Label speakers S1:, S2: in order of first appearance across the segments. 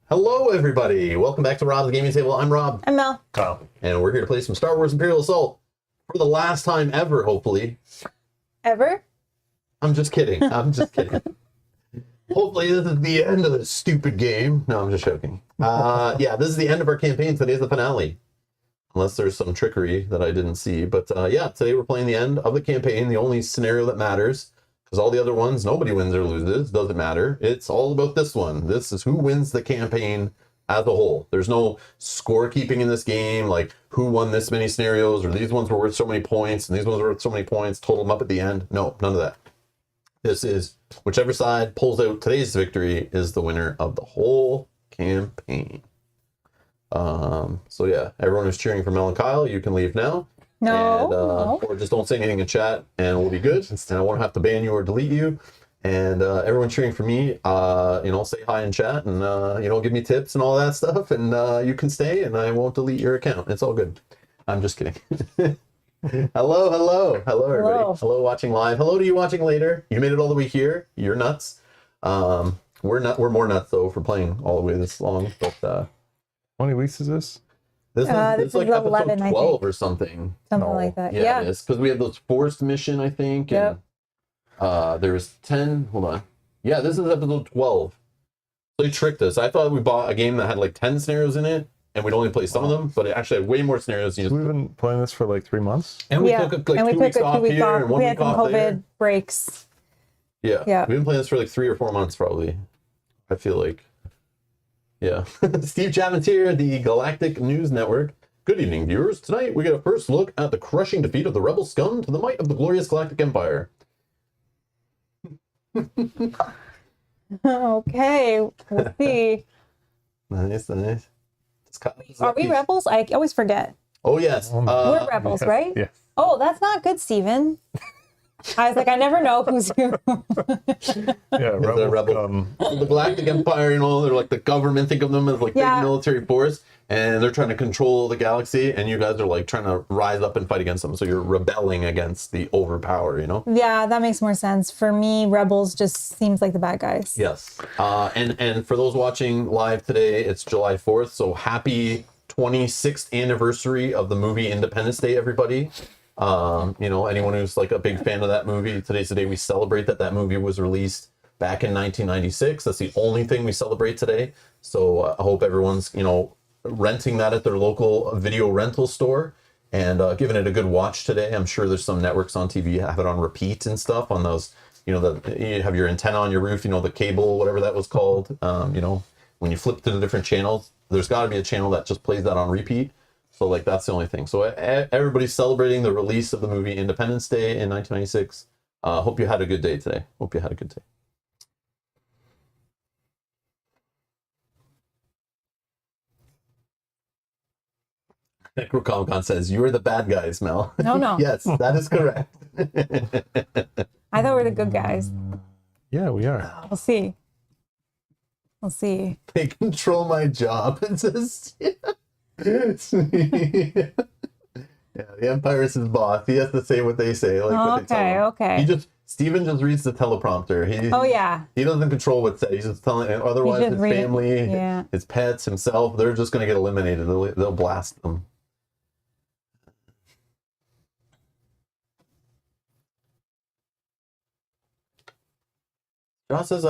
S1: Hello, everybody. Welcome back to Rob's Gaming Table. I'm Rob.
S2: I'm Mel.
S3: Kyle.
S1: And we're here to play some Star Wars Imperial Assault for the last time ever, hopefully.
S2: Ever?
S1: I'm just kidding. I'm just kidding. Hopefully this is the end of this stupid game. No, I'm just joking. Yeah, this is the end of our campaign. Today's the finale. Unless there's some trickery that I didn't see. But yeah, today we're playing the end of the campaign. The only scenario that matters. Because all the other ones, nobody wins or loses. Doesn't matter. It's all about this one. This is who wins the campaign as a whole. There's no scorekeeping in this game, like who won this many scenarios, or these ones were worth so many points, and these ones were worth so many points, total them up at the end. No, none of that. This is whichever side pulls out today's victory is the winner of the whole campaign. So yeah, everyone who's cheering for Mel and Kyle, you can leave now.
S2: No,
S1: and, or just don't say anything in chat and we'll be good. And I won't have to ban you or delete you. And everyone cheering for me, you know, say hi in chat and, you know, give me tips and all that stuff. And you can stay and I won't delete your account. It's all good. I'm just kidding. Hello, everybody. Hello, watching live. Hello to you watching later. You made it all the way here. You're nuts. We're more nuts, though, for playing all the way this long. But
S3: how many weeks is this?
S1: This is like
S2: 11,
S1: episode 12 or something.
S2: Something like that.
S1: Yeah, it is. Because we had those forced mission, I think. And, there was 10. Hold on. Yeah, this is episode 12. So they tricked us. I thought we bought a game that had like 10 scenarios in it, and we'd only play some of them, but it actually had way more scenarios.
S3: So we've been playing this for like 3 months?
S1: And we took like 2 weeks off here and 1 week off
S2: COVID
S1: there.
S2: breaks.
S1: Yeah. We've been playing this for like 3 or 4 months, probably. I feel like. Yeah. Steve Chapman's here, the Galactic News Network. Good evening, viewers. Tonight we get a first look at the crushing defeat of the rebel scum to the might of the glorious Galactic Empire.
S2: Okay, we'll see.
S1: Nice.
S2: Are we rebels? I always forget.
S1: Oh, yes.
S2: We're rebels, right?
S3: Yeah.
S2: Oh, that's not good, Steven. I was like, I never know who's who.
S3: Yeah, rebels.
S1: The Galactic Empire, you know, they're like the government. Think of them as like big military force, and they're trying to control the galaxy, and you guys are like trying to rise up and fight against them. So you're rebelling against the overpower, you know?
S2: Yeah, that makes more sense. For me, rebels just seems like the bad guys.
S1: Yes. And for those watching live today, it's July 4th. So happy 26th anniversary of the movie Independence Day, everybody. You know, anyone who's like a big fan of that movie, today's the day we celebrate that movie was released back in 1996. That's the only thing we celebrate today. So I hope everyone's, you know, renting that at their local video rental store and giving it a good watch today. I'm sure there's some networks on TV have it on repeat and stuff on those, you know, you have your antenna on your roof, you know, the cable, whatever that was called. You know, when you flip to the different channels, there's got to be a channel that just plays that on repeat. So, like, that's the only thing. So, everybody's celebrating the release of the movie Independence Day in 1996. Hope you had a good day today. Hope you had a good day. Necrocomicon says, you are the bad guys, Mel.
S2: No.
S1: Yes, that is correct.
S2: I thought we were the good guys.
S3: Yeah, we are.
S2: We'll see.
S1: They control my job. It says, yeah, the Empire is his boss. He has to say what they say. Like what they tell him.
S2: Okay.
S1: Steven just reads the teleprompter. He doesn't control what's said. He's just telling. Otherwise, his family, his pets, himself, they're just going to get eliminated. They'll blast them. John says,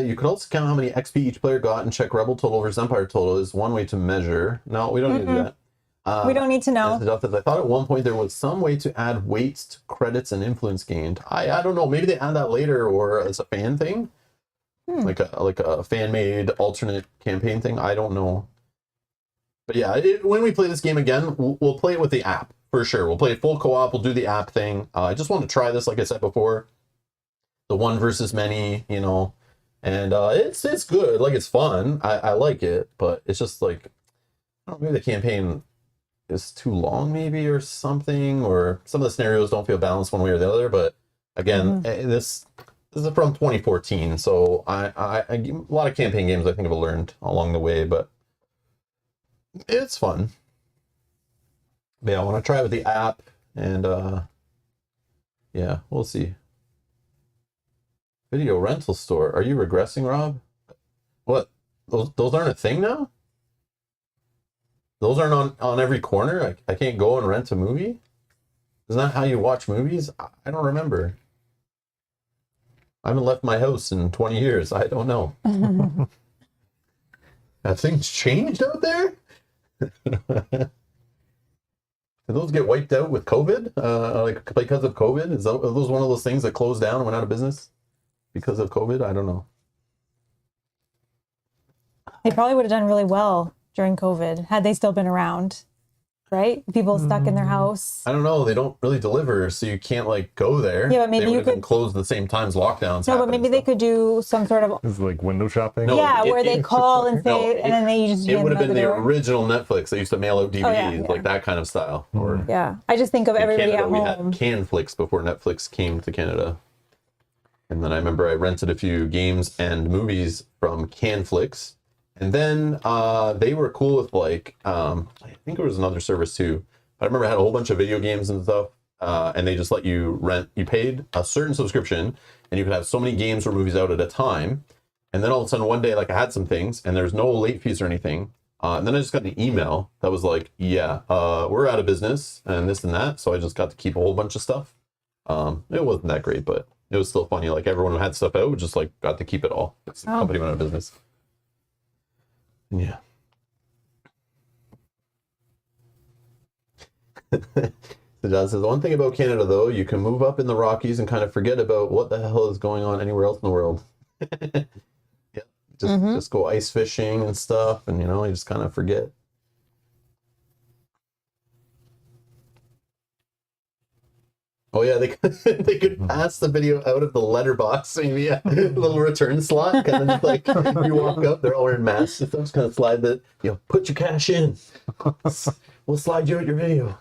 S1: you could also count how many XP each player got and check Rebel total versus Empire total is one way to measure. No, we don't need to do that.
S2: We don't need to know.
S1: I thought at one point there was some way to add weights to credits and influence gained. I don't know. Maybe they add that later or as a fan thing. Like a fan-made alternate campaign thing. I don't know. But yeah, when we play this game again, we'll play it with the app for sure. We'll play it full co-op. We'll do the app thing. I just want to try this, like I said before. The one versus many, you know, and it's good. Like, it's fun. I like it, but it's just like, I don't know, maybe the campaign is too long, maybe, or something, or some of the scenarios don't feel balanced one way or the other. But again, this is from 2014, so a lot of campaign games I think I've learned along the way, but it's fun. But yeah, I want to try it with the app, and yeah, we'll see. Video rental store. Are you regressing, Rob? What? Those aren't a thing now? Those aren't on every corner? I can't go and rent a movie? Isn't that how you watch movies? I don't remember. I haven't left my house in 20 years. I don't know. Have things changed out there? Did those get wiped out with COVID? Like because of COVID? Are those one of those things that closed down and went out of business because of COVID? I don't know.
S2: They probably would have done really well during COVID had they still been around, right? People stuck in their house.
S1: I don't know. They don't really deliver, so you can't like go there.
S2: Yeah, but maybe
S1: they
S2: you
S1: would have been
S2: could
S1: closed at the same times lockdowns.
S2: No, but maybe they could do some sort of
S3: It's like window shopping.
S1: No,
S2: where they call and say,
S1: no,
S2: and then they just
S1: It
S2: hand
S1: would have
S2: them
S1: been
S2: out
S1: the
S2: door.
S1: original Netflix. They used to mail out DVDs,
S2: yeah.
S1: like that kind of style. Or
S2: Yeah, I just think of
S1: in
S2: everybody
S1: Canada,
S2: at
S1: we
S2: home.
S1: had Canflix before Netflix came to Canada. And then I remember I rented a few games and movies from Canflix. And then they were cool with like, I think there was another service too. I remember I had a whole bunch of video games and stuff. And they just let you rent. You paid a certain subscription and you could have so many games or movies out at a time. And then all of a sudden one day, like I had some things and there's no late fees or anything. And then I just got an email that was like, yeah, we're out of business and this and that. So I just got to keep a whole bunch of stuff. It wasn't that great, but it was still funny. Like everyone who had stuff out just like got to keep it all. The company went out of business. Yeah. So John says, one thing about Canada, though, you can move up in the Rockies and kind of forget about what the hell is going on anywhere else in the world. Yeah, just go ice fishing and stuff, and, you know, you just kind of forget. Oh, yeah, they could pass the video out of the letterbox, maybe a little return slot, kind of just like you walk up, they're all wearing masks and stuff, just kind of slide the, you know, put your cash in. We'll slide you out your video.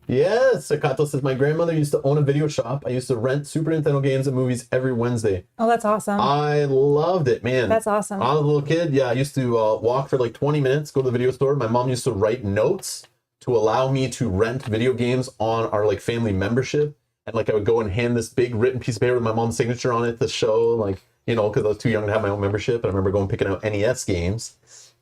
S1: Yes, Sakato says, my grandmother used to own a video shop. I used to rent Super Nintendo games and movies every Wednesday.
S2: Oh, that's awesome.
S1: I loved it, man.
S2: That's awesome.
S1: When I was a little kid, yeah, I used to walk for like 20 minutes, go to the video store. My mom used to write notes to allow me to rent video games on our like family membership. And like I would go and hand this big written piece of paper with my mom's signature on it to show, like, you know, because I was too young to have my own membership. And I remember going picking out NES games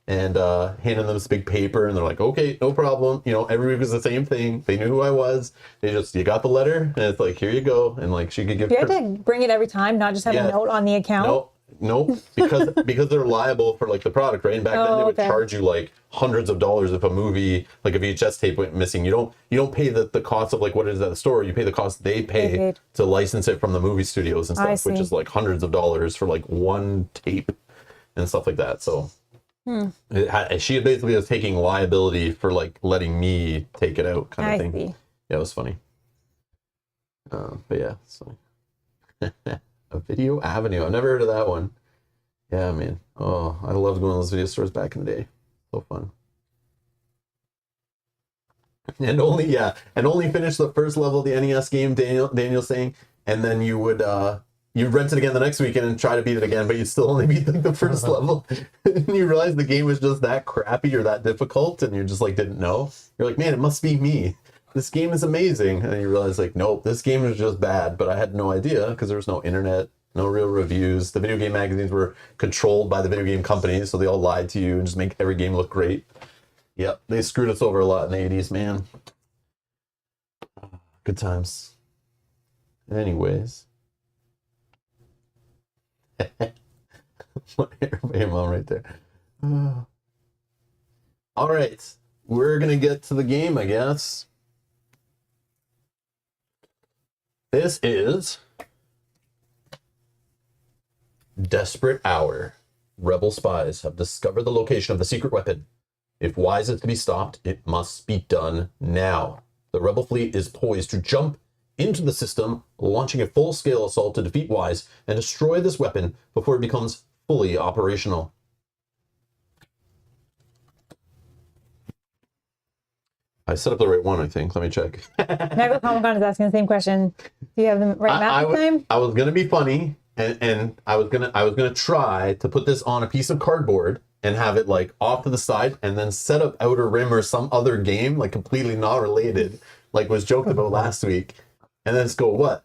S1: and handing them this big paper, and they're like, okay, no problem. You know, every week was the same thing. They knew who I was. They just, you got the letter, and it's like, here you go. And like, she could give.
S2: You had to bring it every time, not just have a note on the account.
S1: No, because they're liable for like the product, right? And back then they would charge you like hundreds of dollars if a movie, like a VHS tape went missing. You don't pay the cost of like what it is at the store. You pay the cost they pay to license it from the movie studios and stuff, which is like hundreds of dollars for like one tape and stuff like that. So she basically was taking liability for like letting me take it out, kind of thing.
S2: See.
S1: Yeah, it was funny. But yeah, so a Video Avenue. I've never heard of that one. Yeah, man. Oh, I loved going to those video stores back in the day. So fun. And only finish the first level of the NES game, Daniel's saying, and then you would you'd rent it again the next weekend and try to beat it again, but you'd still only beat like the first level. And you realize the game was just that crappy or that difficult, and you just like didn't know. You're like, man, it must be me. This game is amazing. And then you realize like, nope, this game is just bad. But I had no idea because there was no internet, no real reviews. The video game magazines were controlled by the video game companies, so they all lied to you and just make every game look great. Yep, they screwed us over a lot in the 80s, man. Good times. Anyways. Hey, mom, right there. All right, we're gonna get to the game, I guess. This is Desperate Hour. Rebel spies have discovered the location of the secret weapon. If Weiss is to be stopped, it must be done now. The rebel fleet is poised to jump into the system, launching a full-scale assault to defeat Weiss and destroy this weapon before it becomes fully operational. I set up the right one, I think. Let me check.
S2: Michael Comic-Con is asking the same question. Do you have the right map this time?
S1: I was gonna be funny, and I was gonna try to put this on a piece of cardboard and have it like off to the side, and then set up Outer Rim or some other game like completely not related like was joked about last week, and then just go what,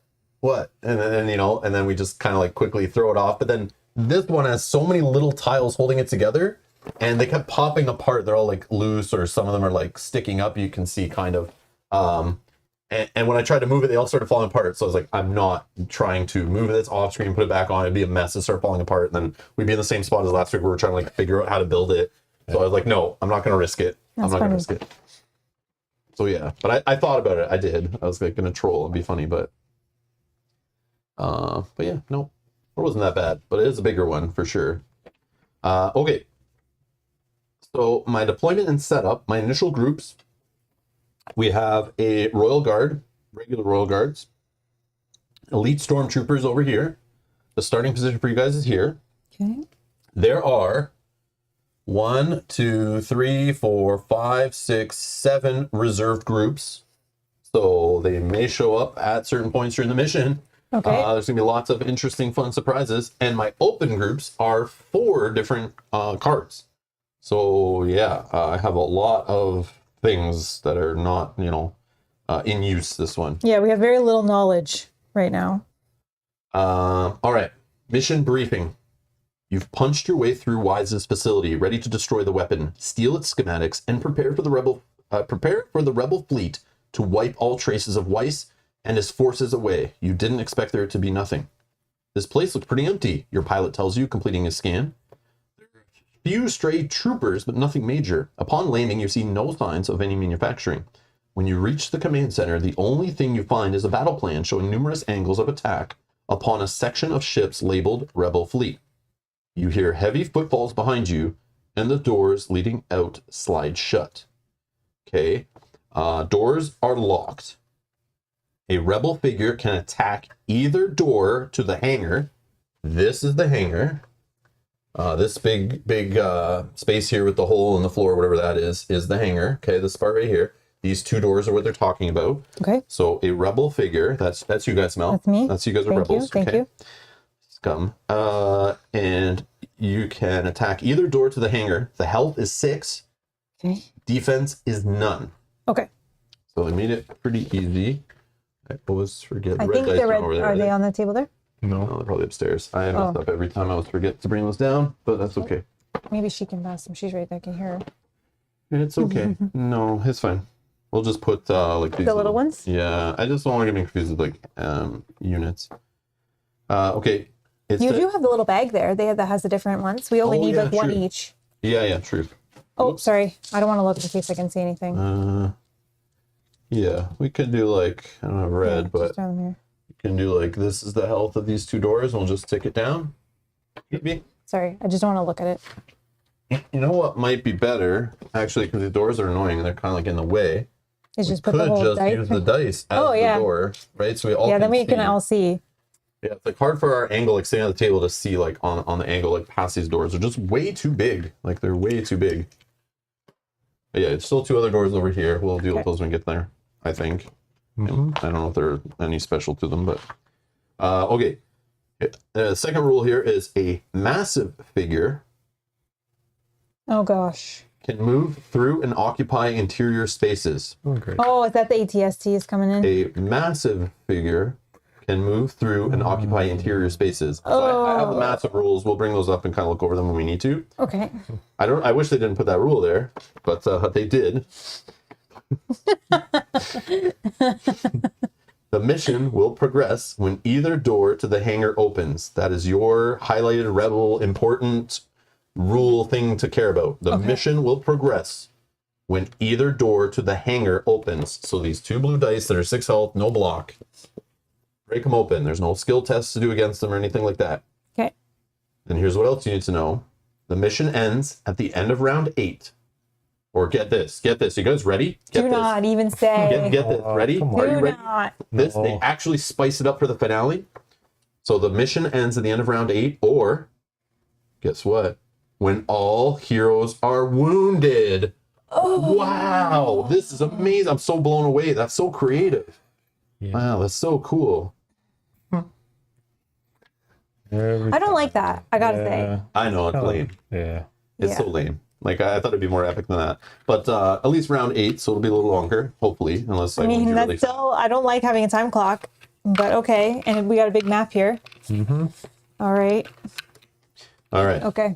S1: and then and then we just kind of like quickly throw it off. But then this one has so many little tiles holding it together, and they kept popping apart. They're all like loose, or some of them are like sticking up. You can see kind of. And when I tried to move it, they all started falling apart. So I was like, I'm not trying to move this off screen, put it back on. It'd be a mess. It'd start falling apart. And then we'd be in the same spot as last week. We were trying to like figure out how to build it. So I was like, no, I'm not going to risk it. I'm not going to risk it. So yeah, but I thought about it. I did. I was like going to troll and be funny, but yeah, no, it wasn't that bad. But it is a bigger one for sure. Okay. So my deployment and setup, my initial groups. We have a Royal Guard, regular Royal Guards, Elite Stormtroopers over here. The starting position for you guys is here.
S2: Okay.
S1: There are 1, 2, 3, 4, 5, 6, 7 reserved groups. So they may show up at certain points during the mission.
S2: Okay.
S1: There's going to be lots of interesting, fun surprises. And my open groups are 4 different cards. So yeah, I have a lot of things that are not, in use this one.
S2: Yeah, we have very little knowledge right now.
S1: All right. Mission briefing. You've punched your way through Weiss's facility, ready to destroy the weapon, steal its schematics, and prepare for the rebel fleet to wipe all traces of Weiss and his forces away. You didn't expect there to be nothing. This place looks pretty empty, your pilot tells you, completing his scan. Few stray troopers, but nothing major. Upon landing, you see no signs of any manufacturing. When you reach the command center, the only thing you find is a battle plan showing numerous angles of attack upon a section of ships labeled Rebel Fleet. You hear heavy footfalls behind you, and the doors leading out slide shut. Okay. Doors are locked. A Rebel figure can attack either door to the hangar. This is the hangar. This big space here with the hole in the floor, whatever that is the hangar. Okay, this part right here. These 2 doors are what they're talking about.
S2: Okay.
S1: So a rebel figure, that's you guys, Mel.
S2: That's me.
S1: That's you guys are
S2: Thank
S1: rebels.
S2: You. Thank you.
S1: Scum. And you can attack either door to the hangar. The health is 6.
S2: Okay.
S1: Defense is none.
S2: Okay.
S1: So they made it pretty easy. I always forget.
S2: I think they're red.
S1: Over there,
S2: Are they on the table there?
S3: No.
S1: Oh, they're probably upstairs. I mess up every time. I always forget to bring those down, but that's okay.
S2: Maybe she can pass them. She's right there. I can hear her.
S1: It's okay. No, it's fine. We'll just put like these
S2: the little ones.
S1: Yeah, I just don't want to get me confused with like units. Okay.
S2: You do have the little bag there. That has the different ones. We only need like one
S1: true.
S2: each.
S1: Yeah, true.
S2: Oh, oops. Sorry. I don't want to look in case I can see anything.
S1: Yeah, we could do like I don't have red, but
S2: down here.
S1: you can do like this is the health of these 2 doors, and we'll just tick it down. Maybe.
S2: Sorry, I just don't want to look at it.
S1: You know what might be better, actually, because the doors are annoying and they're kind of like in the way.
S2: Is just put the whole
S1: just
S2: dice.
S1: use the dice as the door, right? So we all
S2: then we can
S1: see.
S2: all see.
S1: Yeah, it's like hard for our angle, like sitting at the table, to see like on the angle, like past these doors. They're just way too big. Like they're way too big. But yeah, it's still 2 other doors over here. We'll deal with those when we get there, I think.
S3: Mm-hmm.
S1: I don't know if there are any special to them, but okay. The second rule here is a massive figure
S2: Oh gosh.
S1: can move through and occupy interior spaces.
S3: Oh, great.
S2: Oh, is that the ATSTs coming in?
S1: A massive figure can move through and occupy interior spaces. So I have the massive rules. We'll bring those up and kind of look over them when we need to.
S2: Okay.
S1: I wish they didn't put that rule there, but they did. The mission will progress when either door to the hangar opens. That is your highlighted rebel important rule thing to care about. The mission will progress when either door to the hangar opens. So these 2 blue dice that are 6 health, no block. Break them open. There's no skill tests to do against them or anything like that.
S2: Okay.
S1: And here's what else you need to know. The mission ends at the end of round 8. Or get this. You guys ready? Get
S2: Do not even say.
S1: Get this. Ready?
S3: come on.
S1: Are you
S2: Do
S1: ready?
S2: not.
S1: This, they actually spice it up for the finale. So the mission ends at the end of round 8, or guess what? When all heroes are wounded. Oh. Wow, this is amazing. I'm so blown away. That's so creative.
S3: Yeah.
S1: Wow, that's so cool.
S2: I don't like that. I gotta say.
S1: I know, it's lame.
S3: Yeah.
S1: It's
S2: Yeah.
S1: so lame. Like I thought it'd be more epic than that. But at least round 8, so it'll be a little longer, hopefully, unless
S2: I mean,
S1: win
S2: that's
S1: really
S2: still, I don't like having a time clock, but okay. And we got a big map here. All right.
S1: All right.
S2: Okay.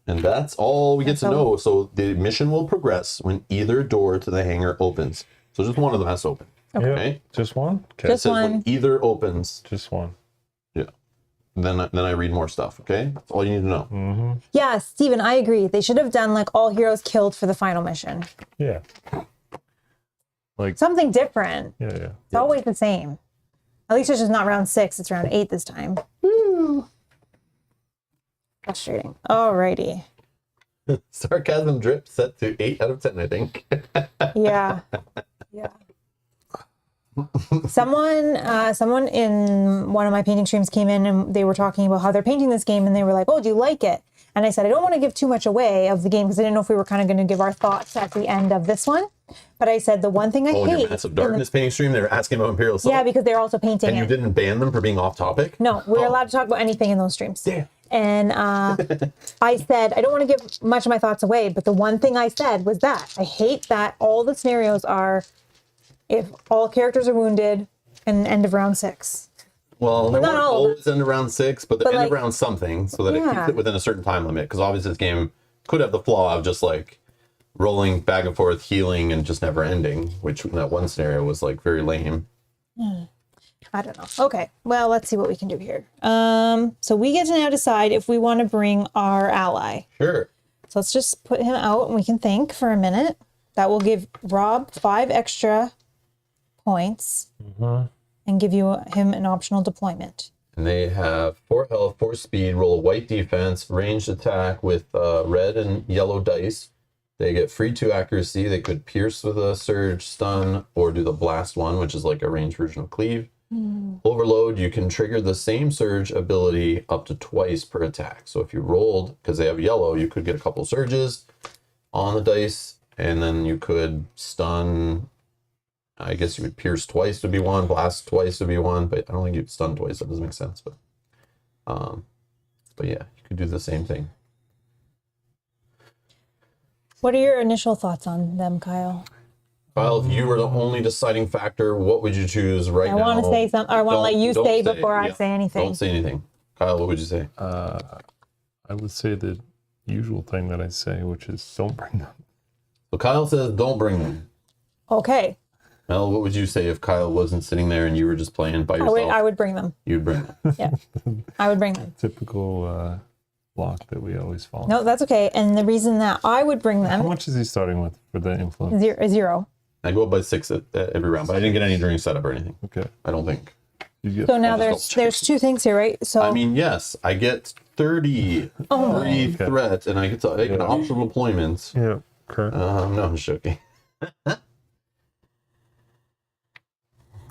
S1: And that's all we get to know. So the mission will progress when either door to the hangar opens. So just one of them has to open.
S3: Okay. Yeah. Just one? Okay.
S2: Just
S1: It says
S2: one.
S1: when either opens.
S3: Just one.
S1: Yeah. Then I read more stuff, okay? That's all you need to know.
S2: Yeah, Steven, I agree. They should have done like all heroes killed for the final mission.
S3: Yeah. Like
S2: Something different.
S3: yeah.
S2: It's always the same. At least it's just not round 6, it's round 8 this time.
S1: Woo.
S2: Frustrating. Alrighty.
S1: Sarcasm drip set to 8 out of 10, I think.
S2: Yeah. Yeah. Someone in one of my painting streams came in and they were talking about how they're painting this game and they were like, oh, do you like it? And I said, I don't want to give too much away of the game because I didn't know if we were kind of going to give our thoughts at the end of this one. But I said, the one thing I
S1: Oh, in
S2: hate.
S1: your Massive Darkness painting stream, they were asking about Imperial Assault.
S2: Yeah, because they're also painting
S1: And you
S2: it.
S1: didn't ban them for being off topic?
S2: No, we're allowed to talk about anything in those streams.
S1: Damn.
S2: And I said, I don't want to give much of my thoughts away, but the one thing I said was that I hate that all the scenarios are if all characters are wounded and end of round 6.
S1: Well, they
S2: not
S1: won't
S2: all of
S1: always end of round 6, but the end of round something, so that it keeps it within a certain time limit. Because obviously this game could have the flaw of just like rolling back and forth, healing, and just never ending, which in that one scenario was like very lame.
S2: I don't know. Okay, well, let's see what we can do here. So we get to now decide if we want to bring our ally.
S1: Sure.
S2: So let's just put him out and we can think for a minute. That will give Rob 5 extra points and give him an optional deployment.
S1: And they have 4 health, 4 speed, roll a white defense, ranged attack with red and yellow dice. They get free 2 accuracy. They could pierce with a surge, stun, or do the blast one, which is like a ranged version of cleave. Overload, you can trigger the same surge ability up to twice per attack. So if you rolled, because they have yellow, you could get a couple surges on the dice, and then you could stun. I guess you would pierce twice would be 1, blast twice would be 1, but I don't think you'd stun twice. That doesn't make sense. But yeah, you could do the same thing.
S2: What are your initial thoughts on them, Kyle?
S1: Kyle, if you were the only deciding factor, what would you choose right now?
S2: I want to say something, or I want to let you say before I say anything.
S1: Don't say anything. Kyle, what would you say?
S3: I would say the usual thing that I say, which is don't bring them.
S1: So Kyle says don't bring them.
S2: Okay.
S1: Mel, what would you say if Kyle wasn't sitting there and you were just playing by yourself?
S2: I would bring them.
S1: You'd bring them.
S2: Yeah. I would bring them.
S3: Typical block that we always follow.
S2: No, that's okay. And the reason that I would bring them
S3: How much is he starting with for the influence?
S2: 0.
S1: I go up by 6 at every round, but I didn't get any during setup or anything.
S3: Okay.
S1: I don't think.
S3: You get
S2: So now
S1: just
S2: there's 2 things here, right? So
S1: I mean, yes, I get 30 free threats, and I get to make an optional deployment.
S3: yeah. Okay.
S1: No, I'm just joking.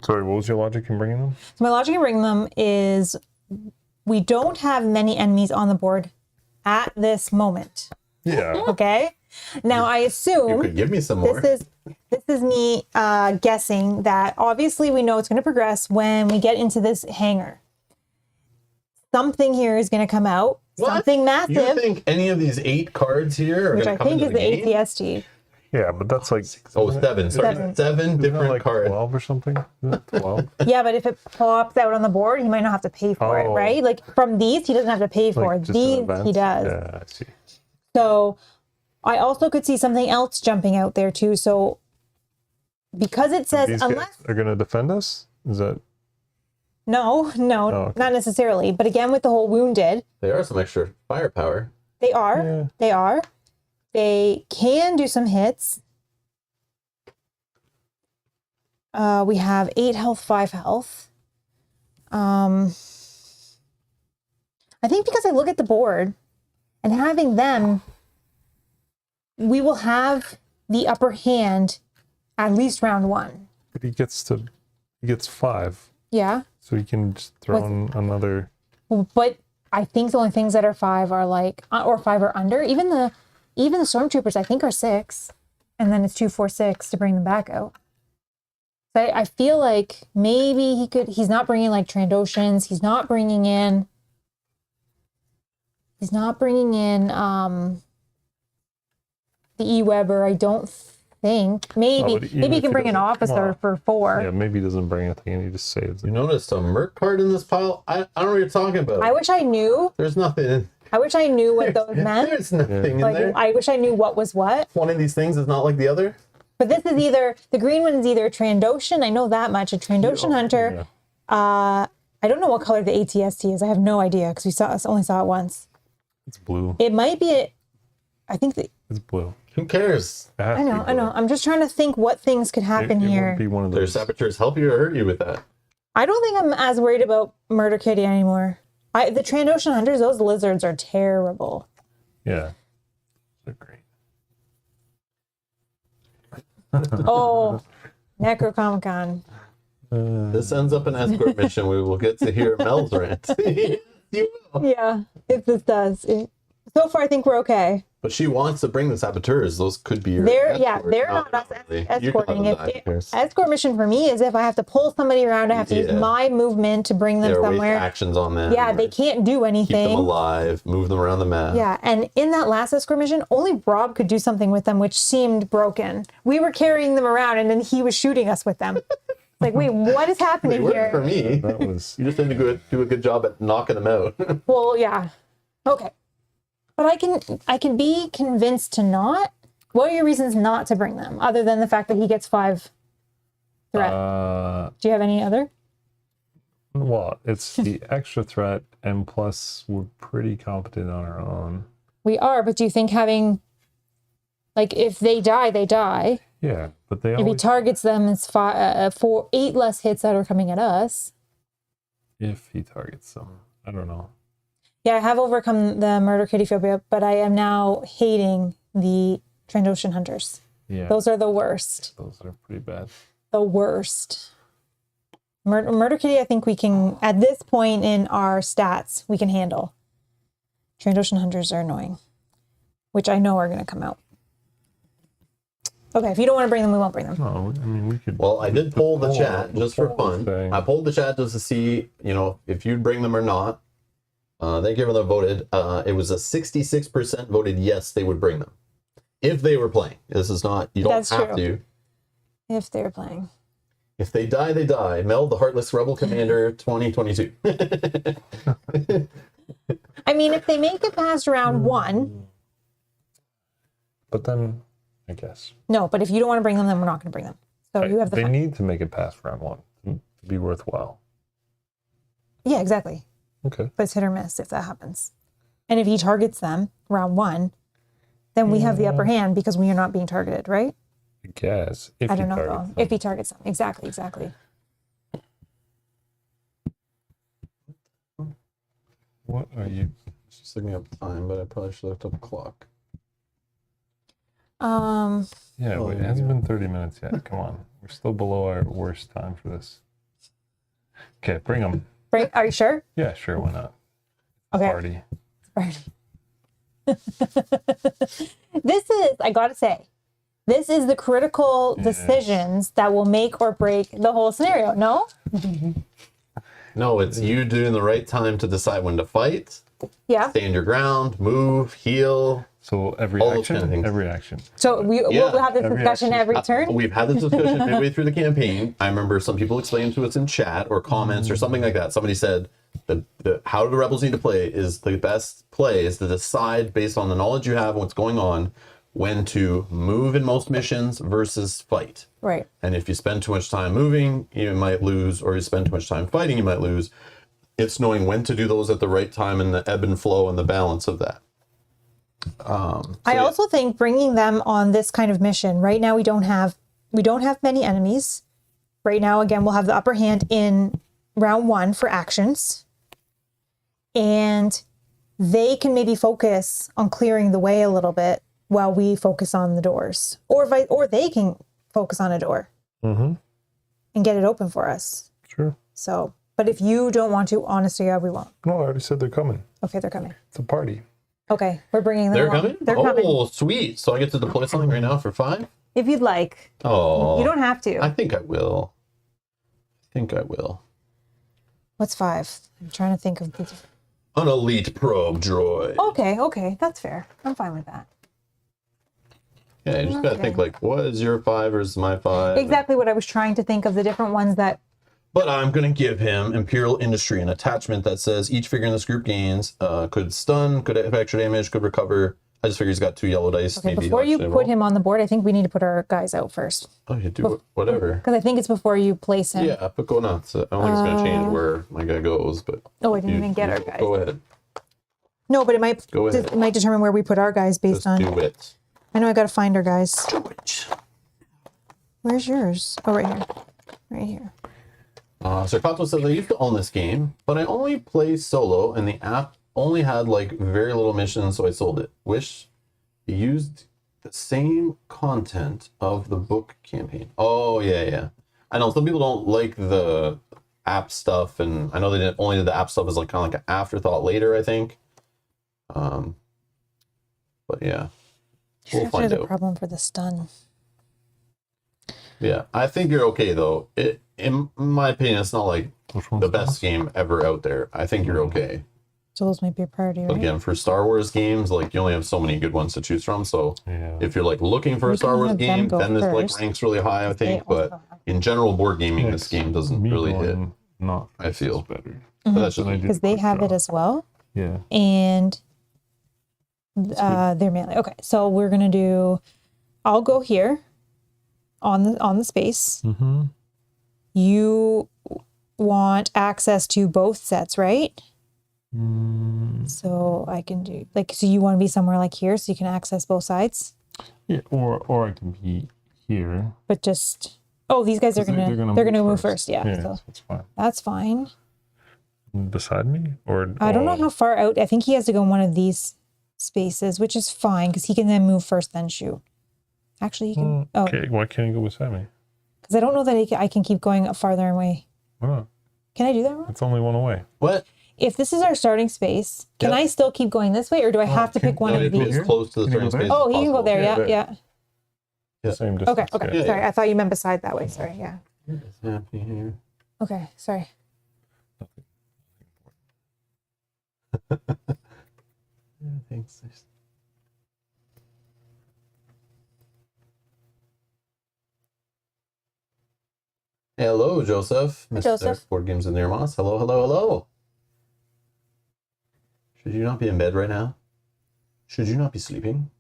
S3: Sorry, what was your logic in bringing them?
S2: my logic in bringing them is we don't have many enemies on the board at this moment.
S3: Yeah.
S2: Okay. Now I
S1: You
S2: assume
S1: could give me some more.
S2: this is me guessing that obviously we know it's going to progress when we get into this hangar. Something here is going to come out.
S1: What?
S2: Something massive,
S1: You think any of these 8 cards here are
S2: which
S1: going
S2: I
S1: to come
S2: think
S1: into
S2: is the
S1: the game?
S2: ATST.
S3: Yeah, but that's like
S1: Oh, 7. Sorry,
S2: 7.
S1: 7
S3: isn't that
S1: different
S3: like
S1: cards.
S3: 12 or something? Isn't it 12?
S2: Yeah, but if it pops out on the board, he might not have to pay for it,
S3: Oh.
S2: right? Like from these, he doesn't have to pay for.
S3: Like just an
S2: These,
S3: event?
S2: he does.
S3: Yeah, I see.
S2: So I also could see something else jumping out there too. So because it says
S3: These
S2: unless
S3: guys are going to defend us? Is that...
S2: no,
S3: okay.
S2: not necessarily. But again, with the whole wounded,
S1: There are some extra firepower.
S2: they are.
S3: Yeah.
S2: They are. They can do some hits. We have 8 health, 5 health. I think because I look at the board and having them, we will have the upper hand at least round 1.
S3: But he gets 5.
S2: Yeah.
S3: So he can just throw in another...
S2: But I think the only things that are 5 are like, or 5 or under. Even the stormtroopers, I think, are 6. And then it's 2, 4, 6 to bring them back out. So I feel like maybe he's not bringing like Trandoshans. He's not bringing in the E-Weber. I don't think. Maybe
S3: but even
S2: maybe you
S3: if
S2: can
S3: he
S2: bring an
S3: doesn't-
S2: officer
S3: well,
S2: for 4.
S3: Yeah, maybe he doesn't bring anything and he just saves
S1: You
S3: it.
S1: noticed a merc card in this pile? I don't know what you're talking about.
S2: I wish I knew.
S1: There's nothing.
S2: I wish I knew what those meant.
S1: There's nothing in
S2: Like,
S1: there.
S2: I wish I knew what was what.
S1: One of these things is not like the other.
S2: But this is either the green one is either a Trandoshan. I know that much. A Trandoshan hunter.
S3: Yeah.
S2: I don't know what color the ATST is. I have no idea because we only saw it once.
S3: It's blue.
S2: It might be. I think that.
S3: It's blue.
S1: Who cares?
S3: It has
S2: I
S3: to
S2: know.
S3: be
S2: I know.
S3: blue.
S2: I'm just trying to think what things could
S3: It,
S2: happen
S3: it
S2: here.
S3: wouldn't be one of
S1: Their
S3: those.
S1: saboteurs help you or hurt you with that?
S2: I don't think I'm as worried about Murder Kitty anymore. The Trandoshan hunters, those lizards are terrible.
S3: Yeah. They're great.
S2: Oh, Necrocomic-Con.
S1: This ends up an escort mission. We will get to hear Mel's rant. You will.
S2: Yeah, if this does. So far, I think we're okay.
S1: But she wants to bring the saboteurs. Those could be your
S2: They're
S1: escort.
S2: not us
S1: really.
S2: escorting.
S1: You can have them.
S2: Escort mission for me is if I have to pull somebody around, I have to use
S1: Yeah.
S2: my movement to bring them
S1: There are waste
S2: somewhere.
S1: actions on them.
S2: Yeah,
S1: or
S2: they can't do
S1: keep them
S2: anything.
S1: alive, move them around the map.
S2: Yeah, and in that last escort mission, only Rob could do something with them, which seemed broken. We were carrying them around, and then he was shooting us with them. Like, wait, what is
S1: They
S2: happening
S1: worked for
S2: here?
S1: me.
S3: That was.
S1: You just need to do a good job at knocking them out.
S2: Well, yeah, okay, but I can be convinced to not. What are your reasons not to bring them, other than the fact that he gets 5 threat? Do you have any other?
S3: Well, it's the extra threat, and plus we're pretty competent on our own.
S2: We are, but do you think having, like, if they die, they die.
S3: Yeah, but they
S2: If he
S3: always.
S2: targets them, it's 8 less hits that are coming at us.
S3: If he targets them, I don't know.
S2: Yeah, I have overcome the murder kitty phobia, but I am now hating the Trandoshan hunters.
S3: Yeah,
S2: Those are the worst.
S3: those are pretty bad.
S2: The worst. Murder kitty, I think we can, at this point in our stats, we can handle. Trandoshan hunters are annoying, which I know are going to come out. Okay, if you don't want to bring them, we won't bring them.
S3: No, I mean we could.
S1: Well, I did poll the chat just for fun.
S3: thing.
S1: I polled the chat just to see, if you'd bring them or not. Thank you everyone that voted. It was a 66% voted yes, they would bring them. If they were playing. This is not, you don't
S2: That's
S1: have
S2: true.
S1: to.
S2: If they're playing.
S1: If they die, they die. Mel, the Heartless Rebel Commander 2022.
S2: I mean, if they make it past round 1,
S3: But then, I guess
S2: no, but if you don't want to bring them, then we're not going to bring them. So you have the
S3: they
S2: fun.
S3: need to make it past round 1 to be worthwhile.
S2: Yeah, exactly.
S3: Okay.
S2: But it's hit or miss if that happens. And if he targets them round 1, then we have the upper hand because we are not being targeted, right?
S3: I guess if
S2: I
S3: he
S2: don't know
S3: targets
S2: though.
S3: them.
S2: If he targets them. Exactly.
S3: What are you?
S1: Just looking up time, but I probably should have looked up clock.
S3: Yeah, wait, it hasn't been 30 minutes yet. Come on, we're still below our worst time for this. Okay, bring them.
S2: Are you sure?
S3: Yeah, sure, why not?
S2: Okay.
S3: Party.
S2: This is, I gotta say, this is the critical decisions that will make or break the whole scenario. No?
S1: No, it's you doing the right time to decide when to fight,
S2: Yeah.
S1: stand your ground, move, heal.
S3: So every
S1: All those
S3: action,
S1: kind of things.
S3: every action.
S2: So we'll have this
S3: Every
S2: discussion
S3: action.
S2: every turn.
S1: We've had this discussion midway through the campaign. I remember some people explained to us in chat or comments or something like that. Somebody said that how the rebels need to play is the best play is to decide based on the knowledge you have and what's going on when to move in most missions versus fight.
S2: Right.
S1: And if you spend too much time moving, you might lose, or you spend too much time fighting, you might lose. It's knowing when to do those at the right time and the ebb and flow and the balance of that.
S2: I also think bringing them on this kind of mission right now, we don't have many enemies. Right now, again, we'll have the upper hand in round 1 for actions, and they can maybe focus on clearing the way a little bit while we focus on the doors, or they can focus on a door and get it open for us.
S3: Sure.
S2: So, but if you don't want to, honestly, we won't.
S3: No, I already said they're coming.
S2: Okay, they're coming.
S3: It's a party.
S2: Okay, we're bringing them.
S1: They're
S2: along.
S1: coming?
S2: They're
S1: Oh,
S2: coming.
S1: sweet. So I get to deploy something right now for 5?
S2: If you'd like,
S1: Oh.
S2: you don't have to.
S1: I think I will.
S2: What's 5? I'm trying to think of.
S1: An elite probe droid.
S2: Okay, that's fair. I'm fine with that.
S1: Yeah, you just gotta think like, what is your 5 versus my 5?
S2: Exactly what I was trying to think of, the different ones that.
S1: But I'm gonna give him Imperial Industry, an attachment that says each figure in this group gains, could stun, could have extra damage, could recover. I just figure he's got 2 yellow dice.
S2: Okay,
S1: maybe
S2: before you
S1: actually
S2: put
S1: roll.
S2: him on the board, I think we need to put our guys out first.
S1: Oh, you do whatever.
S2: Because I think it's before you place him.
S1: Yeah, but go nuts. I don't think it's gonna change where my guy goes, but.
S2: Oh, I didn't even get our guys.
S1: Go ahead.
S2: No, but it might
S1: Go ahead.
S2: it might determine where we put our guys based
S1: Just
S2: on.
S1: do it.
S2: I know I gotta find our guys.
S1: Do it.
S2: Where's yours? Oh, right here. Right here.
S1: Sarkato says, I used to own this game, but I only play solo, and the app only had like very little missions, so I sold it. Wish it used the same content of the book campaign. Oh, yeah. I know some people don't like the app stuff, and I know they didn't only did the app stuff as like kind of like an afterthought later, I think. But yeah, we'll find
S2: There's a
S1: out.
S2: problem for the stun.
S1: Yeah, I think you're okay though. In my opinion, it's not like
S3: Which one's
S1: the best game ever out there. I think you're okay.
S2: Souls might be a priority,
S1: But
S2: right?
S1: again, for Star Wars games, like you only have so many good ones to choose from. So
S3: Yeah.
S1: if you're like looking for a
S2: We
S1: Star
S2: can
S1: Wars
S2: have them
S1: game,
S2: go
S1: then this like
S2: first.
S1: ranks really high, I think.
S2: They also
S1: But
S2: have-
S1: in general board gaming, this game doesn't
S3: Me
S1: really hit.
S3: going Not
S1: I feel.
S3: is better.
S1: But that's just
S3: Than I did
S2: Because they
S3: quick
S2: have
S3: draw.
S2: it as well.
S3: Yeah.
S2: And they're melee. Okay, so we're gonna do. I'll go here on the space.
S3: Mm-hmm.
S2: You want access to both sets, right? So I can do so you want to be somewhere like here so you can access both sides,
S3: Yeah. Or I can be here.
S2: but just these guys are
S3: They're
S2: gonna move first. Yeah,
S3: Yeah,
S2: so
S3: that's fine.
S2: that's fine.
S3: Beside me, or
S2: I don't know how far out. I think he has to go in one of these spaces, which is fine because he can then move first, then shoot. Actually, he can.
S3: Okay. Why can't he go beside me?
S2: Because I don't know that I can keep going farther away.
S3: Why not?
S2: Can I do that, Ron?
S3: It's only one away.
S1: What?
S2: If this is our starting space, can
S1: Yep.
S2: I still keep going this way, or do I have to pick one
S1: No,
S2: of
S1: you have to be
S2: these?
S1: as close to the
S3: Can you go
S1: starting
S3: there?
S1: space
S2: Oh,
S1: as
S2: he can go
S1: possible.
S2: there.
S3: Yeah,
S2: Yeah,
S3: there.
S2: yeah.
S3: Same distance.
S2: Okay, okay.
S1: Yeah.
S2: Sorry, I thought you meant beside that way. Sorry, yeah.
S1: What's happening here?
S2: Okay, sorry.
S1: Thanks. Hello, Joseph.
S2: Hi,
S1: Mr.
S2: Joseph.
S1: Board Games in Moss. Hello. Should you not be in bed right now? Should you not be sleeping?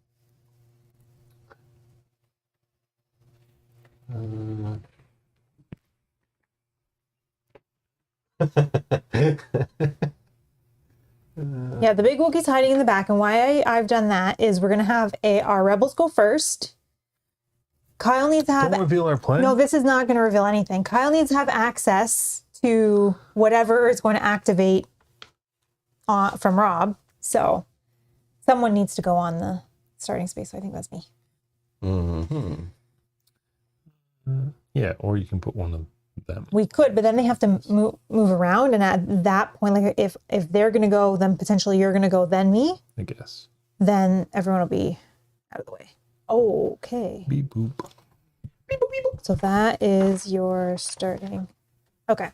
S2: Yeah, the big Wookiee's hiding in the back, and why I've done that is we're gonna have our rebels go first. Kyle needs to have.
S3: Don't reveal our plan.
S2: No, this is not going to reveal anything. Kyle needs to have access to whatever is going to activate from Rob. So someone needs to go on the starting space. So I think that's me.
S1: Mm-hmm.
S3: Yeah, or you can put one of them.
S2: We could, but then they have to move around. And at that point, like if they're going to go, then potentially you're going to go, then me.
S3: I guess.
S2: Then everyone will be out of the way. Okay.
S3: Beep boop.
S1: Beep, boop, beep, boop.
S2: So that is your starting. Okay.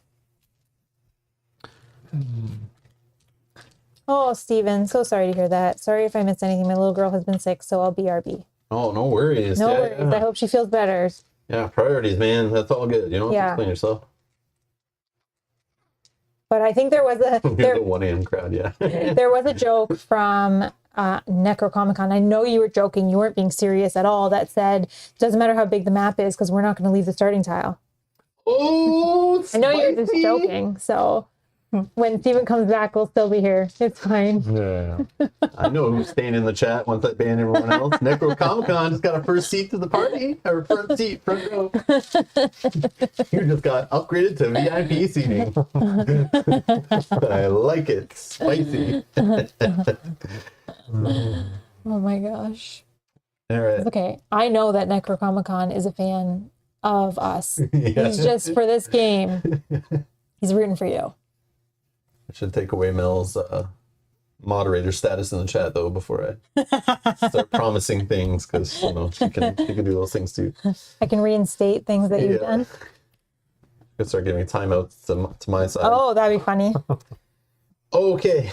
S2: Oh, Steven, so sorry to hear that. Sorry if I missed anything. My little girl has been sick, so I'll BRB.
S1: Oh, no worries.
S2: No
S1: Yeah,
S2: worries.
S1: yeah.
S2: I hope she feels better.
S1: Yeah, priorities, man. That's all good. You don't have
S2: Yeah.
S1: to explain yourself.
S2: But I think there was a
S1: You're the 1 a.m. crowd, yeah.
S2: there was a joke from Necrocomic-Con. I know you were joking. You weren't being serious at all. That said, doesn't matter how big the map is because we're not going to leave the starting tile.
S1: Oh,
S2: I know you're just
S1: spicy.
S2: joking. So when Steven comes back, we'll still be here. It's fine.
S3: Yeah.
S1: I know who's staying in the chat once I ban everyone else. Necro Comic Con just got a first seat to the party, or front seat, front row. You just got upgraded to VIP seating. I like it, spicy.
S2: Oh my gosh.
S1: All right.
S2: It's okay. I know that Necrocomic-Con is a fan of us.
S1: Yeah.
S2: He's just for this game. He's rooting for you.
S1: I should take away Mel's moderator status in the chat though before I start promising things, because she can do those things too.
S2: I can reinstate things that you've
S1: Yeah.
S2: done.
S1: I start giving timeouts to my side.
S2: Oh, that'd be funny.
S1: Okay.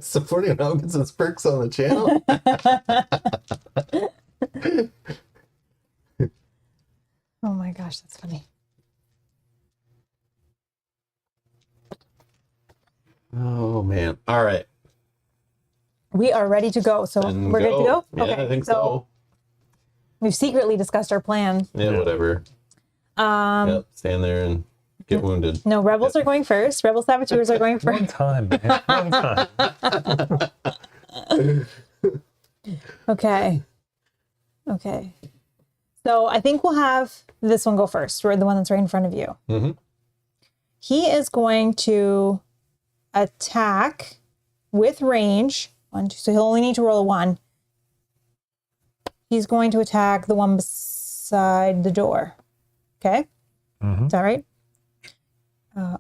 S1: Supporting Hawkinson's perks on the channel.
S2: Oh my gosh, that's funny.
S1: Oh man! All right,
S2: We are ready to go. So
S1: and
S2: we're good to go?
S1: Yeah, I think so.
S2: We've secretly discussed our plan.
S1: Yeah, whatever. Yep, stand there and get wounded.
S2: No, rebels are going first. Rebel saboteurs are going
S3: One
S2: first.
S3: time, man. One time.
S2: Okay. Okay. So I think we'll have this one go first. We're the one that's right in front of you.
S1: Mm-hmm.
S2: He is going to attack with range. 1, 2, so he'll only need to roll a 1. He's going to attack the one beside the door. Okay? Is that right?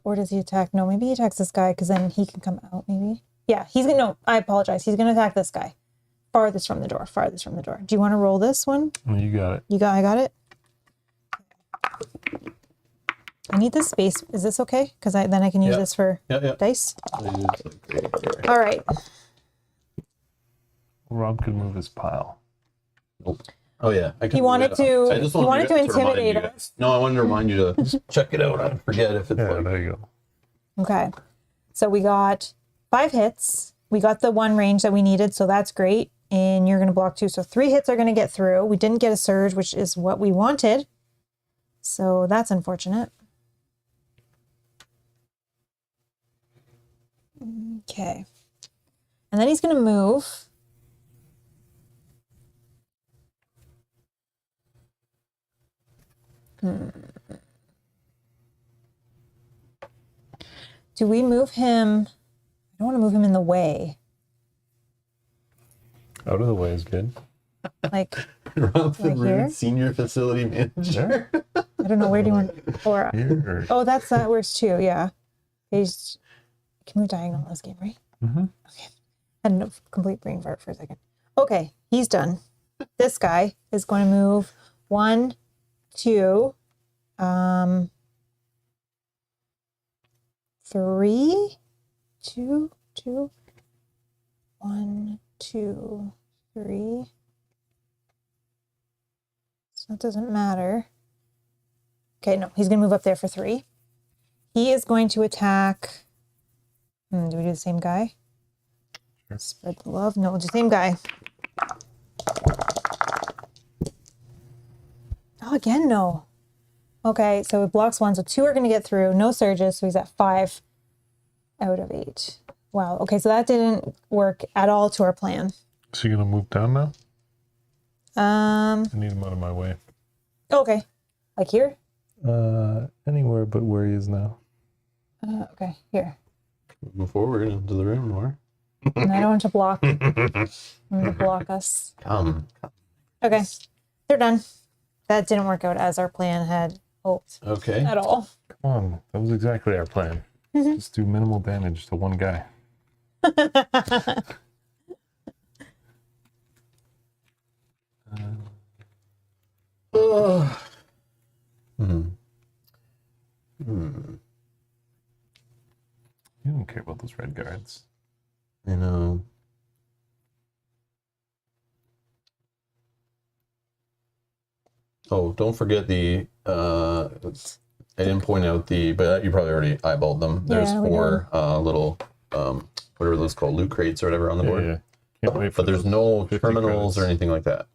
S2: Or does he attack? No, maybe he attacks this guy because then he can come out, maybe. Yeah, he's going to, no, I apologize. He's going to attack this guy. Farthest from the door, farthest from the door. Do you want to roll this one?
S3: You got it.
S2: I got it? I need this space. Is this okay? Because then I can use this for dice. All right.
S3: Rob could move his pile.
S1: Nope. Oh yeah.
S2: He wanted to. He wanted to intimidate us.
S1: No, I wanted to remind you to check it out. I forget if it's like.
S3: There you go.
S2: Okay. So we got 5 hits. We got the 1 range that we needed, so that's great. And you're going to block 2. So 3 hits are going to get through. We didn't get a surge, which is what we wanted. So that's unfortunate. Okay. And then he's going to move. Do we move him? I don't want to move him in the way.
S3: Out of the way is good.
S2: Like
S1: Rob the
S2: right
S1: Rude,
S2: here?
S1: senior facility manager.
S2: I don't know, where do you want? Or
S3: Here.
S2: oh, that works too. Yeah, he's can move diagonal in this game, right?
S3: Mhm.
S2: Okay, I had a complete brain fart for a second. Okay, he's done. This guy is going to move 1, 2, 3, 2, 2, 1, 2, 3. So that doesn't matter. Okay, no, he's going to move up there for 3. He is going to attack. Do we do the same guy?
S3: Sure.
S2: Spread the love. No, we'll do the same guy. Oh, again, no. Okay, so it blocks 1, so 2 are going to get through. No surges, so he's at 5 out of 8. Wow. Okay, so that didn't work at all to our plan.
S3: So you're gonna move down now? I need him out of my way.
S2: Okay. Like here?
S3: Anywhere but where he is now.
S2: Okay, here.
S1: Move forward into the room more.
S2: And I don't want to block. I'm going to block us.
S1: Come.
S2: Okay, they're done. That didn't work out as our plan had hoped
S1: Okay.
S2: at all.
S3: Come on, that was exactly our plan. Just do minimal damage to one guy. You don't care about those red guards.
S1: I know. Oh, don't forget the. I didn't point out the, but you probably already eyeballed them. There's
S2: Yeah, we
S1: 4 little, whatever those called, loot crates or whatever on the board.
S3: Yeah. Can't wait for
S1: But there's
S3: those
S1: no
S3: 50
S1: terminals
S3: credits.
S1: or anything like that.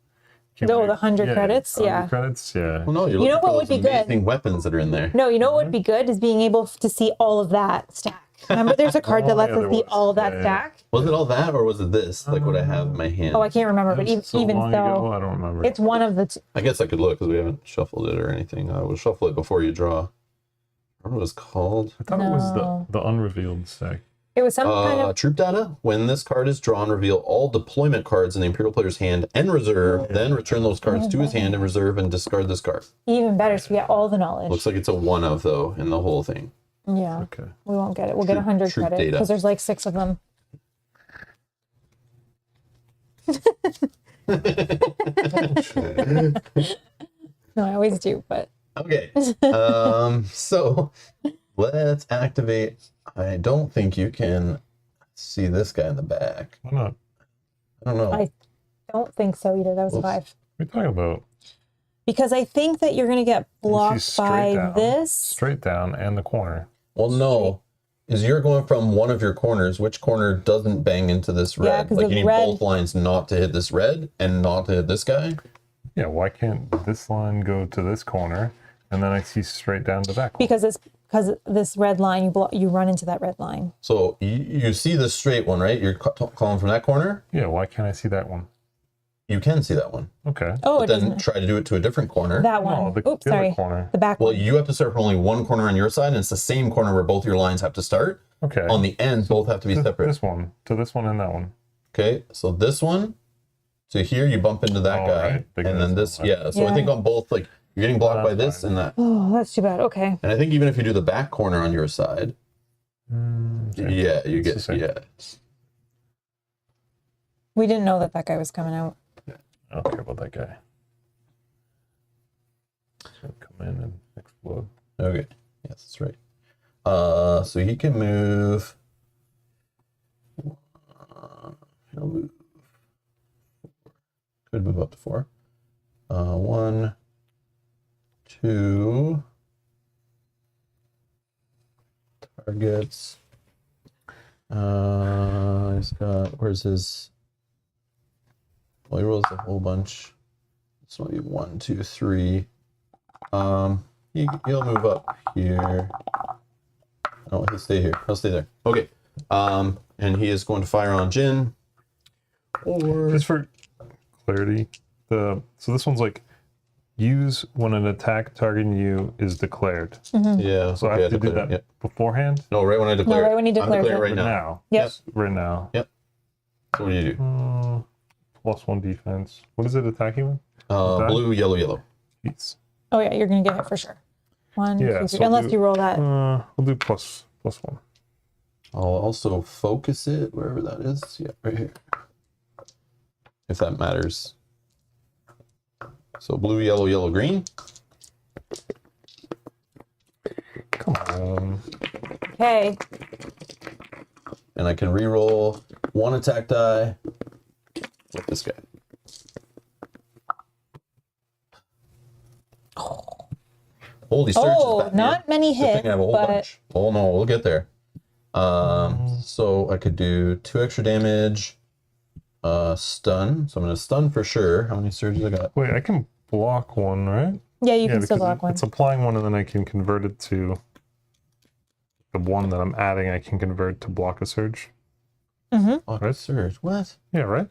S3: Can't
S2: No,
S3: wait.
S2: the 100 credits,
S3: 100
S2: yeah.
S3: credits, yeah.
S1: Well, no, you're
S2: You
S1: looking
S2: know
S1: for
S2: what would
S1: those
S2: be good?
S1: amazing weapons that are in there.
S2: No, you know what would be good is being able to see all of that stack. Remember, there's a card that
S3: Oh,
S2: lets
S3: yeah,
S2: us
S3: there
S2: see
S3: was.
S2: all of that
S3: Yeah, yeah.
S2: stack.
S1: Was it all that, or was it this, like what I have in my hand?
S2: Oh, I can't remember,
S3: That
S2: but
S3: was so
S2: even
S3: long
S2: so,
S3: ago, I don't remember.
S2: it's one of the.
S1: I guess I could look because we haven't shuffled it or anything. We'll shuffle it before you draw. I don't know what it's called.
S3: I thought it was
S2: No.
S3: the unrevealed stack.
S2: It was some kind of.
S1: Troop data. When this card is drawn, reveal all deployment cards in the Imperial player's hand and reserve. Then return those cards to his hand and reserve and discard this card.
S2: Even better, so we get all the knowledge.
S1: Looks like it's a 1 of though in the whole thing.
S2: Yeah,
S3: Okay.
S2: we won't get it. We'll get 100
S1: troop
S2: credit
S1: data.
S2: because there's like 6 of them. No, I always do, but
S1: Okay. So let's activate. I don't think you can see this guy in the back.
S3: Why not?
S1: I don't know.
S2: I don't think so either. That was
S1: Oops.
S2: 5.
S3: What are you talking about?
S2: Because I think that you're going to get blocked
S3: straight
S2: by
S3: down.
S2: this.
S3: Straight down and the corner.
S1: Well, no. Is you're going from one of your corners. Which corner doesn't bang into this
S2: Yeah,
S1: red?
S2: 'cause
S1: Like
S2: the
S1: you need
S2: red-
S1: both lines not to hit this red and not to hit this guy.
S3: Yeah, why can't this line go to this corner and then I see straight down to that corner?
S2: Because this red line, you run into that red line.
S1: So you see the straight one, right? You're calling from that corner.
S3: Yeah, why can't I see that one?
S1: You can see that one.
S3: Okay.
S2: Oh,
S1: But
S2: it
S1: then
S2: doesn't.
S1: try to do it to a different corner.
S2: That
S3: No,
S2: one.
S3: the
S2: Oops,
S3: other
S2: sorry.
S3: corner.
S2: The back
S1: Well,
S2: one.
S1: you have to start from only one corner on your side, and it's the same corner where both your lines have to start.
S3: Okay.
S1: On the ends, both have to be separate.
S3: This one to this one and that one.
S1: Okay, so this one to here, you bump into that
S3: Oh,
S1: guy,
S3: right. Big
S1: and then
S3: this
S1: this,
S3: one,
S1: yeah. So I
S2: Yeah.
S1: think on both, like you're getting blocked by
S3: That's
S1: this
S3: fine.
S1: and that.
S2: Oh, that's too bad. Okay.
S1: And I think even if you do the back corner on your side,
S3: Okay.
S1: yeah, you
S3: It's the
S1: get
S3: same.
S1: yeah.
S2: We didn't know that guy was coming out.
S3: I don't care about that guy. He'll come in and explode.
S1: Okay, yes, that's right. So he can move. He'll move. Could move up to 4. 1, 2. Targets. He's got. Where's his? Well, he rolls a whole bunch. This might be 1, 2, 3. He'll move up here. Oh, he'll stay here. He'll stay there. Okay. And he is going to fire on Jin. Or
S3: Just for clarity, so this one's like use when an attack targeting you is declared.
S1: yeah.
S3: So I
S1: okay,
S3: have to do
S1: declare
S3: that
S1: it, yep.
S3: beforehand.
S1: No, right when I declare.
S2: right when you
S1: it. I'm
S2: declare
S1: declaring
S2: it.
S1: right now.
S3: Now.
S2: Yep.
S3: Just right now.
S1: Yep. So what do you do?
S3: +1 defense. What is it attacking with?
S1: Blue, yellow, yellow.
S3: Beats.
S2: Oh, yeah, you're going to get hit for sure. 1,
S3: Yeah,
S2: 2, 3.
S3: so I'll
S2: Unless
S3: do-
S2: you roll that.
S3: We'll do +1.
S1: I'll also focus it wherever that is. Yeah, right here. If that matters. So blue, yellow, yellow, green.
S3: Come on.
S2: Okay.
S1: And I can re-roll 1 attack die with this guy. Holy surge
S2: Oh,
S1: is Batman.
S2: not many
S1: Good thing
S2: hits,
S1: I have a whole
S2: but
S1: bunch. Oh no, we'll get there. So I could do 2 extra damage, stun. So I'm gonna stun for sure. How many surges I got?
S3: Wait, I can block one, right?
S2: yeah, you can still
S3: because
S2: block one.
S3: it's applying one, and then I can convert it to the one that I'm adding. I can convert to block a surge.
S1: Block
S3: Right.
S1: surge. What?
S3: Yeah, right.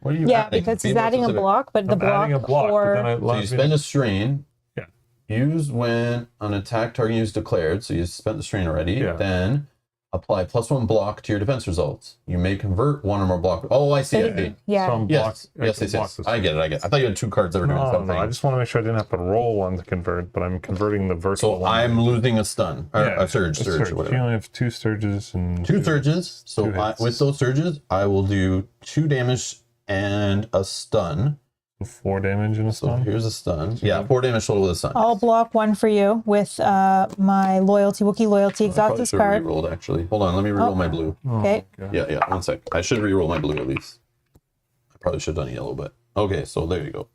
S1: What are you
S2: Yeah,
S1: adding?
S2: because
S1: Be
S2: he's
S1: more
S2: adding a
S1: specific.
S2: block, but the
S3: I'm
S2: block,
S3: adding a block,
S2: for...
S3: but then I
S1: So you
S3: allows me
S1: spend
S3: to-
S1: a strain.
S3: Yeah.
S1: Use when an attack target is declared. So you spent the strain already.
S3: Yeah.
S1: Then apply +1 block to your defense results. You may convert one or more block. Oh, I see. I see.
S2: Yeah.
S3: So I'm
S1: Yes,
S3: block- I
S1: yes,
S3: can
S1: yes,
S3: block
S1: yes.
S3: this.
S1: I get it. I get it. I thought you had 2 cards that were doing
S3: No,
S1: something.
S3: I just want to make sure I didn't have to roll one to convert, but I'm converting the vertical
S1: So
S3: one.
S1: I'm losing a stun or a surge, or
S3: You
S1: whatever.
S3: only have 2 surges and
S1: 2 surges. So
S3: Two hits.
S1: with those surges, I will do 2 damage and a stun.
S3: 4 damage and a
S1: So
S3: stun.
S1: here's a stun. Yeah, 4 damage total with a stun.
S2: I'll block one for you with my loyalty, Wookiee loyalty,
S1: I probably
S2: exhaust
S1: should have
S2: card.
S1: re-rolled actually. Hold on, let me re-roll my blue.
S2: Okay.
S1: Yeah, yeah, 1 sec. I should re-roll my blue at least. I probably should have done yellow, but okay, so there you go.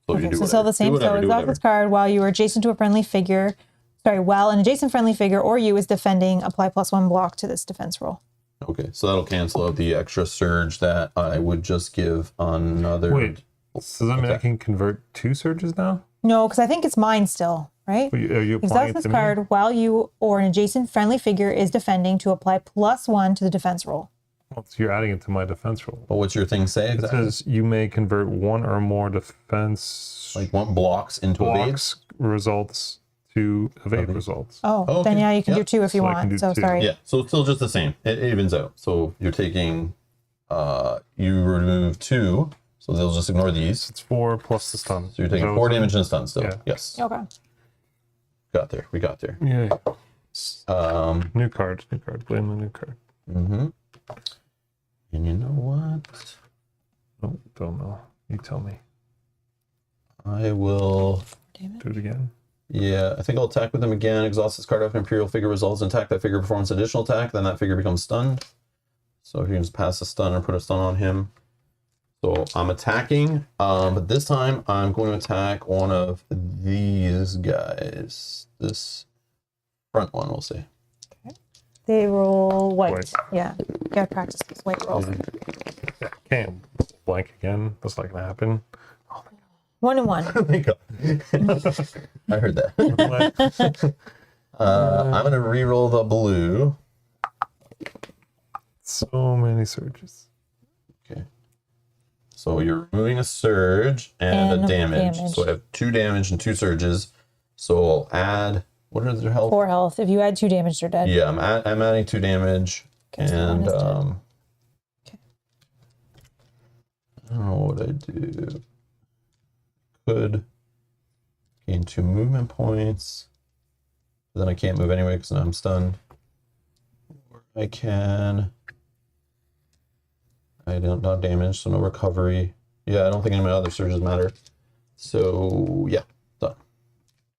S1: So you
S2: Okay,
S1: do
S2: so still
S1: whatever.
S2: the same.
S1: Do whatever,
S2: So
S1: do
S2: exhaust
S1: whatever.
S2: this card while you are adjacent to a friendly figure. Sorry, while an adjacent friendly figure or you is defending, apply +1 block to this defense roll.
S1: Okay, so that'll cancel out the extra surge that I would just give another.
S3: Wait, so that mean I
S1: Okay.
S3: can convert 2 surges now?
S2: No, because I think it's mine still, right?
S3: Are you applying
S2: Exhaust
S3: it
S2: this
S3: to me?
S2: card while you or an adjacent friendly figure is defending to apply +1 to the defense roll.
S3: Well, so you're adding it to my defense roll.
S1: But what's your thing say
S3: It
S1: exactly?
S3: says you may convert 1 or more defense
S1: Like one blocks into evade?
S3: blocks results to evade results.
S2: Oh,
S1: Okay,
S2: then yeah, you can
S1: yeah.
S2: do 2 if you
S3: So I can
S2: want.
S3: do
S2: So
S3: 2.
S2: sorry.
S1: Yeah, so it's still just the same. It evens out. So you're taking, you remove 2, so they'll just ignore these.
S3: It's 4 plus the stun.
S1: So you're taking 4 damage and a stun still.
S3: Yeah.
S1: Yes,
S2: Okay.
S1: got there. We got there.
S3: Yeah.
S1: New
S3: Card. Blame the new card.
S1: Mm-hmm. And you know what?
S3: Oh, don't know. You tell me.
S1: I will.
S3: Do it again.
S1: Yeah, I think I'll attack with him again. Exhaust this card off Imperial figure results. And attack that figure performs additional attack. Then that figure becomes stunned. So if you can just pass a stun or put a stun on him. So I'm attacking, but this time I'm going to attack one of these guys. This front one, we'll say.
S2: They roll white.
S3: White.
S2: Yeah. Gotta practice these white rolls.
S3: Can't blank again. That's not gonna happen.
S2: 1 and 1.
S1: Thank God. I heard that. I'm going to re-roll the blue.
S3: So many surges.
S1: Okay. So you're removing a surge and a damage. So I have 2 damage and 2 surges. So I'll add, what is their health?
S2: 4 health. If you add 2 damage, they're dead.
S1: Yeah, I'm adding 2 damage.
S2: Okay, so
S1: And
S2: one is dead.
S1: Okay. I don't know what I do. Could gain 2 movement points. But then I can't move anyway because I'm stunned. Or I can. I don't not damage, so no recovery. Yeah, I don't think any of my other surges matter. So yeah, done.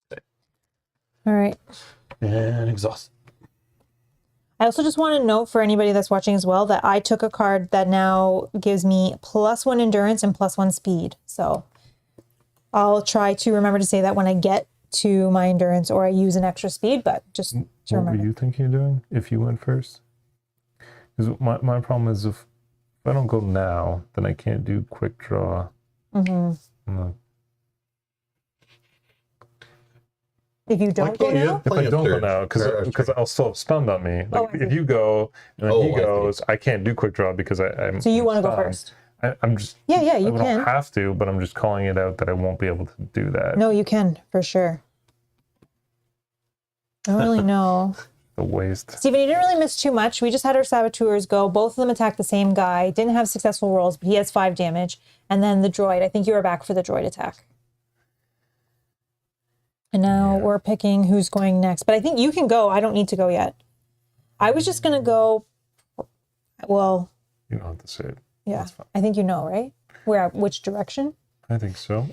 S1: Okay.
S2: All right.
S1: And exhausted.
S2: I also just want to note for anybody that's watching as well that I took a card that now gives me +1 endurance and +1 speed. So I'll try to remember to say that when I get to my endurance or I use an extra speed, but just to
S3: What were
S2: remember.
S3: you thinking of doing if you went first? Because my problem is if I don't go now, then I can't do quick draw.
S2: Mm-hmm. If you don't go
S1: can't you?
S2: now,
S3: If I
S1: Plenty of
S3: don't go
S1: surge.
S3: now,
S1: Or
S3: because I'll still have stunned on me. Like
S2: I
S3: if
S2: see.
S3: you go and then
S1: Oh,
S3: he
S1: I see.
S3: goes, I can't do quick draw because I'm.
S2: so you want to go
S3: stunned.
S2: first.
S3: I'm just.
S2: Yeah, you
S3: I don't
S2: can.
S3: have to, but I'm just calling it out that I won't be able to do that.
S2: No, you can for sure. I don't really know.
S3: The waste.
S2: Steven, you didn't really miss too much. We just had our saboteurs go. Both of them attacked the same guy. Didn't have successful rolls, but he has 5 damage. And then the droid. I think you were back for the droid attack. And now we're picking who's going next. But I think you can go. I don't need to go yet. I was just going to go. Well,
S3: You don't have to say it.
S2: yeah.
S3: That's fine.
S2: I think you know, right? Which direction?
S3: I think so.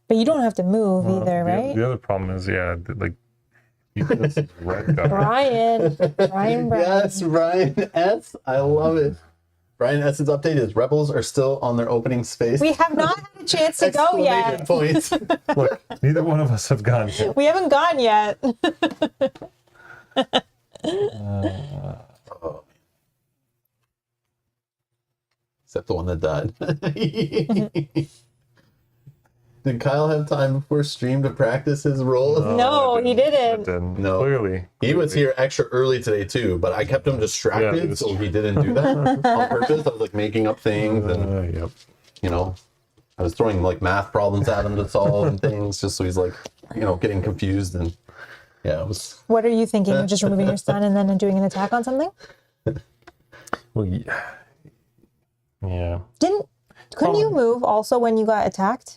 S2: But you don't have to move either, right?
S3: The other problem is, like, this is red guy.
S2: Brian.
S1: Yes, Brian S. I love it. Brian S.'s update is rebels are still on their opening space.
S2: We have not had a chance to go yet.
S1: Points.
S3: Look, neither one of us have gone yet.
S2: We haven't gone yet.
S1: Oh. Except the one that died. Did Kyle have time before stream to practice his role?
S2: No, he didn't.
S1: No.
S3: Clearly.
S1: He was here extra early today too, but I kept him distracted,
S3: Yeah,
S1: so he didn't do that on purpose. I was like making up things, and
S3: Yep.
S1: you know, I was throwing like math problems at him to solve and things, just so he's like, you know, getting confused. And yeah, it was.
S2: What are you thinking? Of just removing your stun and then doing an attack on something?
S3: Well, yeah. Yeah.
S2: Couldn't you move also when you got attacked?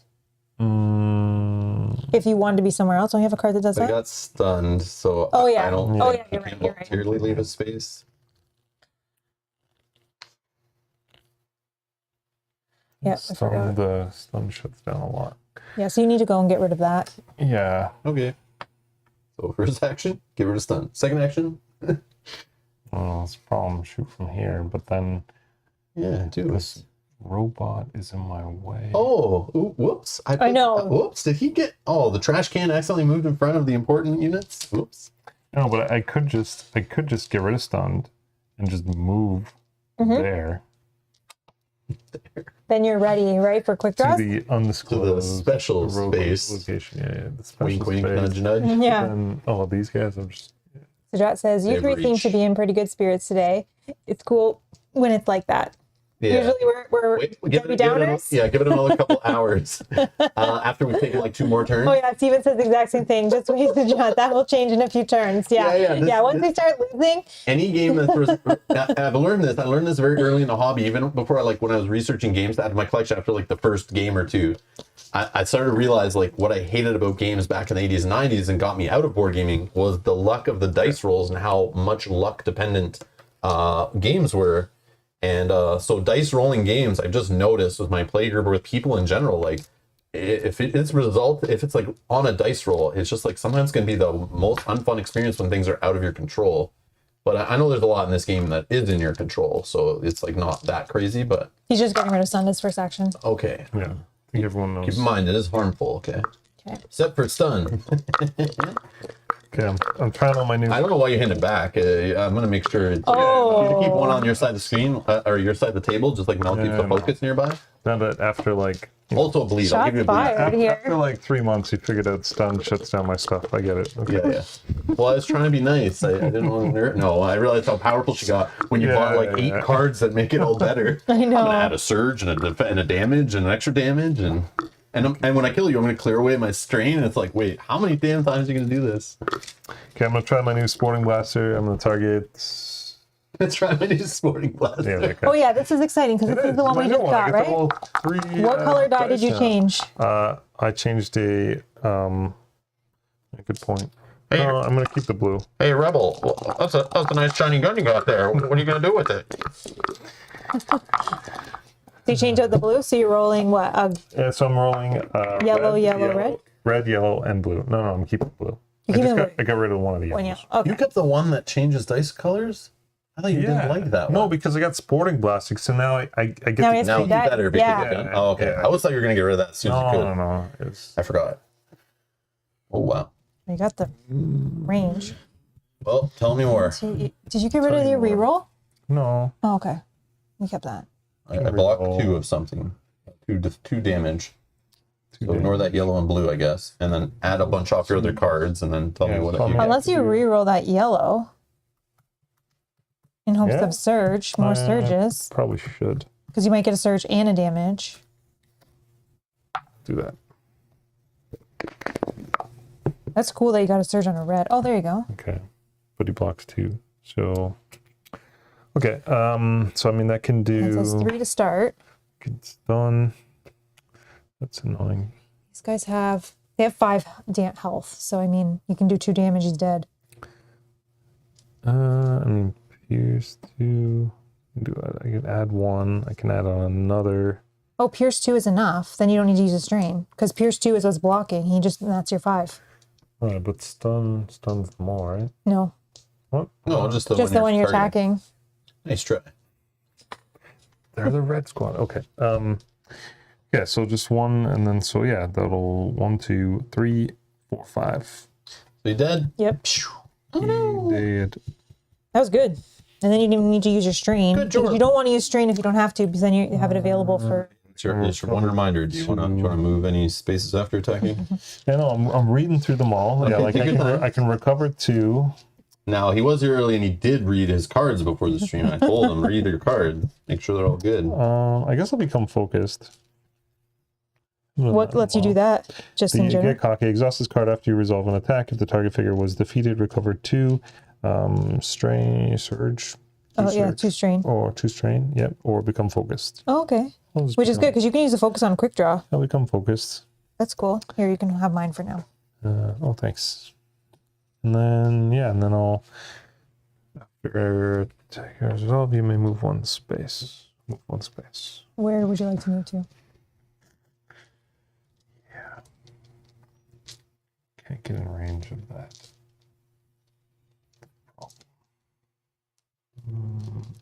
S2: If you wanted to be somewhere else, don't you have a card that does
S1: I
S2: that?
S1: got stunned, so
S2: Oh, yeah.
S1: I don't.
S2: Oh,
S1: think
S2: yeah,
S1: he
S2: you're right,
S1: can
S2: you're right.
S1: voluntarily leave his space.
S2: Yeah, I forgot.
S3: The stun shuts down a lot.
S2: Yeah, so you need to go and get rid of that.
S3: Yeah.
S1: Okay. So first action, give her a stun. Second action,
S3: Well, it's a problem. Shoot from here, but then
S1: yeah, do it.
S3: this robot is in my way.
S1: Oh, ooh, whoops!
S2: I know.
S1: Whoops! Did he get? Oh, the trash can accidentally moved in front of the important units. Whoops!
S3: No, but I could just get rid of stunned and just move there
S2: Then you're ready, right, for quick
S3: to
S2: draws?
S3: the undisclosed
S1: special
S3: rogue
S1: space.
S3: location. Yeah, the special
S1: Wink, wink,
S3: space.
S1: nudge, nudge.
S2: Yeah.
S3: And these guys, I'm just
S2: Sajat says, you
S1: They've
S2: three seem to
S1: reached.
S2: be in pretty good spirits today. It's cool when it's like that.
S1: Yeah.
S2: Usually we're Debbie Downers.
S1: Give it another couple hours after we've taken like 2 more turns.
S2: Oh yeah, Steven says the exact same thing. Just wait, Sajat. That will change in a few turns. Yeah.
S1: Yeah,
S2: Once we start losing,
S1: Any game that's I've learned this. I learned this very early in the hobby, even before when I was researching games to add to my collection after like the first game or two. I started to realize like what I hated about games back in the 80s and 90s and got me out of board gaming was the luck of the dice rolls and how much luck dependent games were. And so dice rolling games, I've just noticed with my play group or with people in general, like if it's result, if it's like on a dice roll, it's just like sometimes can be the most unfun experience when things are out of your control. But I know there's a lot in this game that is in your control, so it's like not that crazy. But
S2: He's just getting rid of stun this first action.
S1: okay,
S3: Yeah, I think everyone knows.
S1: keep in mind it is harmful. Okay,
S2: Okay.
S1: except for stun.
S3: Okay, I'm trying on my new.
S1: I don't know why you hand it back. I'm gonna make sure.
S2: Oh.
S1: You keep one on your side of the screen or your side of the table, just like Mel keeps the focus nearby.
S3: Now that after like
S1: Also bleed. I'll give you a
S2: Shots
S1: bleed.
S2: fired here.
S3: after like 3 months, he figured out stun shuts down my stuff. I get it. Okay.
S1: Yeah, yeah. Well, I was trying to be nice. I didn't want to. No, I realized how powerful she got when you bought like 8 cards that make it all better.
S2: I know.
S1: I'm gonna add a surge and a damage and an extra damage and when I kill you, I'm gonna clear away my strain. And it's like, wait, how many damn times are you gonna do this?
S3: Okay, I'm gonna try my new sporting blaster. I'm gonna target.
S1: Let's try my new sporting blaster.
S3: Yeah, okay.
S2: Oh yeah, this is exciting because this is the one we
S3: My new
S2: just
S3: one. I
S2: got,
S3: get the
S2: right?
S3: whole 3,
S2: What color die did
S3: dice
S2: you
S3: now.
S2: change?
S3: I changed a good point.
S1: Hey.
S3: No, I'm gonna keep the blue.
S1: Hey, Rebel, that's a nice shiny gun you got there. What are you gonna do with it?
S2: So you change out the blue, so you're rolling what?
S3: Yeah, so I'm rolling
S2: Yellow, yellow, red?
S3: red, yellow, and blue. No, I'm keeping blue.
S2: You're keeping blue.
S3: I got rid of one of the
S2: One
S3: yellows.
S2: yellow. Okay.
S1: You kept the one that changes dice colors? I thought you didn't like that one.
S3: No, because I got sporting blasting, so now I get
S2: Now
S3: to
S2: he has
S1: Now
S2: to
S1: you
S2: that-
S1: better because
S2: yeah.
S1: of the gun. Oh, okay.
S3: Yeah.
S1: I always thought you were gonna get rid of that as soon as you could.
S3: no. It's
S1: I forgot. Oh wow.
S2: You got the range.
S1: Well, tell me more.
S2: So did you get rid of your reroll?
S3: no.
S2: Oh, okay. You kept that.
S1: I blocked 2 of something. 2 damage. So ignore that yellow and blue, I guess, and then add a bunch off your other cards, and then tell me what
S3: tell
S1: you
S3: me.
S1: get.
S2: Unless you reroll that yellow in hopes
S3: Yeah.
S2: of surge, more surges,
S3: Probably should
S2: because you might get a surge and a damage.
S3: do that.
S2: That's cool that you got a surge on a red. Oh, there you go.
S3: Okay, but he blocks 2. So okay, so I mean that can
S2: It says
S3: do.
S2: 3 to start.
S3: It's done. That's annoying.
S2: These guys they have 5 health, so I mean you can do 2 damage. He's dead.
S3: I mean, pierce 2. I can add 1. I can add on another.
S2: Oh, Pierce 2 is enough. Then you don't need to use a strain because Pierce 2 is what's blocking. That's your 5.
S3: All right, but stuns more, right?
S2: No,
S3: What?
S1: No, just the
S2: just the one you're
S1: targeting.
S2: attacking.
S1: Nice try.
S3: They're the red squad. Okay. Yeah. So just 1, and then that'll 1, 2, 3, 4, 5.
S1: So you dead?
S2: Yep. Oh no,
S3: Dead.
S2: that was good. And then you didn't need to use your strain.
S1: Good
S2: Because
S1: job.
S2: you don't want to use strain if you don't have to, because then you have it available for.
S1: It's your one reminder. Do you want to move any spaces after attacking?
S3: Yeah, no, I'm reading through them all. Yeah,
S1: Okay,
S3: like
S1: take your time.
S3: I can recover 2.
S1: Now, he was here early and he did read his cards before the stream. I told him, read your cards. Make sure they're all good.
S3: I guess I'll become focused.
S2: What lets you do that? Just in
S3: You
S2: general.
S3: get cocky. Exhaust this card after you resolve an attack. If the target figure was defeated, recover 2. Strain, surge.
S2: Oh yeah,
S3: surge.
S2: 2 strain.
S3: Or 2 strain. Yep. Or become focused.
S2: Oh, okay.
S3: I'll just
S2: Which is
S3: become-
S2: good because you can use the focus on quick draw.
S3: I'll become focused.
S2: That's cool. Here, you can have mine for now.
S3: Oh, thanks. And then I'll after attack resolve, you may move 1 space. Move 1 space.
S2: Where would you like to move to?
S3: Can't get in range of that.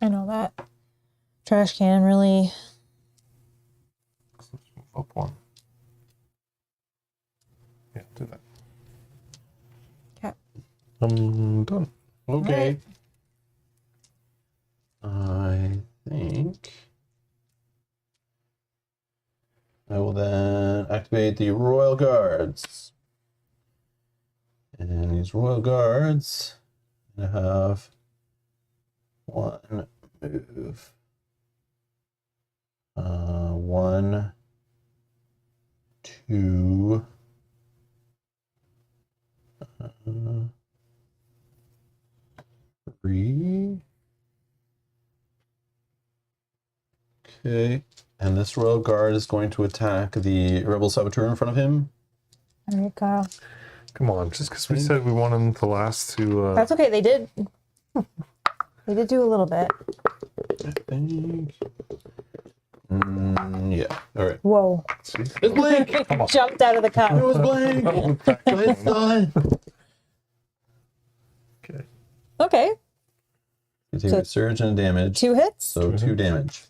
S2: I know that trash can really.
S3: Let's move up 1. Yeah, do that.
S2: Okay.
S3: I'm done.
S1: Okay. I think I will then activate the Royal Guards. And these Royal Guards I have 1 move. 1, 2. 3. Okay. And this Royal Guard is going to attack the Rebel Saboteur in front of him.
S2: All right, Kyle.
S3: Come on, just because we said we want them to last to.
S2: That's okay. They did. They did do a little bit.
S1: I think. Yeah. All right.
S2: Whoa.
S1: It's blank.
S2: Jumped out of the
S1: It
S2: cup.
S1: was blank. Go ahead, son.
S3: Okay.
S2: Okay.
S1: You take
S2: So-
S1: a surge and damage.
S2: 2 hits.
S1: So 2 damage.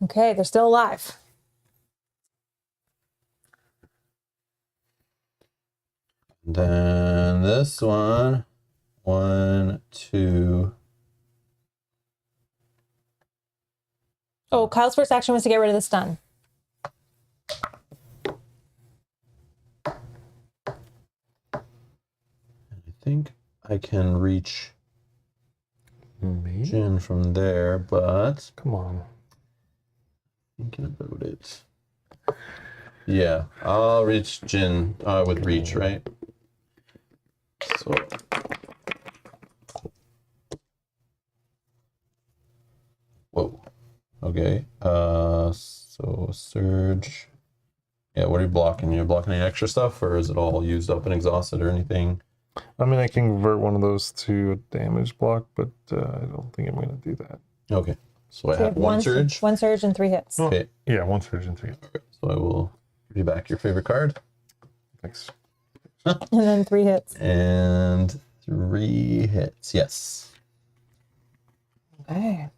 S2: Okay, they're still alive.
S1: Then this one. 1, 2.
S2: Oh, Kyle's first action was to get rid of the stun.
S1: I think I can reach
S3: Me?
S1: Jin from there, but
S3: Come on.
S1: thinking about it. Yeah, I'll reach Jin with reach, right? So. Whoa. Okay. So surge. Yeah, what are you blocking? You're blocking any extra stuff, or is it all used up and exhausted or anything?
S3: I mean, I can convert one of those to a damage block, but I don't think I'm going to do that.
S1: Okay. So I
S2: So you
S1: have one surge.
S2: 1 surge and 3 hits.
S1: Okay.
S3: Yeah, 1 surge and 3.
S1: So I will give you back your favorite card.
S3: Thanks.
S2: And then 3 hits.
S1: And 3 hits. Yes.
S2: Okay.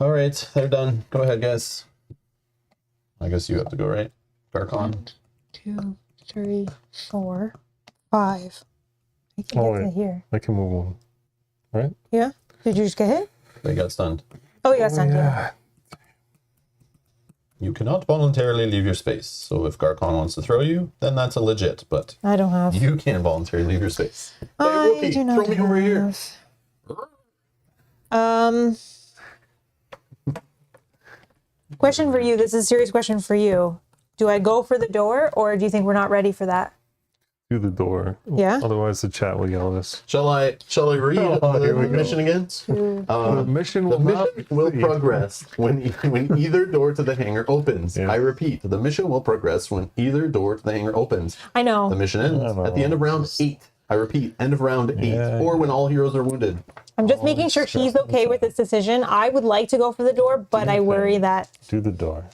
S1: All right, they're done. Go ahead, guys. I guess you have to go, right? Darkon.
S2: 2, 3, 4, 5. I can
S3: Oh,
S2: get to
S3: wait.
S2: here.
S3: I can move one. Right?
S2: Yeah? Did you just get hit?
S1: They got stunned.
S2: Oh, you got stunned. Yeah.
S1: You cannot voluntarily leave your space. So if Garcon wants to throw you, then that's a legit. But
S2: I don't have.
S1: you can voluntarily leave your space. Hey,
S2: I
S1: Wookie,
S2: do not
S1: throw me over here.
S2: have. Question for you. This is a serious question for you. Do I go for the door, or do you think we're not ready for that?
S3: Through the door.
S2: Yeah?
S3: Otherwise, the chat will yell at us.
S1: Shall I read
S3: Oh, here we
S1: the
S3: go.
S1: mission again?
S3: The mission
S1: The
S3: will not
S1: mission will
S3: complete.
S1: progress when either door to the hangar opens.
S3: Yeah.
S1: I repeat, the mission will progress when either door to the hangar opens.
S2: I know.
S1: The mission ends
S3: I
S1: at the end of round 8. I repeat, end of round 8,
S3: Yeah,
S1: or when all heroes are wounded.
S2: I'm just making sure he's okay with this decision. I would like to go for the door, but I worry that
S3: Do the door.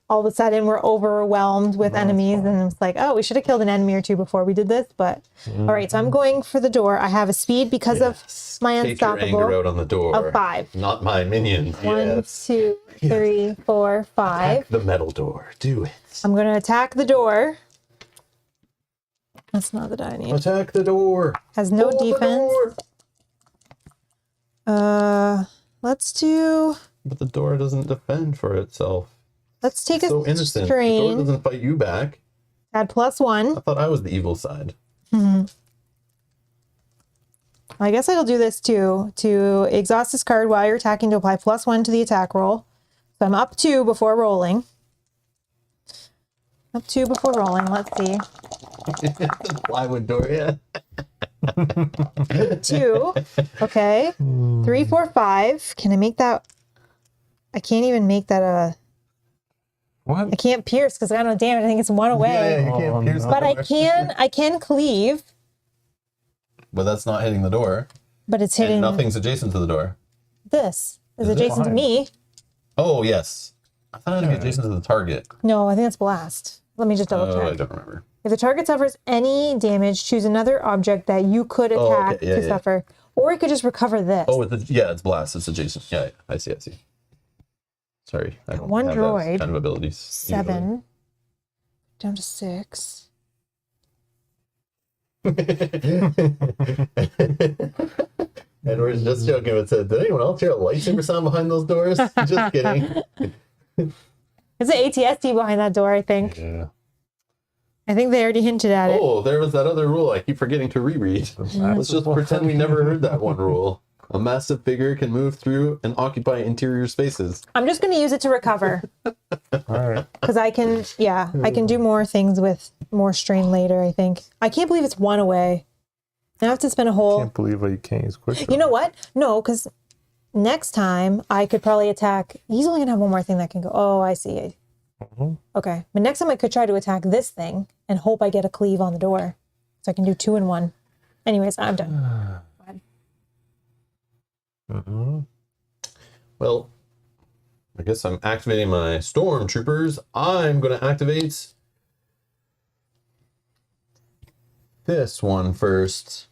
S2: all of a sudden we're overwhelmed with enemies, and it's like, oh, we should have killed an enemy or two before we did this. But all right, so I'm going for the door. I have a speed because of my
S1: Take your anger
S2: unstoppable
S1: out on the door.
S2: of 5.
S1: Not my minions.
S2: 1,
S1: Yes.
S2: 2, 3, 4, 5.
S1: The metal door. Do it.
S2: I'm going to attack the door. That's not the die I need.
S1: Attack the door.
S2: Has no
S1: Hold the
S2: defense.
S1: door.
S2: Let's do.
S1: But the door doesn't defend for itself.
S2: Let's take
S1: So
S2: a
S1: innocent. The door
S2: strain.
S1: doesn't fight you back.
S2: Add +1.
S1: I thought I was the evil side.
S2: I guess I'll do this too. To exhaust this card while you're attacking to apply +1 to the attack roll. So I'm up 2 before rolling. Up 2 before rolling. Let's see.
S1: The plywood door, yeah.
S2: 2. Okay. 3, 4, 5. Can I make that? I can't even make that a.
S3: What?
S2: I can't pierce because I don't know damage. I think it's 1 away.
S1: Yeah, you can't
S3: Oh,
S1: pierce
S3: no.
S1: the
S2: But
S1: door.
S2: I can cleave.
S1: But that's not hitting the door.
S2: But it's
S1: And
S2: hitting
S1: nothing's adjacent to the door.
S2: this. Is
S1: Is it?
S2: adjacent to me.
S1: Oh, yes. I thought it had to be adjacent to the target.
S2: No, I think it's blast. Let me just double
S1: Oh, I
S2: check.
S1: don't remember.
S2: If the target suffers any damage, choose another object that you could
S1: Oh,
S2: attack
S1: okay. Yeah,
S2: to
S1: yeah.
S2: suffer. Or you could just recover this.
S1: Oh, it's blast. It's adjacent. Yeah, I see. Sorry. I don't
S2: One
S1: have
S2: droid.
S1: those kind of abilities.
S2: 7. Down to 6.
S1: Edward's just joking but said, did anyone else hear a lightsaber sound behind those doors? Just kidding.
S2: It's an ATSD behind that door, I think.
S3: Yeah.
S2: I think they already hinted at it.
S1: Oh, there was that other rule I keep forgetting to reread. Let's just pretend we never heard that one rule. A massive figure can move through and occupy interior spaces.
S2: I'm just going to use it to recover.
S3: All right.
S2: Because I can do more things with more strain later, I think. I can't believe it's 1 away. I have to spend a whole...
S3: Can't believe you can't use quick.
S2: You know what? No, because next time I could probably attack... He's only going to have one more thing that can go... Oh, I see.
S3: Mhm.
S2: Okay. But next time I could try to attack this thing and hope I get a cleave on the door. So I can do 2 in 1. Anyways, I'm done.
S1: Well, I guess I'm activating my stormtroopers. I'm going to activate this one first.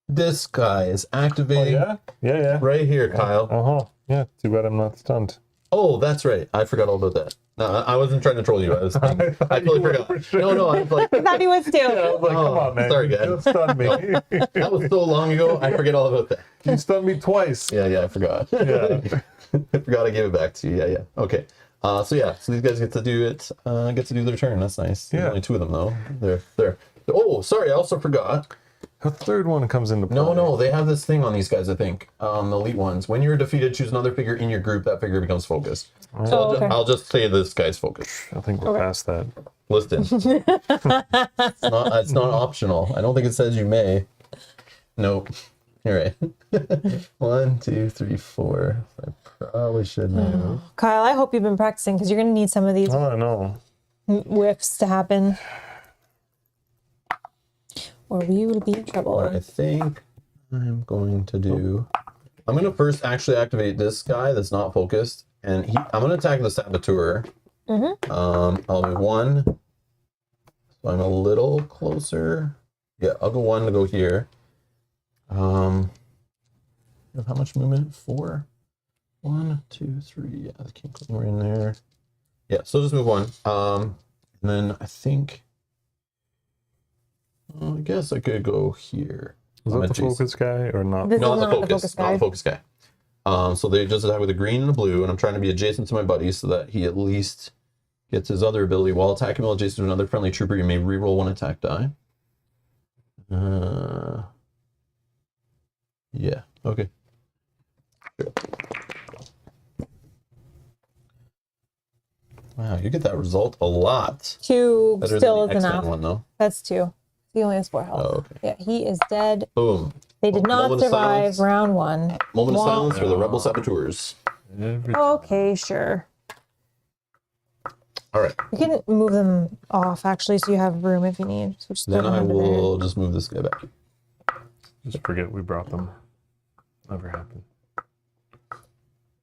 S1: This guy is activating
S3: Yeah.
S1: right here, Kyle.
S3: Yeah, too bad I'm not stunned.
S1: Oh, that's right. I forgot all about that. No, I wasn't trying to troll you. I totally forgot.
S3: for sure.
S1: No, I was like,
S2: I thought he was too.
S3: I was like, come
S1: Oh,
S3: on, man.
S1: sorry,
S3: You
S1: guys.
S3: just stunned me.
S1: that was so long ago. I forget all about that.
S3: You stunned me twice.
S1: Yeah, I forgot.
S3: Yeah.
S1: I forgot I gave it back to you. Yeah. Okay. So these guys get to do it. Get to do their turn. That's nice. There's
S3: Yeah.
S1: only 2 of them though. They're. Oh, sorry. I also forgot.
S3: The third one comes into play.
S1: No. They have this thing on these guys. I think the elite ones. When you're defeated, choose another figure in your group. That figure becomes focused. So
S2: okay.
S1: I'll just say this guy's focused.
S3: I think we're past that.
S1: Listen. It's not optional. I don't think it says you may. Nope. You're right. 1, 2, 3, 4. I probably should know.
S2: Kyle, I hope you've been practicing because you're going to need some of these
S3: Oh, I know.
S2: whiffs to happen. Or we will be in trouble.
S1: What I think I'm going to do. I'm going to first actually activate this guy that's not focused. And I'm going to attack the saboteur. I'll do 1. So I'm a little closer. Yeah, I'll go 1 to go here. How much movement? 4. 1, 2, 3. Yeah, the king we're in there. Yeah, so just move 1. And then I think. I guess I could go here.
S3: Is that the focus guy or not?
S2: This
S1: No,
S2: is
S1: not the
S2: not
S1: focus. Not the focus guy. So they just attack with a green and a blue, and I'm trying to be adjacent to my buddy so that he at least gets his other ability. While attacking while adjacent to another friendly trooper, you may reroll 1 attack die. Yeah. Okay. Sure. Wow, you get that result a lot.
S2: 2
S1: Better
S2: still
S1: than
S2: is
S1: the X-Men
S2: enough.
S1: one though.
S2: That's 2. He only has 4 health.
S1: Oh, okay.
S2: Yeah, he is dead.
S1: Boom.
S2: They did not
S1: Moment of
S2: survive
S1: silence.
S2: round 1.
S1: Moment of
S2: Wah.
S1: silence for the rebel saboteurs.
S2: Okay, sure.
S1: All right.
S2: You can move them off actually, so you have room if you need. So just throw
S1: Then
S2: them
S1: I
S2: under
S1: will just move this guy back.
S3: Just forget we brought them. Never happened.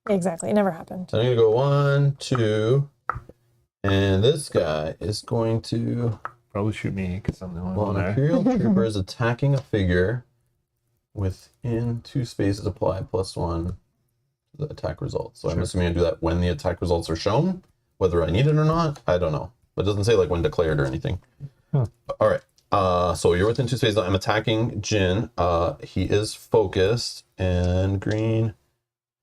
S2: there. Exactly, it never happened.
S1: So I'm gonna go 1, 2, and this guy is going to.
S3: Probably shoot me because I'm the only
S1: Well,
S3: one
S1: an
S3: there.
S1: Imperial trooper is attacking a figure within 2 spaces. Apply +1 to the attack result. So I'm assuming I do that when the attack results are shown, whether I need it or not. I don't know, but it doesn't say like when declared or anything.
S3: Huh.
S1: All right. So you're within 2 spaces. I'm attacking Jin. He is focused and green.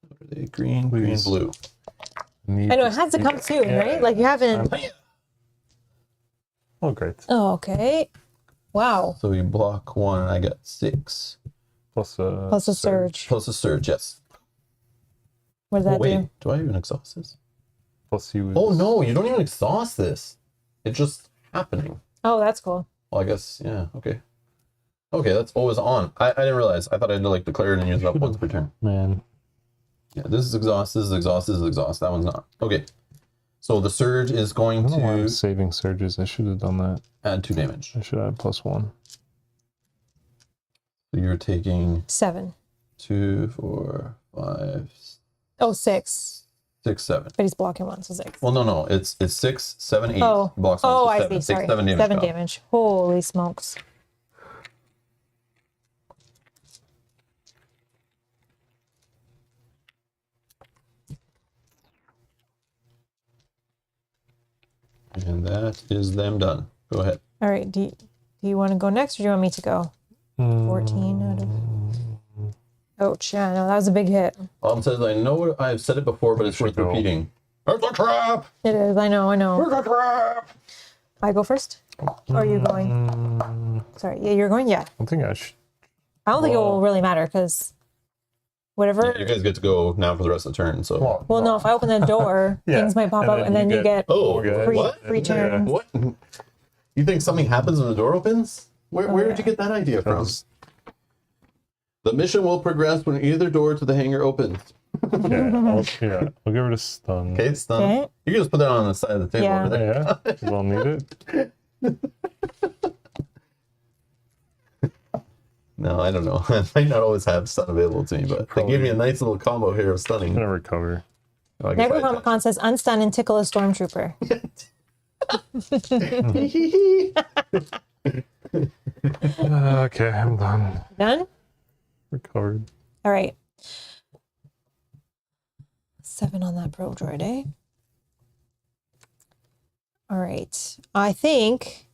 S1: What are they? Green,
S3: Please.
S1: blue.
S2: I know, it has to come soon, right? Like you haven't...
S3: Oh, great.
S2: Oh, okay. Wow.
S1: So you block 1, and I got 6
S3: Plus
S2: Plus a surge.
S1: plus a surge. Yes.
S2: What does
S1: Oh
S2: that
S1: wait,
S2: do?
S1: do I even exhaust this?
S3: Plus you.
S1: Oh no, you don't even exhaust this. It's just happening.
S2: Oh, that's cool.
S1: Well, I guess, yeah, okay. Okay, that's always on. I didn't realize. I thought I had to like declare it and use it up once per turn.
S3: Man.
S1: Yeah, this is exhaust, this is exhaust, this is exhaust. That one's not. Okay. So the surge is
S3: I
S1: going
S3: don't know why I'm
S1: to
S3: saving surges. I should have done that.
S1: add 2 damage.
S3: I should add +1.
S1: So you're taking
S2: 7.
S1: 2, 4, 5,
S2: Oh, 6.
S1: 6, 7.
S2: But he's blocking 1, so 6.
S1: Well, no, it's 6, 7, 8.
S2: Oh,
S1: Blocks
S2: oh,
S1: on
S2: I
S1: 7.
S2: see.
S1: 6,
S2: Sorry.
S1: 7 damage.
S2: 7
S1: Kyle.
S2: damage. Holy smokes.
S1: And that is them done. Go ahead.
S2: All right. Do you want to go next, or do you want me to go? 14 out of... Ouch. Yeah, no, that was a big hit.
S1: Says, I know I've said it before, but it's worth
S3: go.
S1: repeating. It's a trap!
S2: It is. I know.
S1: It's a trap!
S2: I go first? Or are you going? Sorry. Yeah, you're going? Yeah.
S3: I think I should.
S2: I don't think it will really matter because whatever.
S1: You guys get to go now for the rest of the turn. So.
S2: Well, no, if I open the door,
S3: Yeah,
S2: things might pop
S3: and
S2: out,
S3: then
S2: and then
S3: you
S2: you
S3: get-
S2: get
S1: Oh,
S3: Okay.
S2: free,
S1: what?
S2: free
S3: Yeah.
S2: turns.
S1: What? You think something happens when the door opens? Where did
S2: yeah.
S1: you get that idea
S3: That
S1: from?
S3: was,
S1: The mission will progress when either door to the hangar opens.
S3: I'll give her a stun.
S1: Okay, it's done.
S2: Okay.
S1: You can just put that on the side of the table
S2: Yeah.
S1: over there.
S3: Yeah, we'll need it.
S1: No, I don't know. I might not always have stun available to me, but they gave me a nice little combo here of
S3: I'm
S1: stunning.
S3: gonna recover.
S1: Oh, I guess I attack.
S2: Necronomicon says unstun and tickle a stormtrooper.
S3: Okay, I'm done.
S2: Done?
S3: Recovered.
S2: All right. 7 on that probe droid, eh? All right. I think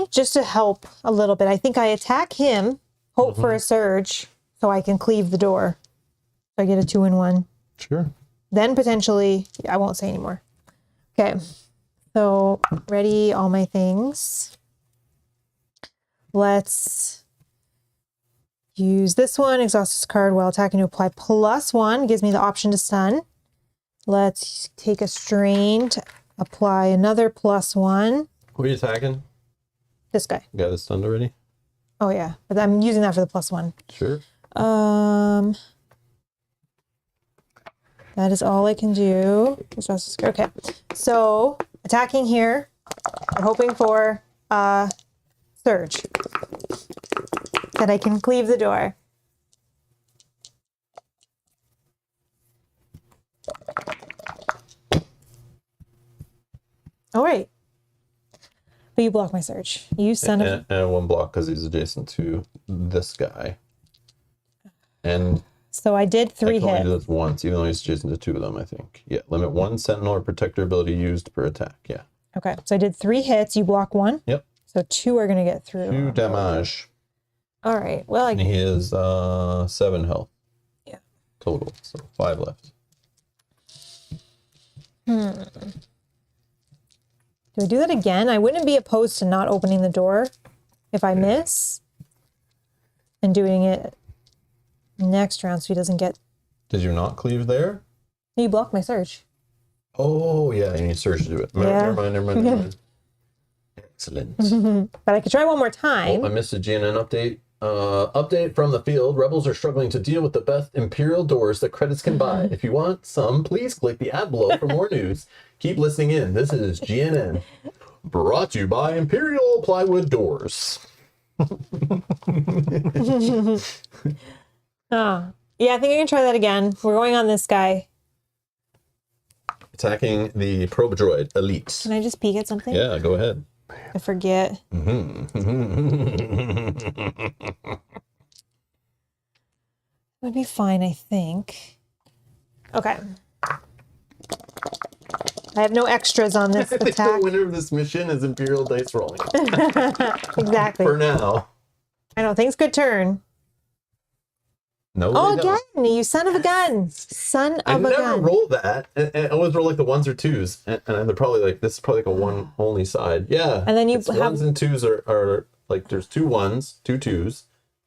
S2: just to help a little bit, I think I attack him, hope for a surge, so I can cleave the door. So I get a 2-in-1.
S3: Sure.
S2: Then potentially, I won't say anymore. Okay. So ready all my things. Let's use this one, exhaust this card while attacking to apply +1. Gives me the option to stun. Let's take a strain to apply another +1.
S1: Who are you attacking?
S2: This guy.
S1: You got this stunned already?
S2: Oh yeah, but I'm using that for the +1.
S1: Sure.
S2: That is all I can do. Okay, so attacking here, we're hoping for surge that I can cleave the door. All right. But you block my surge. You son of...
S1: And one block because he's adjacent to this guy. And
S2: So I did
S1: I
S2: 3
S1: can only do
S2: hits.
S1: this once, even though he's adjacent to 2 of them, I think. Yeah, limit 1 sentinel or protector ability used per attack. Yeah.
S2: Okay, so I did 3 hits. You block 1.
S1: Yep.
S2: So 2 are going to get through.
S1: 2 damage.
S2: All right. Well,
S1: And he is 7 health.
S2: Yeah.
S1: Total. So 5 left.
S2: Do I do that again? I wouldn't be opposed to not opening the door if I miss and doing it next round so he doesn't get...
S1: Did you not cleave there?
S2: You block my surge.
S1: Oh, yeah, you need Surge to do it.
S2: Yeah.
S1: Never mind. Excellent.
S2: But I could try one more
S1: Oh,
S2: time.
S1: I missed a GNN update. Update from the field. Rebels are struggling to deal with the best Imperial doors that credits can buy. If you want some, please click the ad below for more news. Keep listening in. This is GNN. Brought to you by Imperial Plywood Doors.
S2: Yeah, I think I can try that again. We're going on this guy.
S1: Attacking the probe droid elite.
S2: Can I just peek at something?
S1: Yeah, go ahead.
S2: I forget. Would be fine, I think. Okay. I have no extras on this
S1: I think
S2: attack.
S1: the winner of this mission is Imperial Dice Rolling.
S2: Exactly.
S1: For now.
S2: I know things could turn.
S1: No,
S2: Oh,
S1: they don't.
S2: again, you son of a gun. Son
S1: I
S2: of a
S1: never
S2: gun.
S1: roll that. I always roll like the 1s or 2s. And they're probably like, this is probably like a 1 only side. Yeah.
S2: And then you
S1: it's
S2: have-
S1: 1s and 2s are like, there's 2 1s, 2 2s,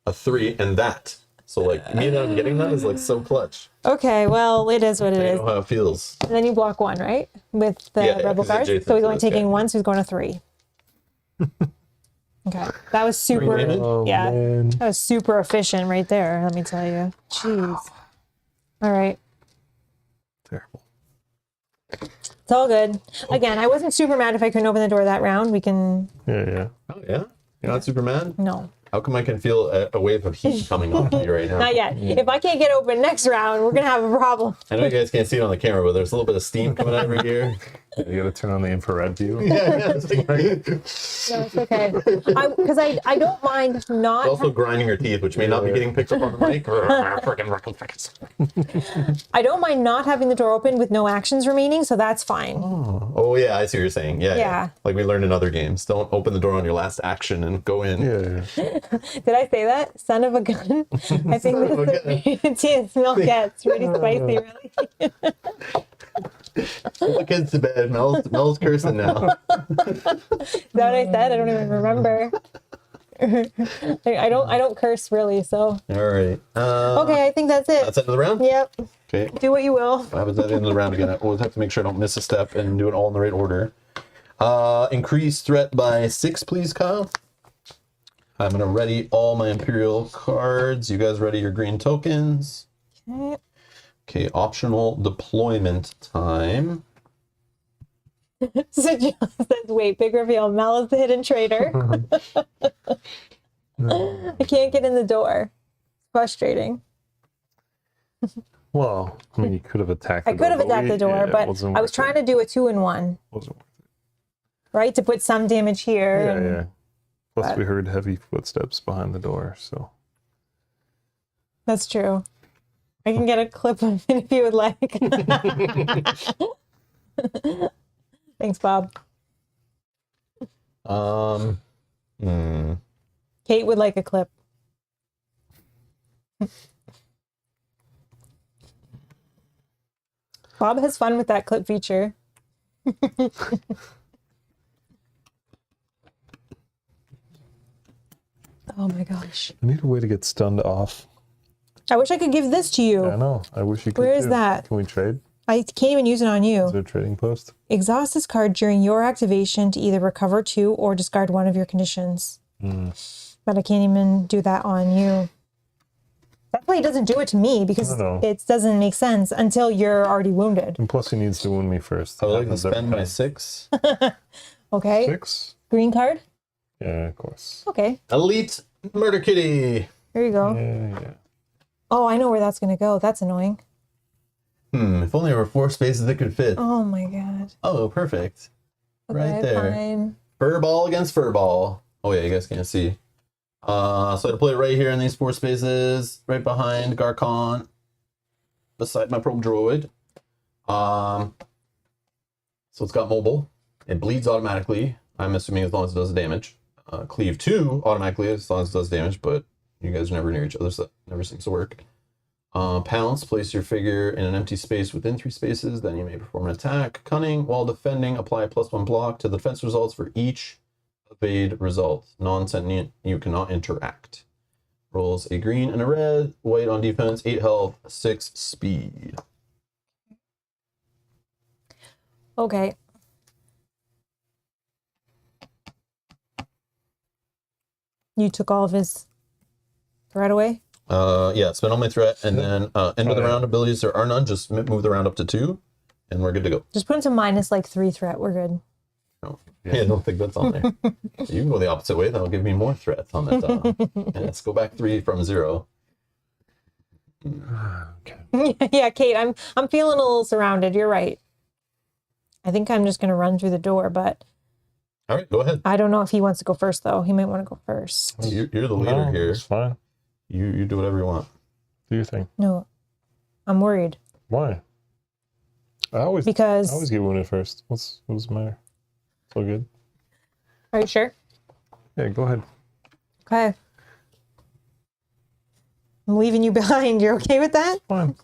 S1: a 3, and that. So like, me and I'm getting that is like so clutch.
S2: Okay, well, it is what it
S1: I
S2: is.
S1: know how it feels.
S2: And then you block 1, right? With the
S1: Yeah,
S2: rebel
S1: 'cause
S2: cards.
S1: adjacent
S2: So he's
S1: to
S2: only
S1: this guy,
S2: taking
S1: yeah.
S2: 1, so he's going to 3. Okay. That was super.
S1: damage?
S3: Oh,
S2: Yeah.
S3: man.
S2: That was super efficient right there, let me tell you. Jeez. All right.
S3: Terrible.
S2: It's all good. Again, I wasn't super mad if I couldn't open the door that round. We can...
S3: Yeah.
S1: Oh, yeah? You're not Superman?
S2: No.
S1: How come I can feel a wave of heat coming off me right now?
S2: Not yet. If I can't get open next round, we're going to have a problem.
S1: I know you guys can't see it on the camera, but there's a little bit of steam coming out of your ear.
S3: You gotta turn on the infrared view.
S1: Yeah, it's like,
S2: No, it's okay. Because I don't mind not...
S1: also grinding your teeth, which may not be getting picked up on the mic.
S2: I don't mind not having the door open with no actions remaining, so that's fine.
S1: Oh, yeah, I see what you're saying. Yeah. Like we learned in other games. Don't open the door on your last action and go in.
S3: Yeah.
S2: Did I say that? Son of a gun? I think
S1: Son of a
S2: this smell gets really spicy, really.
S1: Put the kids to bed. Mel's cursing now.
S2: Is that what I said? I don't even remember. I don't curse really, so.
S1: All right.
S2: Okay, I think that's it.
S1: That's it for the round?
S2: Yep.
S1: Okay.
S2: Do what you will.
S1: What happens at the end of the round again? I always have to make sure I don't miss a step and do it all in the right order. Increase threat by 6, please, Kyle. I'm going to ready all my Imperial cards. You guys ready your green tokens?
S2: Okay.
S1: Okay, optional deployment time.
S2: So John says, wait, big reveal. Mel is the hidden traitor. I can't get in the door. Frustrating.
S3: Well, I mean, you could have attacked the
S2: I could have attacked the door, but I was trying to do a 2-in-1,
S3: Wasn't worth it.
S2: right? To put some damage here.
S3: Yeah,
S2: and,
S3: yeah. Plus,
S2: but-
S3: we heard heavy footsteps behind the door, so.
S2: That's true. I can get a clip of it if you would like. Thanks, Bob. Kate would like a clip. Bob has fun with that clip feature. Oh my gosh.
S3: I need a way to get stunned off.
S2: I wish I could give this to you.
S3: I know. I wish you could.
S2: Where is
S3: too.
S2: that?
S3: Can we trade?
S2: I can't even use it on
S3: Is
S2: you.
S3: there a trading post?
S2: Exhaust this card during your activation to either recover 2 or discard 1 of your conditions. But I can't even do that on you. That's why he doesn't do it to me, because
S3: know.
S2: it doesn't make sense until you're already wounded.
S3: And plus, he needs to wound me first.
S1: I would like to
S3: Happens every
S1: spend my
S3: time.
S1: 6.
S2: Okay.
S3: 6?
S2: Green card?
S3: Yeah, of course.
S2: Okay.
S1: Elite Murder Kitty.
S2: Here you go.
S3: Yeah.
S2: Oh, I know where that's going to go. That's annoying.
S1: If only there were 4 spaces that could fit.
S2: Oh my god.
S1: Oh, perfect. Right
S2: Okay,
S1: there.
S2: fine.
S1: Fur ball against fur ball. Oh yeah, you guys can't see. So I had to play it right here in these 4 spaces, right behind Garcon, beside my probe droid. So it's got mobile. It bleeds automatically. I'm assuming as long as it does damage. Cleave 2 automatically as long as it does damage, but you guys are never near each other, so that never seems to work. Pounce, place your figure in an empty space within 3 spaces, then you may perform an attack. Cunning, while defending, apply +1 block to the defense results for each evade result. Non-sentient, you cannot interact. Rolls a green and a red, white on defense, 8 health, 6 speed.
S2: Okay. You took all of his threat away?
S1: Yeah, spend all my threat, and then end of the round abilities, there are none, just move the round up to 2, and we're good to go.
S2: Just put him to minus like 3 threat. We're good.
S1: No. Yeah, I don't think that's on there. You can go the opposite way, that'll give me more threats on that. And let's go back 3 from 0.
S3: Okay.
S2: Yeah, Kate, I'm feeling a little surrounded. You're right. I think I'm just going to run through the door, but
S1: All right, go ahead.
S2: I don't know if he wants to go first, though. He might want to go first.
S1: You're the leader
S3: No,
S1: here.
S3: It's fine.
S1: You do whatever you want.
S3: Do your thing.
S2: No, I'm worried
S3: Why? I always
S2: because.
S3: get wounded first. What does it matter? It's all good.
S2: Are you sure?
S3: Yeah, go ahead.
S2: Okay. I'm leaving you behind. You're okay with that?
S3: Fine.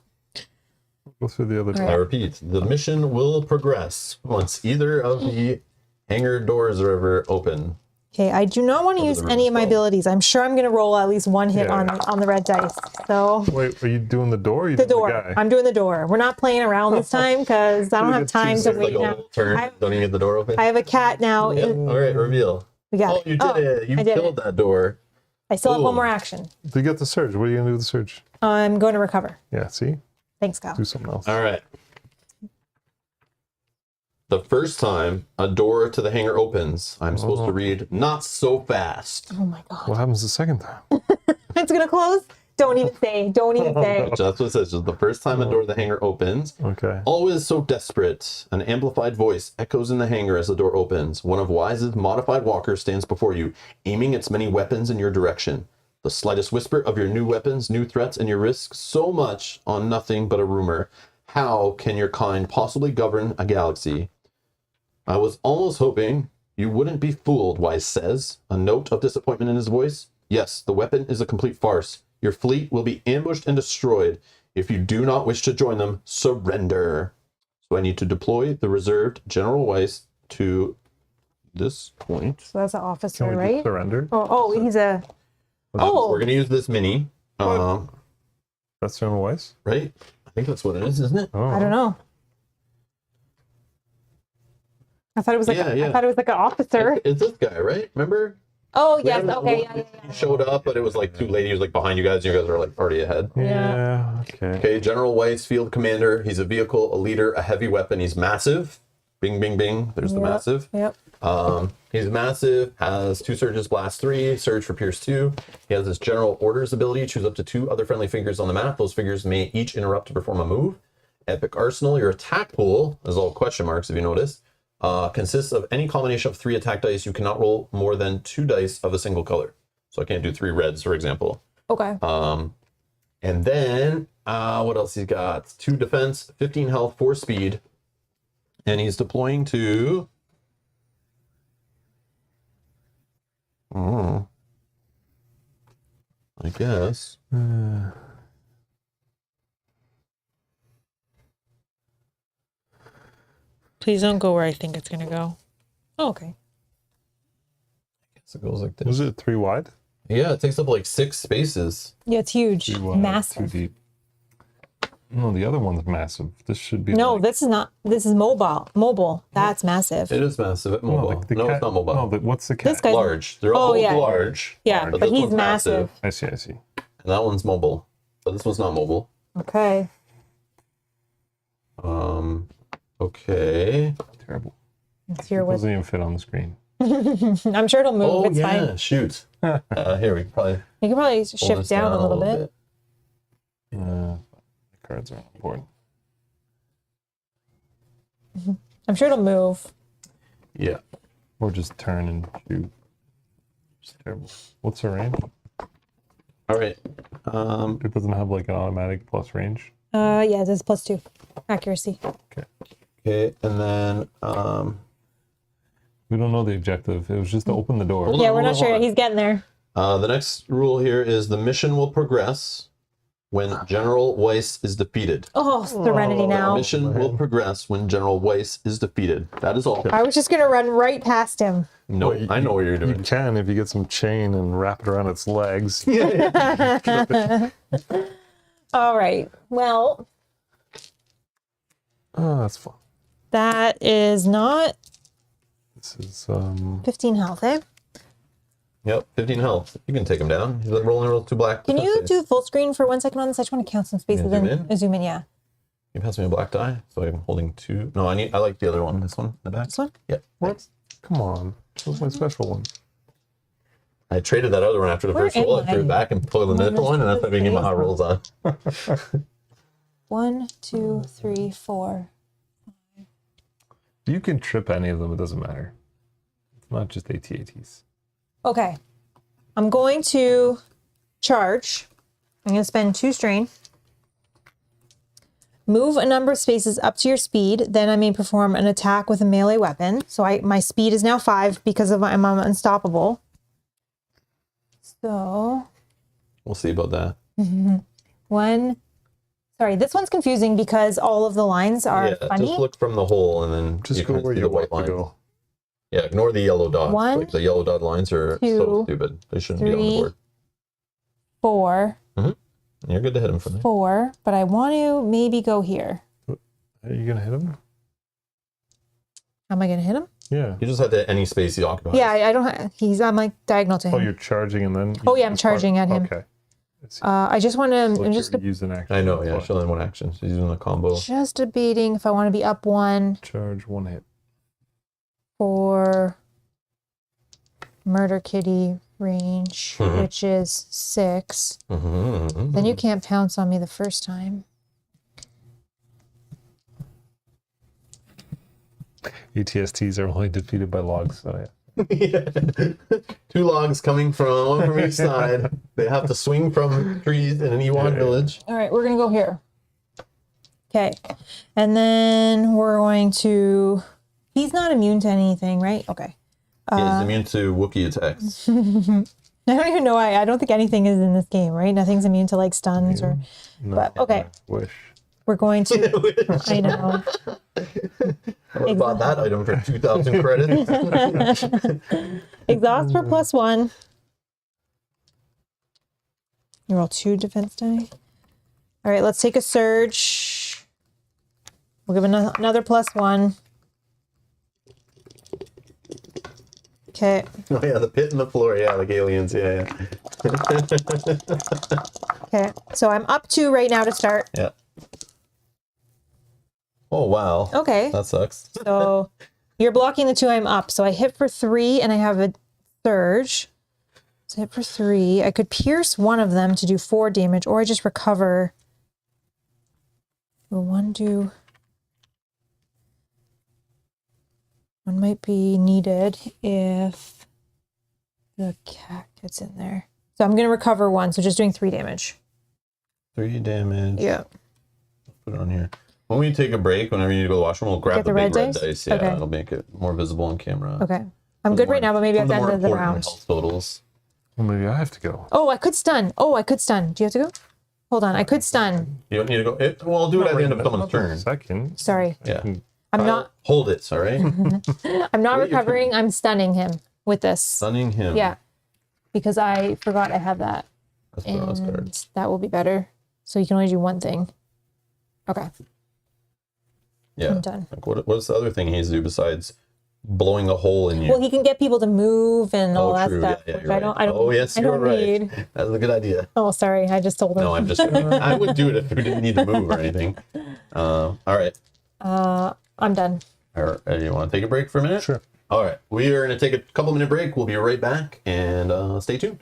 S3: Go through the other
S2: All
S3: door.
S1: I repeat, the mission will progress once either of the hangar doors are ever open.
S2: Okay, I do not want to
S1: Over
S2: use
S1: the
S2: any of my
S1: river.
S2: abilities. I'm sure I'm going to roll at least 1 hit
S3: Yeah.
S2: on the red dice. So
S3: Wait, are you doing the door? Or you
S2: the
S3: doing
S2: door.
S3: The guy?
S2: I'm doing the door. We're not playing around this time because I don't have
S3: Should've got
S2: time
S3: two
S2: to
S3: separate,
S2: wait
S1: Like a
S2: now.
S1: whole turn.
S2: I-
S1: Don't even get the door open.
S2: I have a cat now.
S1: Yep. All right, reveal.
S2: We got
S1: Oh,
S2: it.
S1: you did it. You
S2: I did
S1: killed that door.
S2: I still have one
S1: Boom.
S2: more action.
S3: To get the surge, what are you gonna do with the surge?
S2: I'm going to recover.
S3: Yeah, see,
S2: Thanks, Kyle.
S3: do something else.
S1: All right. The first time a door to the hangar opens, I'm supposed to read, "Not so fast."
S2: Oh my god.
S3: What happens the second time?
S2: It's going to close? Don't even say. Don't even say.
S1: That's what it says. Just the first time a door to the hangar opens,
S3: Okay.
S1: always so desperate. An amplified voice echoes in the hangar as the door opens. One of Wise's modified walkers stands before you, aiming its many weapons in your direction. The slightest whisper of your new weapons, new threats, and your risks so much on nothing but a rumor. How can your kind possibly govern a galaxy? I was almost hoping you wouldn't be fooled, Weiss says, a note of disappointment in his voice. Yes, the weapon is a complete farce. Your fleet will be ambushed and destroyed. If you do not wish to join them, surrender. So I need to deploy the reserved General Weiss to this point.
S2: So that's an officer,
S3: Can we
S2: right?
S3: just surrender?
S2: Oh, he's a. Oh.
S1: We're going to use this mini.
S3: That's General Weiss?
S1: Right? I think that's what it is, isn't it?
S3: Oh.
S2: I don't know. I thought it was like
S1: Yeah.
S2: I thought it was like an officer.
S1: It's this guy, right? Remember?
S2: Oh yes,
S1: Remember
S2: okay,
S1: that
S2: yeah.
S1: He showed up, but it was like too late. He was like behind you guys, and you guys were like already ahead.
S3: Yeah. Okay.
S1: Okay, General Weiss, field commander. He's a vehicle, a leader, a heavy weapon. He's massive. Bing, bing, bing. There's the
S2: Yep,
S1: massive.
S2: Yep.
S1: He's massive, has 2 surges, blast 3, surge for pierce 2. He has this general orders ability. Choose up to 2 other friendly figures on the map. Those figures may each interrupt to perform a move. Epic Arsenal. Your attack pool is all question marks if you notice. Consists of any combination of 3 attack dice. You cannot roll more than 2 dice of a single color. So I can't do 3 reds, for example.
S2: Okay.
S1: And then what else he's got? 2 defense, 15 health, 4 speed. And he's deploying to... I guess.
S2: Please don't go where I think it's gonna go. Oh, okay.
S1: So it goes like this.
S3: Was it 3 wide?
S1: Yeah, it takes up like 6 spaces.
S2: Yeah, it's huge.
S3: 3 wide,
S2: Massive.
S3: 2 deep. No, the other one's massive. This should be.
S2: No,
S3: like,
S2: this is not. This is mobile. That's massive.
S1: It is massive at mobile.
S3: like the
S1: No,
S3: cat,
S1: it's not mobile.
S3: No, but what's the cat?
S2: This guy's
S1: Large. They're all both
S2: yeah.
S1: large.
S2: Yeah,
S1: But
S2: but
S1: this
S2: he's
S1: one's
S2: massive.
S3: I see.
S1: And that one's mobile. But this one's not mobile.
S2: Okay.
S1: Okay.
S3: Terrible.
S2: It's
S3: It
S2: here with.
S3: doesn't even fit on the screen.
S2: I'm sure it'll move.
S1: Oh,
S2: it's
S1: yeah.
S2: fine.
S1: Shoot. Here, we can probably
S2: You can probably
S1: pull
S2: shift
S1: this
S2: down a little bit.
S3: The cards are important.
S2: I'm sure it'll move.
S1: Yeah.
S3: Or just turn and shoot. It's terrible. What's the range?
S1: All right.
S3: It doesn't have like an automatic plus range.
S2: Yeah, it is +2 accuracy.
S1: Okay. And then
S3: We don't know the objective. It was just to open the door.
S1: Hold
S2: Yeah,
S1: on,
S2: we're not
S1: hold
S2: sure.
S1: on.
S2: He's getting there.
S1: The next rule here is the mission will progress when General Weiss is defeated.
S2: Oh, Serenity
S1: The
S2: now.
S1: mission will progress when General Weiss is defeated. That is all.
S2: I was just gonna run right past him.
S1: No,
S3: Well,
S1: I know what you're
S3: You
S1: doing.
S3: can if you get some chain and wrap it around its legs.
S2: All right. Well,
S3: Oh, that's fun.
S2: that is not
S3: This is
S2: 15 health, eh?
S1: Yep, 15 health. You can take him down. He's rolling roll 2 black.
S2: Can you
S1: defense saves.
S2: do full screen for 1 second on this? I just want to count some spaces
S1: zoom
S2: and
S1: in?
S2: zoom in. Yeah.
S1: You pass me a black die, so I'm holding 2. No, I like the other one. This one in the back.
S2: This one?
S1: Yeah.
S3: what? Come on. That was my special one.
S1: I traded that other one after the
S2: Where
S1: first roll. I
S2: am
S1: threw
S2: I?
S1: it back and pulled the different one, and that's why I gave my hot rolls on.
S2: 1, 2, 3, 4.
S3: You can trip any of them. It doesn't matter. It's not just AT-ATs.
S2: Okay. I'm going to charge. I'm going to spend 2 strain. Move a number of spaces up to your speed. Then I may perform an attack with a melee weapon. So my speed is now 5 because of I'm unstoppable. So
S1: We'll see about that.
S2: 1. Sorry, this one's confusing because all of the lines are
S1: Yeah,
S2: funny.
S1: just look from the hole, and then
S3: Just
S1: you
S3: go
S1: can
S3: where
S1: see
S3: you
S1: the white
S3: want to
S1: lines.
S3: go.
S1: Yeah, ignore the yellow dots.
S2: 1,
S1: Like the yellow dot lines are so
S2: 2,
S1: stupid. They shouldn't be on the
S2: 3,
S1: board.
S2: 4,
S1: You're good to hit him from there.
S2: 4. But I want to maybe go here.
S3: Are you going to hit him?
S2: Am I going to hit him?
S3: Yeah.
S1: You just have to hit any space he occupies.
S2: Yeah, I don't. I'm like diagonal to him.
S3: Oh, you're charging and then.
S2: Oh, yeah, I'm charging at him.
S3: Okay. I see.
S2: I just want to.
S3: So
S2: I'm
S3: you're
S2: just
S3: using action.
S1: I know, yeah.
S3: What?
S1: She's only 1 action. She's using a combo.
S2: just debating if I want to be up 1
S3: Charge 1 hit.
S2: for Murder Kitty range,
S1: Mhm.
S2: which is 6.
S1: Mm-hmm.
S2: Then you can't pounce on me the first time.
S3: ATSTs are only defeated by logs. So yeah.
S1: Yeah. 2 logs coming from one from each side. They have to swing from trees in an Ewok village.
S2: All right, we're going to go here. Okay. And then we're going to. He's not immune to anything, right? Okay.
S1: Yeah, he's immune to Wookiee attacks.
S2: I don't even know why. I don't think anything is in this game, right? Nothing's immune to like stuns or.
S3: No,
S2: But okay.
S3: I wish.
S2: We're going to. I know.
S1: I bought that item for 2,000 credits.
S2: Exhaust for +1. You roll 2 defense die. All right, let's take a surge. We'll give another +1. Okay.
S1: Oh yeah, the pit and the floor. Yeah, like aliens. Yeah,
S2: Okay. So I'm up 2 right now to start.
S1: yeah. Oh wow.
S2: Okay.
S1: That sucks.
S2: So You're blocking the 2, I'm up. So I hit for 3 and I have a surge. So hit for 3. I could pierce one of them to do 4 damage, or I just recover. Will one do... One might be needed if the cat gets in there. So I'm going to recover 1, so just doing 3 damage.
S1: 3 damage.
S2: Yeah.
S1: Put it on here. When we take a break, whenever you need to go to the washroom, we'll grab
S2: Get
S1: the
S2: the
S1: big
S2: red
S1: red
S2: dice?
S1: dice. Yeah,
S2: Okay.
S1: it'll make it more visible on camera.
S2: Okay. I'm good right now, but maybe at the end of the round.
S1: Health totals.
S3: Well, maybe I have to go.
S2: Oh, I could stun. Oh, I could stun. Do you have to go? Hold on. I could stun.
S1: You don't need to go. Well, I'll do it at the end of someone's turn.
S3: Second.
S2: Sorry.
S1: Yeah.
S2: I'm not.
S1: Hold it, sorry.
S2: I'm not
S1: Wait your
S2: recovering. I'm stunning him with this.
S1: Stunning him.
S2: Yeah. Because I forgot I had that.
S1: That's what I was card.
S2: And that will be better. So you can only do one thing. Okay.
S1: Yeah.
S2: I'm done.
S1: Like what's the other thing he has to do besides blowing a hole in you?
S2: Well, he can get people to move and all that
S1: true.
S2: stuff.
S1: Yeah,
S2: Which
S1: you're
S2: I don't.
S1: right.
S2: I don't.
S1: Oh, yes,
S2: I
S1: you're
S2: don't
S1: right.
S2: need.
S1: That's a good idea.
S2: Oh, sorry. I just told him.
S1: No, I'm just. I would do it if we didn't need to move or anything. All right.
S2: I'm done.
S1: Or, you want to take a break for a minute?
S3: Sure.
S1: All right. We are going to take a couple-minute break. We'll be right back, and stay tuned.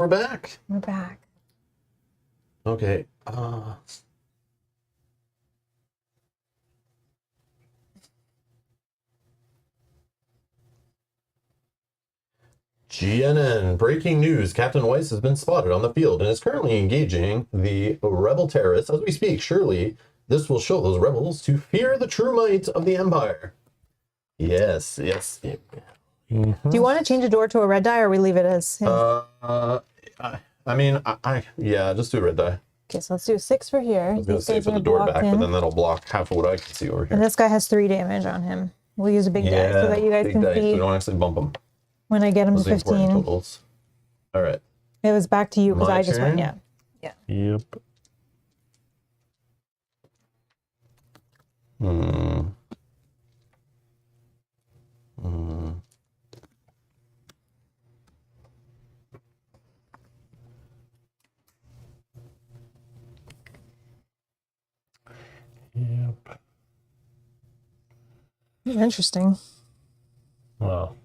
S1: we're back.
S2: We're back.
S1: Okay. GNN, breaking news. Captain Weiss has been spotted on the field and is currently engaging the rebel terrorists as we speak. Surely this will show those rebels to fear the true might of the Empire. Yes, yes.
S2: Do you want to change the door to a red die, or we leave it as?
S1: I mean, yeah, just do a red die.
S2: Okay, so let's do 6 for here.
S1: I was going to say put the door back, but then that'll block half of what I can see over here.
S2: And this guy has 3 damage on him. We'll use a big die so that you guys can
S1: so
S2: see
S1: we don't actually bump them.
S2: when I get him to
S1: Those are the important
S2: 15.
S1: totals. All right.
S2: It was back to you because
S1: My
S2: I just went,
S1: turn?
S2: yeah.
S3: Yep. Yep.
S2: Interesting.
S3: Well,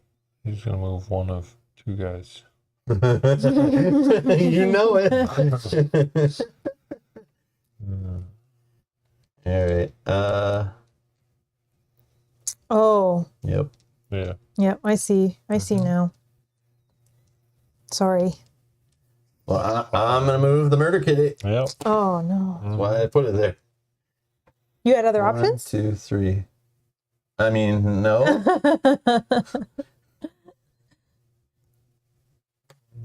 S3: he's gonna move one of 2 guys.
S1: You know it. All right.
S2: Oh,
S1: Yep.
S3: Yeah.
S2: yep, I see. I see now. Sorry.
S1: Well, I'm gonna move the murder kitty.
S3: Yep.
S2: Oh, no.
S1: That's why I put it there.
S2: You had other
S1: 1,
S2: options?
S1: 2, 3. I mean, no. So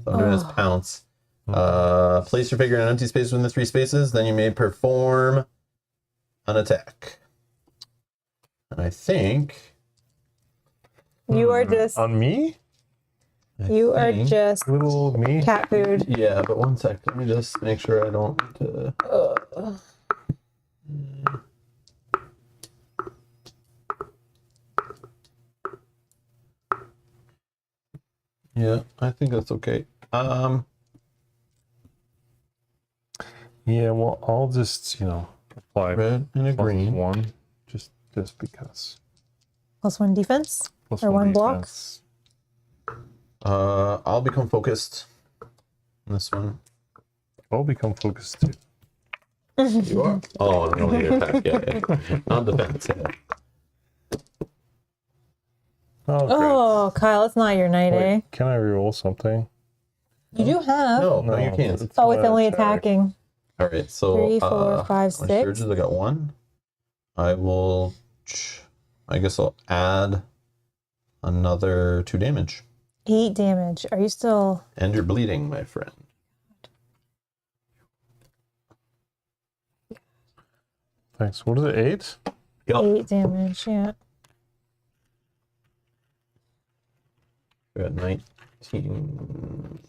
S1: I'm doing this pounce. Place your figure in an empty space within the 3 spaces. Then you may perform an attack. And I think
S2: You are just,
S3: On me?
S2: you are just
S3: Little me?
S2: cat food.
S1: Yeah, but one sec. Let me just make sure I don't. Yeah, I think that's okay.
S3: Yeah, well, I'll just, apply
S1: Red and a
S3: plus
S1: green.
S3: 1 just because.
S2: +1 defense?
S3: Plus
S2: Or 1 block?
S3: defense.
S1: I'll become focused on this one.
S3: I'll become focused too.
S1: You are? Oh, no, the attack. Yeah. Not defense. Yeah.
S3: Oh, great.
S2: Oh, Kyle, it's not your night, eh?
S3: Wait, can I reroll something?
S2: You do have.
S1: No, you can't.
S2: Oh, it's
S3: not
S2: only
S3: attack.
S2: attacking.
S1: All right, so
S2: 3, 4, 5,
S1: my
S2: 6.
S1: surges, I got 1. I will, I guess I'll add another 2 damage.
S2: 8 damage. Are you still?
S1: And you're bleeding, my friend.
S3: Thanks. What is it? 8?
S1: Yep.
S2: 8 damage, yeah.
S1: We're at 19,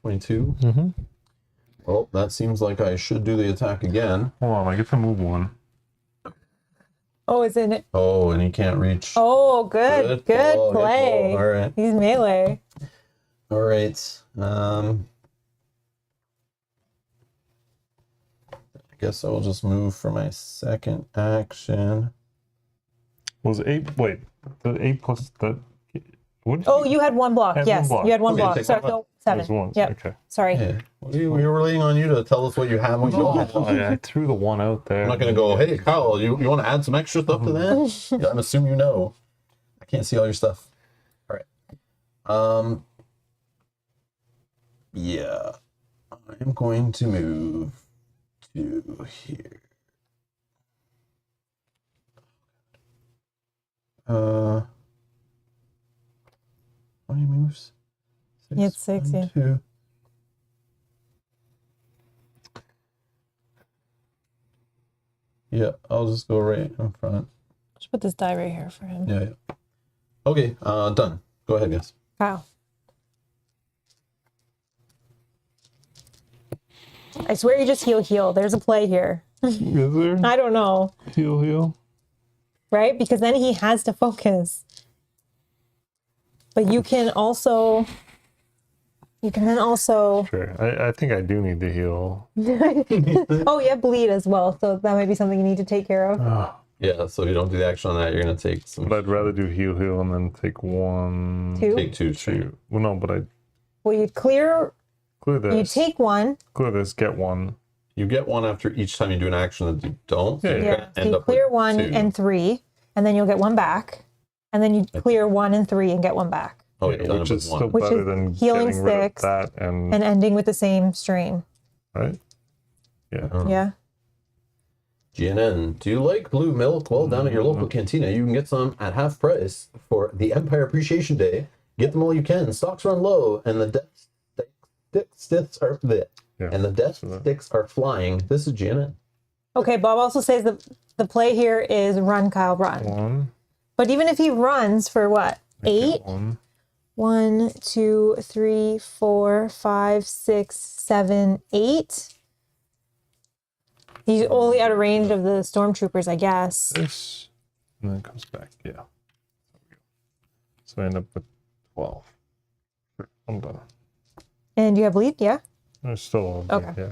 S1: 22.
S3: Mm-hmm.
S1: Well, that seems like I should do the attack again.
S3: Hold on, I get to move 1.
S2: Oh, is it?
S1: Oh, and he can't reach.
S2: Oh, good
S1: call,
S2: play.
S1: All right.
S2: He's melee.
S1: All right. I guess I will just move for my second action.
S3: Was it 8? Wait, the 8 plus the. What did
S2: Oh, you had 1 block.
S3: Had
S2: Yes,
S3: 1 block.
S2: you had 1
S1: Okay,
S2: block.
S1: take
S2: Sorry,
S1: one.
S2: so 7.
S3: There's 1.
S2: Yep.
S3: Okay.
S2: Sorry.
S1: Yeah. We were relying on you to tell us what you have, what you don't have.
S3: I threw the 1 out there.
S1: I'm not going to go, hey, Kyle, you want to add some extra stuff to that? Yeah, I'm assuming you know. I can't see all your stuff. All right. Yeah. I'm going to move to here. How many moves?
S2: It's 6, yeah.
S1: 2. Yeah, I'll just go right in front.
S2: Just put this die right here for him.
S1: Yeah. Okay, done. Go ahead, guys.
S2: Wow. I swear you just heal. There's a play here.
S3: Is there?
S2: I don't know.
S3: Heal.
S2: Right? Because then he has to focus. But you can also...
S3: Sure. I think I do need to heal.
S2: Oh, yeah, bleed as well. So that might be something you need to take care of.
S1: Yeah, so if you don't do the action on that, you're going to take some.
S3: But I'd rather do heal and then take 1.
S2: 2?
S1: Take 2.
S3: 2. Well, no, but
S2: Well, you'd clear.
S3: Clear this.
S2: You take one.
S3: Clear this. Get one.
S1: You get one after each time you do an action that you don't. So
S3: Yeah,
S1: you're
S2: Yeah.
S1: gonna
S2: So
S1: end
S2: you
S1: up
S2: clear
S1: with
S2: 1
S1: 2.
S2: and 3, and then you'll get one back, and then you clear 1 and 3 and get one back,
S1: Oh,
S3: Yeah,
S1: you're done
S3: which
S1: with
S3: is
S1: one.
S3: still
S2: Which
S3: better
S2: is
S3: than
S2: healing
S3: getting rid of
S2: 6
S3: that and
S2: and ending with the same strain.
S3: right. Yeah.
S2: Yeah.
S1: GNN, do you like blue milk? Well, down at your local cantina, you can get some at half price for the Empire Appreciation Day. Get them while you can. Stocks run low, and the sticks are
S3: Yeah.
S1: and the death sticks are flying. This is GNN.
S2: Okay, Bob also says that the play here is run, Kyle, run.
S3: 1.
S2: But even if he runs for what? 8?
S3: 1.
S2: 1, 2, 3, 4, 5, 6, 7, 8. He's only out of range of the stormtroopers, I guess.
S3: This. And then it comes back. Yeah. So I end up with 12. I'm done.
S2: And you have lead? Yeah?
S3: There's still a
S2: Okay.
S3: yeah.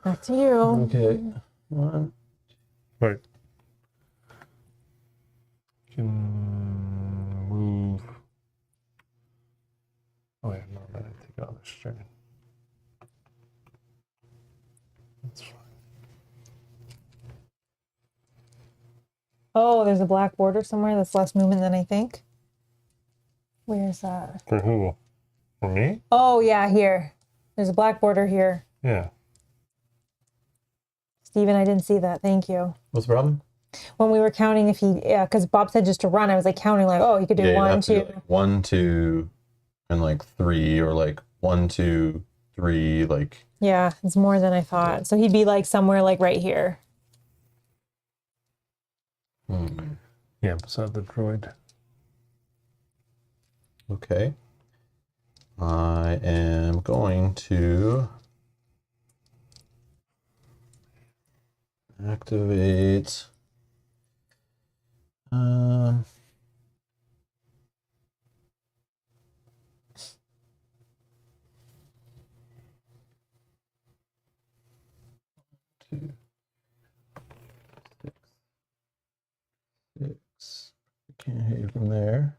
S2: Back to you.
S1: Okay. One.
S3: Right. Can move. Oh yeah, no, then I take out this string. That's fine.
S2: Oh, there's a black border somewhere that's less movement than I think. Where's that?
S3: For who? For me?
S2: Oh, yeah, here. There's a black border here.
S3: Yeah.
S2: Steven, I didn't see that. Thank you.
S1: What's the problem?
S2: When we were counting if he, because Bob said just to run, I was like counting like, oh, he could do
S1: Yeah, you
S2: 1,
S1: have to
S2: 2.
S1: do, like 1, 2, and like 3, or like 1, 2, 3, like.
S2: Yeah, it's more than I thought. So he'd be like somewhere like right here.
S3: Yeah, beside the droid.
S1: Okay. I am going to activate two, 6. I can't hit you from there.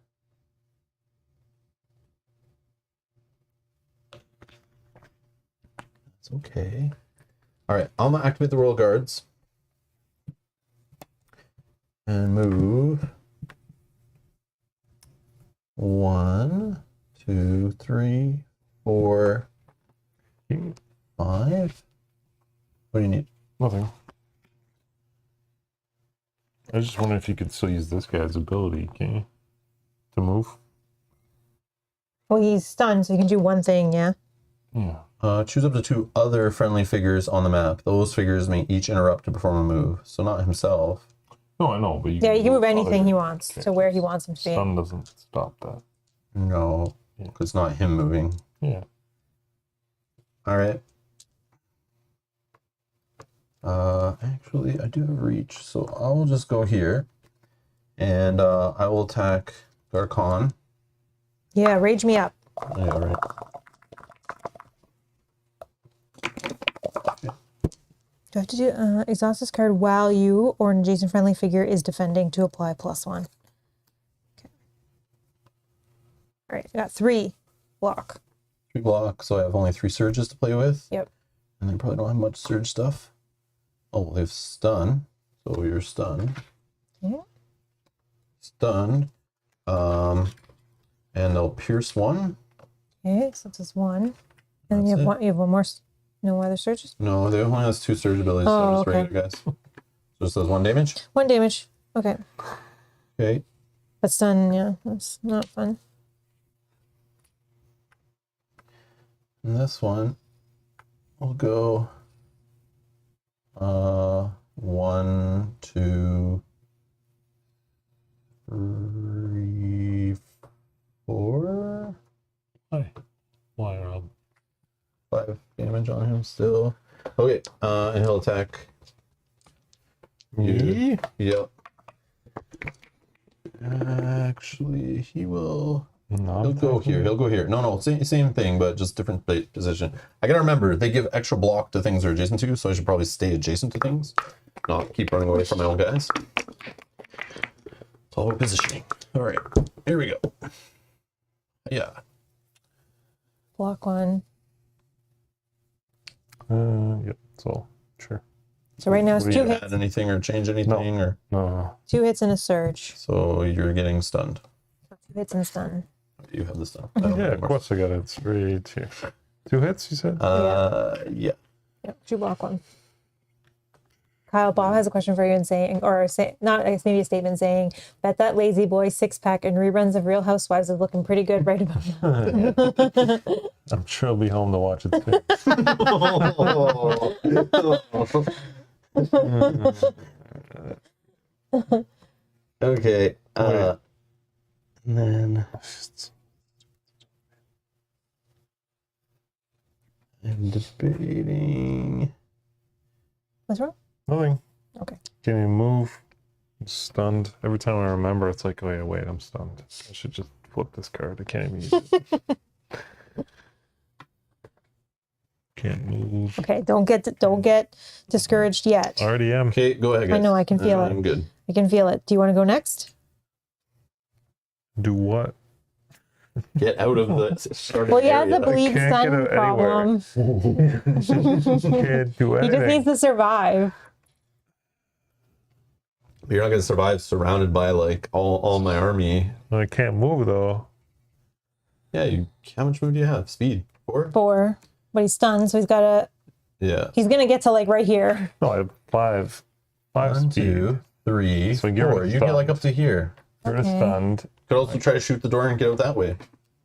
S1: That's okay. All right, I'm gonna activate the royal guards and move 1, 2, 3, 4, 5. What do you need?
S3: Nothing. I was just wondering if you could still use this guy's ability, can you? To move?
S2: Well, he's stunned, so he can do one thing, yeah?
S3: Yeah.
S1: Choose up to 2 other friendly figures on the map. Those figures may each interrupt to perform a move. So not himself.
S3: No, I know, but you
S2: Yeah, he can move
S3: other
S2: anything he wants to
S3: characters.
S2: where he wants him to be.
S3: Stun doesn't stop that.
S1: No,
S3: Yeah.
S1: it's not him moving.
S3: Yeah.
S1: All right. Actually, I do have reach, so I will just go here, and I will attack Garcon.
S2: Yeah, rage me up.
S1: Yeah, all right.
S2: Do I have to do exhaust this card while you or an adjacent friendly figure is defending to apply +1? Okay. All right, I got 3 block.
S1: 3 block, so I have only 3 surges to play with.
S2: Yep.
S1: And they probably don't have much surge stuff. Oh, they have stun, so you're stunned.
S2: Yeah.
S1: Stunned. And they'll pierce 1.
S2: Okay, so this is 1. And then you
S1: That's
S2: have
S1: it.
S2: one. You have one more. No other surges.
S1: No, they only has 2 surge abilities, so
S2: Oh,
S1: just
S2: okay.
S1: regular guys. So just does 1 damage.
S2: 1 damage. Okay,
S1: Okay.
S2: but stun. Yeah, that's not fun.
S1: And this one will go 1, 2, 3, 4,
S3: Why, Rob?
S1: 5 damage on him still. Okay, and he'll attack you. Yep. Actually, he will.
S3: No,
S1: He'll go here. He'll go here. No, same thing, but just different position. I gotta remember they give extra block to things they're adjacent to, so I should probably stay adjacent to things, not keep running away from my own guys. It's all about positioning. All right, here we go. Yeah.
S2: Block 1.
S3: Yep. So sure.
S2: So right now it's
S3: What do
S2: 2
S3: you
S2: hits.
S1: Add anything or change anything or
S3: No.
S2: 2 hits and a surge.
S1: so you're getting stunned.
S2: 2 hits and stun.
S1: You have the stun.
S3: Yeah, of course I got it. 3, 2. 2 hits, you said?
S1: Yeah.
S2: Yep, 2 block 1. Kyle, Bob has a question for you and saying, not, I guess maybe a statement saying, bet that lazy boy 6-pack and reruns of Real Housewives is looking pretty good right about now.
S3: I'm sure I'll be home to watch it too.
S1: Okay. And then I'm debating.
S2: What's wrong?
S3: Nothing.
S2: Okay.
S3: Can't even move. I'm stunned. Every time I remember, it's like, oh yeah, wait, I'm stunned. I should just flip this card. I can't even use it. Can't move.
S2: Okay, don't get discouraged yet.
S3: Already am.
S1: Okay, go ahead. Guys.
S2: I know, I can feel it.
S1: I'm good.
S2: I can feel it. Do you want to go next?
S3: Do what?
S1: Get out of the starting
S2: Well, he has
S1: area.
S2: a bleed
S3: can't
S2: stun
S3: get out
S2: problem.
S3: Can't do
S2: He
S3: anything.
S2: just needs to survive.
S1: You're not gonna survive surrounded by like all my army.
S3: I can't move though.
S1: Yeah, how much move do you have? Speed? 4?
S2: 4. But he's stunned, so
S1: Yeah.
S2: he's gonna get to like right here.
S3: No, I have 5. 5
S1: 1,
S3: speed.
S1: 2, 3,
S3: So you're
S1: 4. You get like
S3: stunned.
S1: up to here.
S3: You're
S2: Okay.
S3: stunned.
S1: Could also try to shoot the door and get out that way.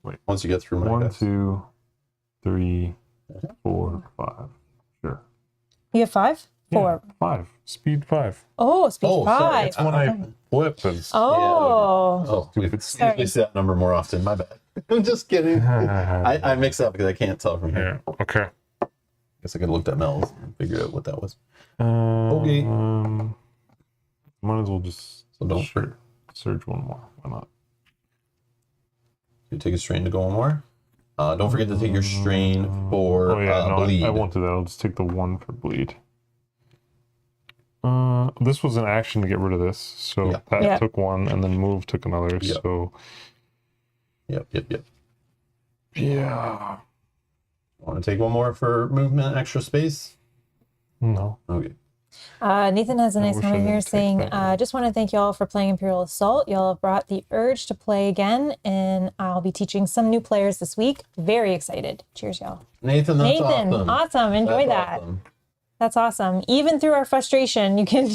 S3: Wait.
S1: Once you get through my
S3: 1,
S1: guys.
S3: 2, 3, 4, 5. Sure.
S2: You have 5? 4.
S3: Yeah, 5. Speed 5.
S2: Oh, speed
S1: Oh, sorry.
S2: 5.
S3: That's when I flip. Is
S2: Oh.
S1: Oh, we
S3: Sorry.
S1: usually see that number more often. My bad. I'm just kidding. I mix up because I can't tell from here.
S3: Yeah. Okay.
S1: Guess I could have looked at Mel's and figured out what that was.
S3: Okay. Might as well just
S1: So don't
S3: surge one more. Why not?
S1: You take a strain to go one more. Don't forget to take your strain for
S3: Oh yeah, no,
S1: bleed.
S3: I won't do that. I'll just take the 1 for bleed. This was an action to get rid of this. So
S1: Yeah.
S3: Pat
S2: Yeah.
S3: took 1 and then Move took another.
S1: Yeah.
S3: So
S1: Yep.
S3: yeah.
S1: Want to take one more for movement, extra space?
S3: No.
S1: Okay.
S2: Nathan has a
S3: I
S2: nice
S3: wish I
S2: comment here
S3: didn't take
S2: saying,
S3: that.
S2: just want to thank you all for playing Imperial Assault. Y'all have brought the urge to play again, and I'll be teaching some new players this week. Very excited. Cheers, y'all.
S1: Nathan, that's
S2: Nathan,
S1: awesome.
S2: Enjoy
S1: That's
S2: that.
S1: awesome.
S2: That's awesome. Even through our frustration, you can.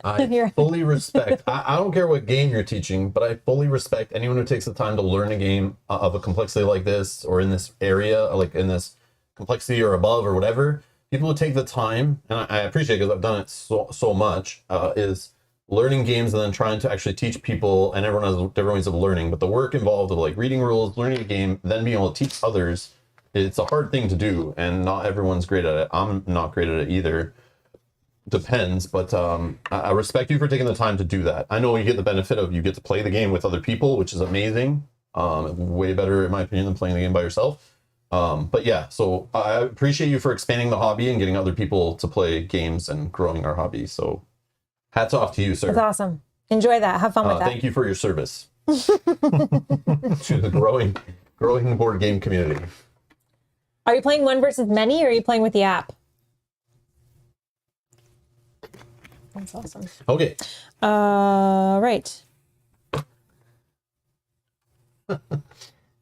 S1: I fully respect. I don't care what game you're teaching, but I fully respect anyone who takes the time to learn a game of a complexity like this, or in this area, like in this complexity or above or whatever. People who take the time, and I appreciate it because I've done it so much, is learning games and then trying to actually teach people, and everyone has different ways of learning, but the work involved of like reading rules, learning a game, then being able to teach others, it's a hard thing to do, and not everyone's great at it. I'm not great at it either. Depends, but I respect you for taking the time to do that. I know you get the benefit of you get to play the game with other people, which is amazing. Way better, in my opinion, than playing the game by yourself. But yeah, so I appreciate you for expanding the hobby and getting other people to play games and growing our hobby. So hats off to you, sir.
S2: That's awesome. Enjoy that. Have fun with that.
S1: Thank you for your service to the growing board game community.
S2: Are you playing one versus many, or are you playing with the app? That's awesome.
S1: Okay.
S2: Right.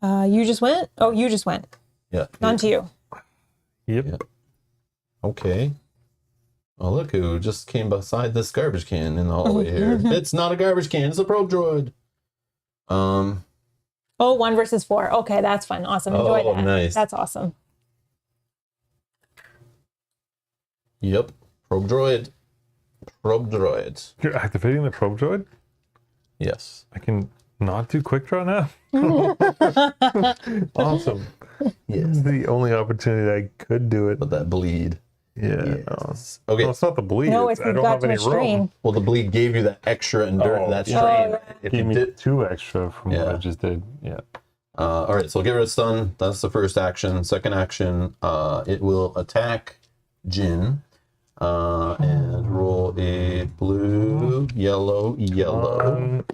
S2: You just went? Oh, you just went.
S1: Yeah.
S2: On to you.
S3: Yep.
S1: Yeah. Okay. Oh, look who just came beside this garbage can in the hallway here. It's not a garbage can, it's a probe droid.
S2: Oh, 1 versus 4. Okay, that's fun. Awesome. Enjoy
S1: Oh,
S2: that.
S1: nice.
S2: That's awesome.
S1: Yep. Probe droid. Probe droid.
S3: You're activating the probe droid?
S1: Yes.
S3: I can not do quick draw now? Awesome. This is the only opportunity I could do it.
S1: But that bleed.
S3: Yeah.
S1: Yes. Okay.
S3: No, it's not the bleed.
S2: No,
S3: it's,
S2: if
S3: I
S2: you've
S3: don't
S2: got
S3: have
S2: too
S3: any
S2: much
S3: room.
S2: strain.
S1: Well, the bleed gave you that extra
S3: Oh,
S1: that
S3: yeah.
S1: strain.
S2: yeah.
S1: If
S3: Give
S1: you
S3: me
S1: did,
S3: 2 extra from what I
S1: Yeah.
S3: just did. Yeah.
S1: all right. So get rid of stun. That's the first action. Second action, it will attack Jin, and roll a blue, yellow.
S3: Come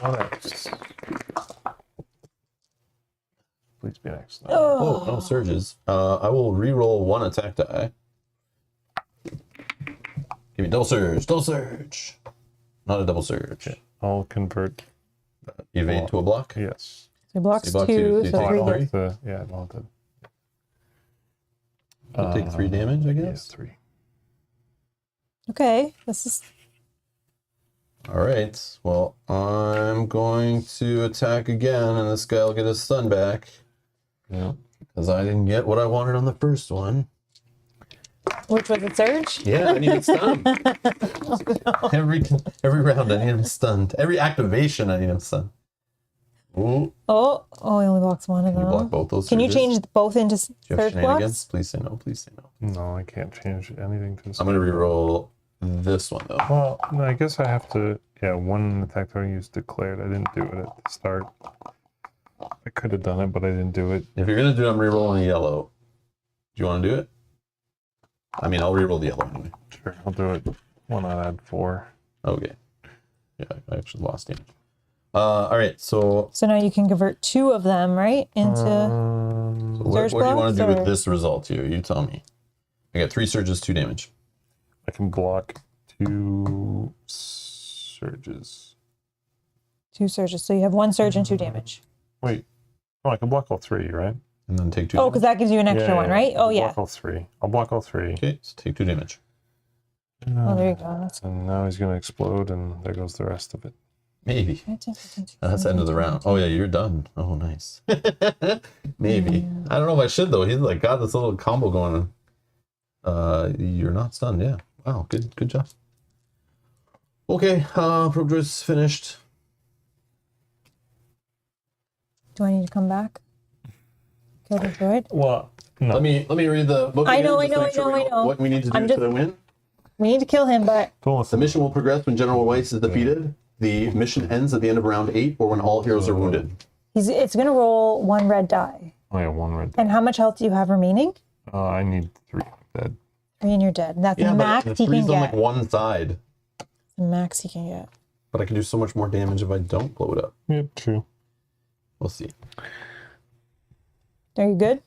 S3: on out. attacks. No.
S1: Oh, no surges. I will re-roll one attack die. Give me double surge, double surge. Not a double surge.
S3: Okay. I'll convert.
S1: Evade to a block.
S3: Yes.
S2: So he blocks
S1: So you block two,
S2: two,
S1: so you
S2: so
S1: take
S2: three
S1: all
S2: hits.
S1: three?
S3: Yeah, I don't have to.
S1: I'll take 3 damage, I
S3: Yeah,
S1: guess.
S3: 3.
S2: Okay, this is
S1: All right. Well, I'm going to attack again, and this guy will get his stun back
S3: Yeah.
S1: because I didn't get what I wanted on the first one.
S2: which was a surge.
S1: Yeah, I needed stun. Every round, I need him stunned. Every activation, I need him stunned. Ooh,
S2: Oh, he only blocks one of
S1: can you block
S2: them.
S1: both those?
S2: Can you
S1: surges?
S2: change both into
S1: Do you have
S2: surge
S1: shenanigans?
S2: blocks?
S1: Please say no. Please say no.
S3: No, I can't change anything to.
S1: I'm gonna reroll this one though.
S3: Well, no, I guess I have to. Yeah, one attack that I used declared. I didn't do it at the start. I could have done it, but I didn't do it.
S1: If you're gonna do it, I'm rerolling yellow. Do you want to do it? I mean, I'll reroll the yellow anyway.
S3: Sure, I'll do it. Why not add 4?
S1: Okay. Yeah, I actually lost damage. All right. So
S2: So now you can convert 2 of them, right? Into
S1: what
S2: Surge
S1: do you want
S2: blocks,
S1: to do
S2: or-
S1: with this result here? You tell me. I got 3 surges, 2 damage.
S3: I can block 2 surges.
S2: 2 surges. So you have 1 surge and 2 damage.
S3: Wait. Oh, I can block all 3, right?
S1: And then take 2
S2: Oh,
S1: damage.
S2: because that gives you an extra one, right? Oh,
S3: I'll
S2: yeah.
S3: block all 3. I'll block all 3.
S1: Okay, so take 2 damage.
S2: Oh, there you go. That's
S3: And now he's gonna explode, and there goes the rest of it.
S1: Maybe. That's the end of the round. Oh yeah, you're done. Oh nice. Maybe. I don't know if I should though. He's like got this little combo going on. You're not stunned, yeah. Wow, good job. Okay, probe droid's finished.
S2: Do I need to come back? Kill the droid?
S3: Well, no.
S1: Let me read the book.
S2: I
S1: again,
S2: know,
S1: just to make sure we know what we need to do
S2: I'm just-
S1: to win.
S2: We need to kill him, but
S3: Don't
S1: The
S3: listen.
S1: mission will progress when General Weiss is defeated. The mission ends at the end of round 8 or when all heroes are wounded.
S2: it's going to roll 1 red die.
S3: Oh yeah, 1 red.
S2: And how much health do you have remaining?
S3: I need 3 dead.
S2: 3 and you're dead. That's
S1: Yeah,
S2: the
S1: but
S2: max
S1: the
S2: he
S1: three's
S2: can
S1: on
S2: get.
S1: like one side.
S2: The max he can get.
S1: But I can do so much more damage if I don't blow it up.
S3: Yep, true.
S1: We'll see.
S2: Are you good?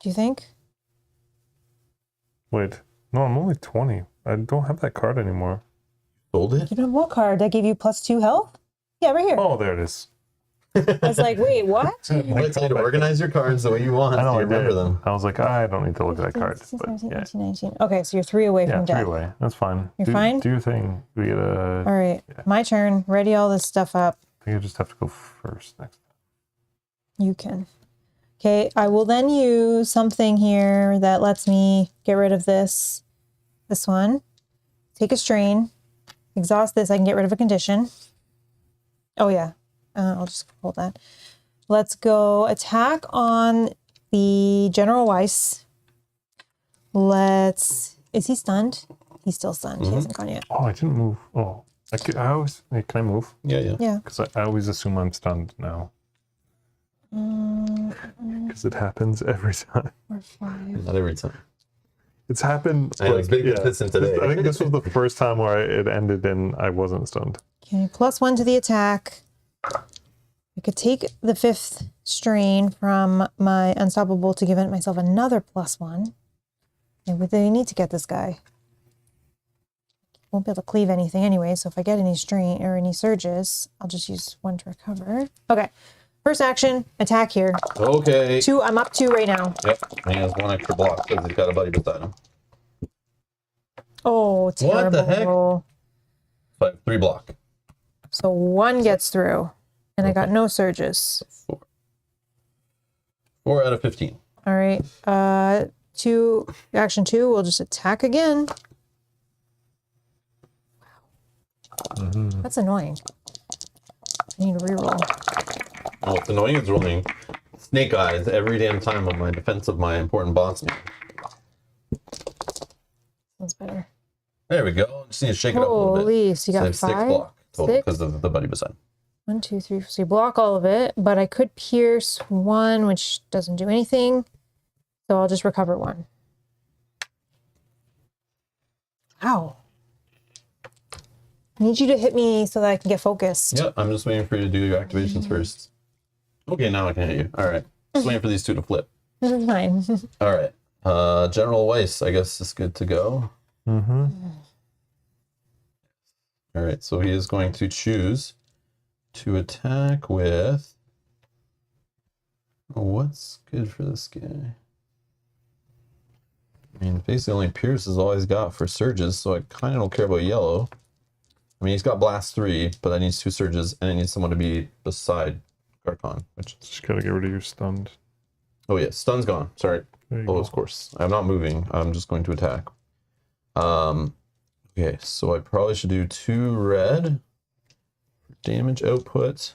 S2: Do you think?
S3: Wait. No, I'm only 20. I don't have that card anymore.
S1: Sold it?
S2: You don't have what card? That gave you +2 health? Yeah, right here.
S3: Oh, there it is.
S2: I was like, wait, what?
S1: I tell you to organize your cards the way you want.
S3: I know,
S1: so
S3: I
S1: you remember
S3: did.
S1: them.
S3: I was like, I don't need to look at that card.
S2: 16,
S3: But
S2: 17,
S3: yeah,
S2: 18, 19. Okay, so you're 3 away
S3: yeah,
S2: from
S3: 3
S2: death.
S3: away. That's fine.
S2: You're fine?
S3: Do your thing. We get a.
S2: All right, my turn. Ready all this stuff up.
S3: I think I just have to go first next time.
S2: You can. Okay, I will then use something here that lets me get rid of this one. Take a strain. Exhaust this. I can get rid of a condition. Oh, yeah. I'll just hold that. Let's go attack on the General Weiss. Is he stunned? He's still stunned. He hasn't gone yet.
S3: Oh, I didn't move. Oh, I always. Hey, can I move?
S1: Yeah.
S2: Yeah.
S3: Because I always assume I'm stunned now. Because it happens every time.
S2: Or 5.
S1: Not every time.
S3: It's happened.
S1: I know, it's been consistent today.
S3: I think this was the first time where it ended and I wasn't stunned.
S2: Okay, +1 to the attack. I could take the 5th strain from my unstoppable to give myself another +1. And we need to get this guy. Won't be able to cleave anything anyway, so if I get any strain or any surges, I'll just use 1 to recover. Okay, first action, attack here.
S1: Okay.
S2: 2, I'm up 2 right now.
S1: Yep. And he has 1 extra block because he's got a buddy beside him.
S2: Oh, terrible
S1: the heck?
S2: roll.
S1: So I have 3 block.
S2: So 1 gets through, and I got no surges.
S1: 4 out of 15.
S2: All right, action 2, we'll just attack again. That's annoying. I need to reroll.
S1: Oh, what's annoying is rolling snake eyes every damn time on my defense of my important boss man.
S2: That's better.
S1: There we go. Just need to shake it up a little bit.
S2: Holy, so you
S1: So I
S2: got
S1: have 6
S2: 5,
S1: block total
S2: 6.
S1: because of the buddy beside.
S2: 1, 2, 3. So you block all of it, but I could pierce 1, which doesn't do anything. So I'll just recover 1. Ow. I need you to hit me so that I can get focused.
S1: Yep, I'm just waiting for you to do your activations first. Okay, now I can hear you. All right. Just waiting for these two to flip.
S2: This is fine.
S1: All right. General Weiss, I guess is good to go.
S3: Mm-hmm.
S1: All right, so he is going to choose to attack with. What's good for this guy? I mean, basically only Pierce is all he's got for surges, so I kind of don't care about yellow. I mean, he's got blast 3, but I need 2 surges, and I need someone to be beside Garcon. Which
S3: Just gotta get rid of your stunned.
S1: oh yeah, stun's gone. Sorry.
S3: There you
S1: Oh,
S3: go.
S1: of course. I'm not moving. I'm just going to attack. Okay, so I probably should do 2 red damage output.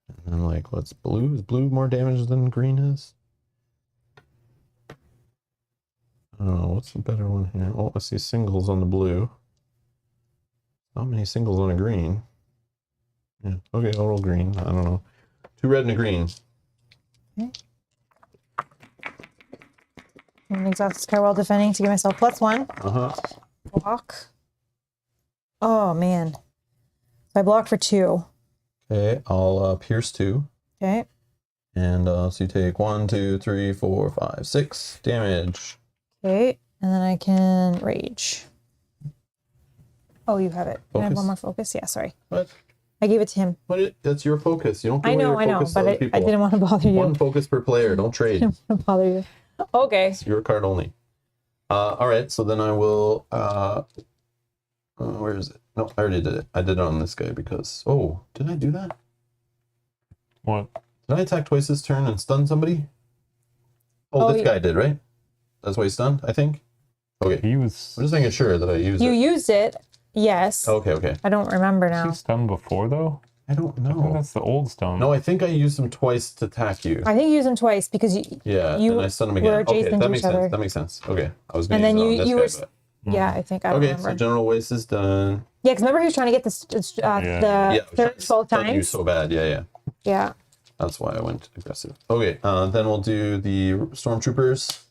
S1: And then like, what's blue? Is blue more damage than green is? I don't know. What's the better one here? Oh, I see singles on the blue. Not many singles on a green. Yeah. Okay, I'll roll green. I don't know. 2 red and a green.
S2: Okay. I'm gonna exhaust this card while defending to give myself +1.
S1: Uh-huh.
S2: Block. Oh man. So I block for 2.
S1: Okay, I'll pierce 2.
S2: Okay.
S1: And so you take 1, 2, 3, 4, 5, 6 damage.
S2: Okay. And then I can rage. Oh, you have it. Can I have
S1: Focus.
S2: one more focus? Yeah, sorry.
S1: What?
S2: I gave it to him.
S1: What? That's your focus. You don't give
S2: I
S1: away
S2: know,
S1: your focus to
S2: but
S1: other
S2: I
S1: people.
S2: didn't want to bother you.
S1: 1 focus per player. Don't trade.
S2: I didn't want to bother you. Okay.
S1: It's your card only. All right, so then I will. Where is it? No, I already did it. I did it on this guy because. Oh, did I do that?
S3: What?
S1: Did I attack twice this turn and stun somebody? Oh, this guy did, right? That's why he stunned, I think. Okay,
S3: He was.
S1: I'm just making sure that I used
S2: You
S1: it.
S2: used it. Yes.
S1: Okay.
S2: I don't remember
S3: Was he
S2: now.
S3: stunned before though?
S1: I don't
S3: I think
S1: know.
S3: that's the old stone.
S1: No, I think I used him twice to attack you.
S2: I think you used them twice because
S1: Yeah,
S2: you
S1: and I stun him
S2: were
S1: again. Okay,
S2: adjacent
S1: that
S2: to
S1: makes
S2: each other.
S1: sense. That makes sense. Okay, I was going
S2: And
S1: to
S2: then
S1: use it on
S2: you
S1: this
S2: were
S1: guy,
S2: yeah, I think I don't
S1: Okay,
S2: remember.
S1: so General Waste is done.
S2: Yeah, because remember he was trying to get this
S3: Yeah.
S2: the
S1: Yeah, I was trying
S2: third
S1: to
S2: both
S1: stun you
S2: times.
S1: so bad. Yeah.
S2: Yeah.
S1: That's why I went aggressive. Okay, then we'll do the stormtroopers.